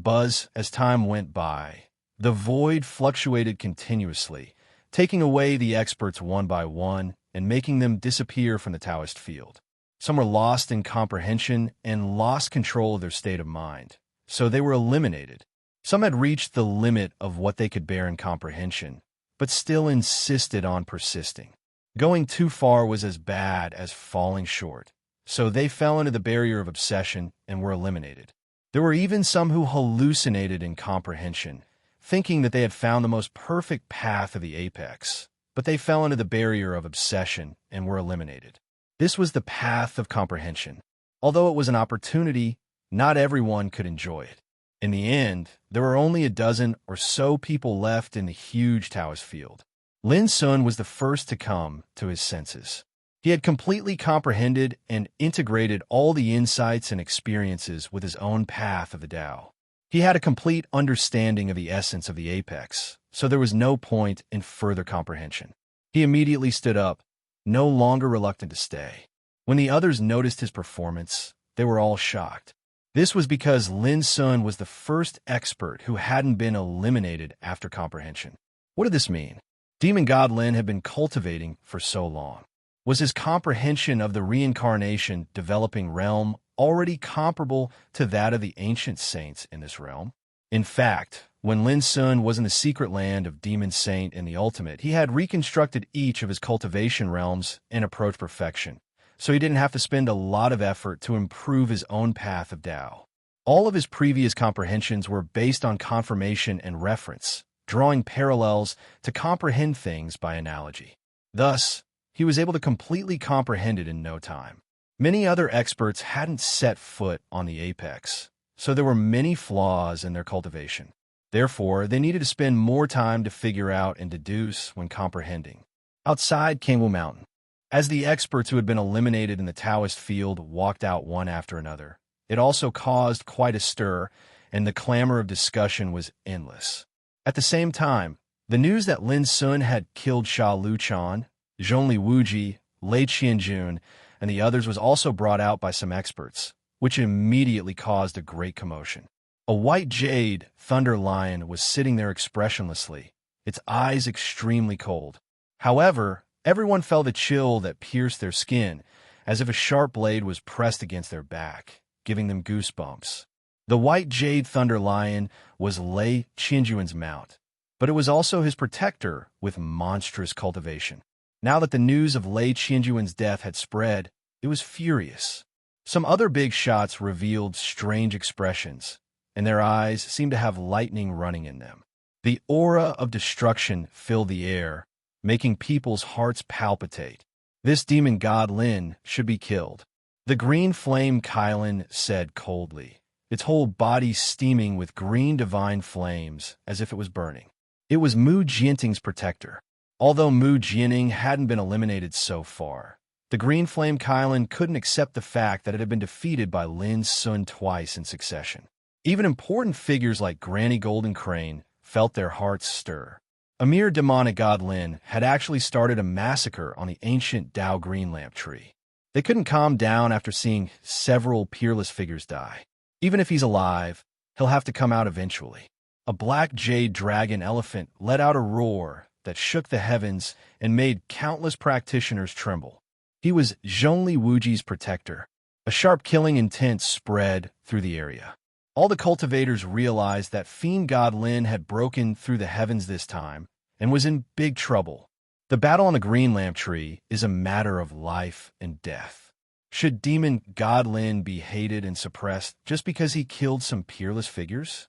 As time went by, the void fluctuated continuously, taking away the experts one by one and making them disappear from the Taoist field. Some were lost in comprehension and lost control of their state of mind, so they were eliminated. Some had reached the limit of what they could bear in comprehension, but still insisted on persisting. Going too far was as bad as falling short, so they fell into the barrier of obsession and were eliminated. There were even some who hallucinated in comprehension, thinking that they had found the most perfect path of the apex, but they fell into the barrier of obsession and were eliminated. This was the path of comprehension. Although it was an opportunity, not everyone could enjoy it. In the end, there were only a dozen or so people left in the huge Taoist field. Lin Sun was the first to come to his senses. He had completely comprehended and integrated all the insights and experiences with his own path of the Tao. He had a complete understanding of the essence of the apex, so there was no point in further comprehension. He immediately stood up, no longer reluctant to stay. When the others noticed his performance, they were all shocked. This was because Lin Sun was the first expert who hadn't been eliminated after comprehension. What did this mean? Demon God Lin had been cultivating for so long. Was his comprehension of the reincarnation developing realm already comparable to that of the ancient saints in this realm? In fact, when Lin Sun was in the secret land of Demon Saint in the Ultimate, he had reconstructed each of his cultivation realms and approached perfection, so he didn't have to spend a lot of effort to improve his own path of Tao. All of his previous comprehensions were based on confirmation and reference, drawing parallels to comprehend things by analogy. Thus, he was able to completely comprehend it in no time. Many other experts hadn't set foot on the apex, so there were many flaws in their cultivation. Therefore, they needed to spend more time to figure out and deduce when comprehending. Outside Kangwu Mountain, as the experts who had been eliminated in the Taoist field walked out one after another, it also caused quite a stir, and the clamor of discussion was endless. At the same time, the news that Lin Sun had killed Sha Luchan, Zhongli Wuji, Lei Qianjun, and the others was also brought out by some experts, which immediately caused a great commotion. A white jade thunder lion was sitting there expressionlessly, its eyes extremely cold. However, everyone felt a chill that pierced their skin, as if a sharp blade was pressed against their back, giving them goosebumps. The white jade thunder lion was Lei Qianjun's mount, but it was also his protector with monstrous cultivation. Now that the news of Lei Qianjun's death had spread, it was furious. Some other big shots revealed strange expressions, and their eyes seemed to have lightning running in them. The aura of destruction filled the air, making people's hearts palpitate. This demon god Lin should be killed. The green flame Kylan said coldly, its whole body steaming with green divine flames as if it was burning. It was Mu Jianting's protector. Although Mu Jianting hadn't been eliminated so far, the green flame Kylan couldn't accept the fact that it had been defeated by Lin Sun twice in succession. Even important figures like Granny Golden Crane felt their hearts stir. A mere demonic god Lin had actually started a massacre on the ancient Dao Green Lamp tree. They couldn't calm down after seeing several peerless figures die. Even if he's alive, he'll have to come out eventually. A black jade dragon elephant let out a roar that shook the heavens and made countless practitioners tremble. He was Zhongli Wuji's protector. A sharp killing intent spread through the area. All the cultivators realized that fiend god Lin had broken through the heavens this time and was in big trouble. The battle on the green lamp tree is a matter of life and death. Should demon god Lin be hated and suppressed just because he killed some peerless figures?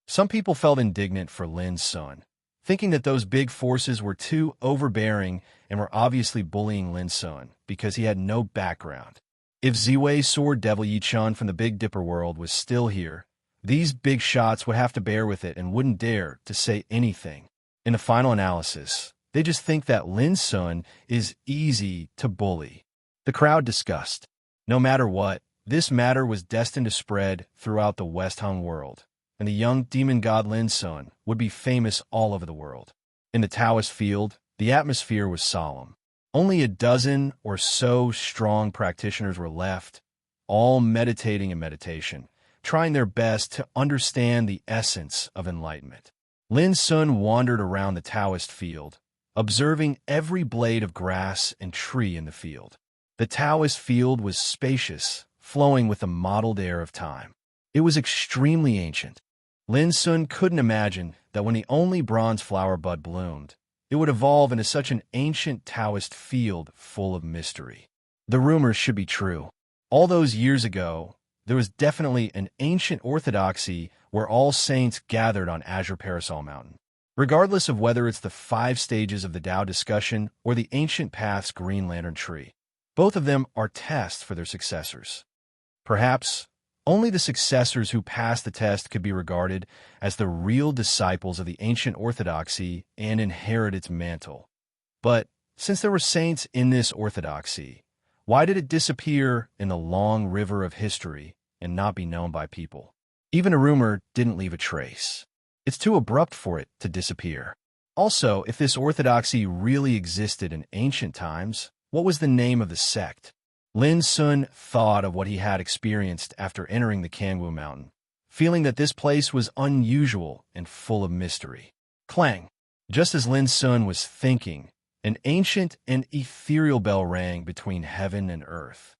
Some people felt indignant for Lin Sun, thinking that those big forces were too overbearing and were obviously bullying Lin Sun because he had no background. If Ziwei Sword Devil Yichun from the Big Dipper world was still here, these big shots would have to bear with it and wouldn't dare to say anything. In the final analysis, they just think that Lin Sun is easy to bully. The crowd discussed. No matter what, this matter was destined to spread throughout the West Han world, and the young demon god Lin Sun would be famous all over the world. In the Taoist field, the atmosphere was solemn. Only a dozen or so strong practitioners were left, all meditating in meditation, trying their best to understand the essence of enlightenment. Lin Sun wandered around the Taoist field, observing every blade of grass and tree in the field. The Taoist field was spacious, flowing with the mottled air of time. It was extremely ancient. Lin Sun couldn't imagine that when the only bronze flower bud bloomed, it would evolve into such an ancient Taoist field full of mystery. The rumors should be true. All those years ago, there was definitely an ancient orthodoxy where all saints gathered on Azure Parasol Mountain. Regardless of whether it's the 5 stages of the Tao discussion or the ancient path's green lantern tree, both of them are tests for their successors. Perhaps only the successors who pass the test could be regarded as the real disciples of the ancient orthodoxy and inherit its mantle. But since there were saints in this orthodoxy, why did it disappear in the long river of history and not be known by people? Even a rumor didn't leave a trace. It's too abrupt for it to disappear. Also, if this orthodoxy really existed in ancient times, what was the name of the sect? Lin Sun thought of what he had experienced after entering the Kangwu Mountain, feeling that this place was unusual and full of mystery. Clang! Just as Lin Sun was thinking, an ancient and ethereal bell rang between heaven and earth.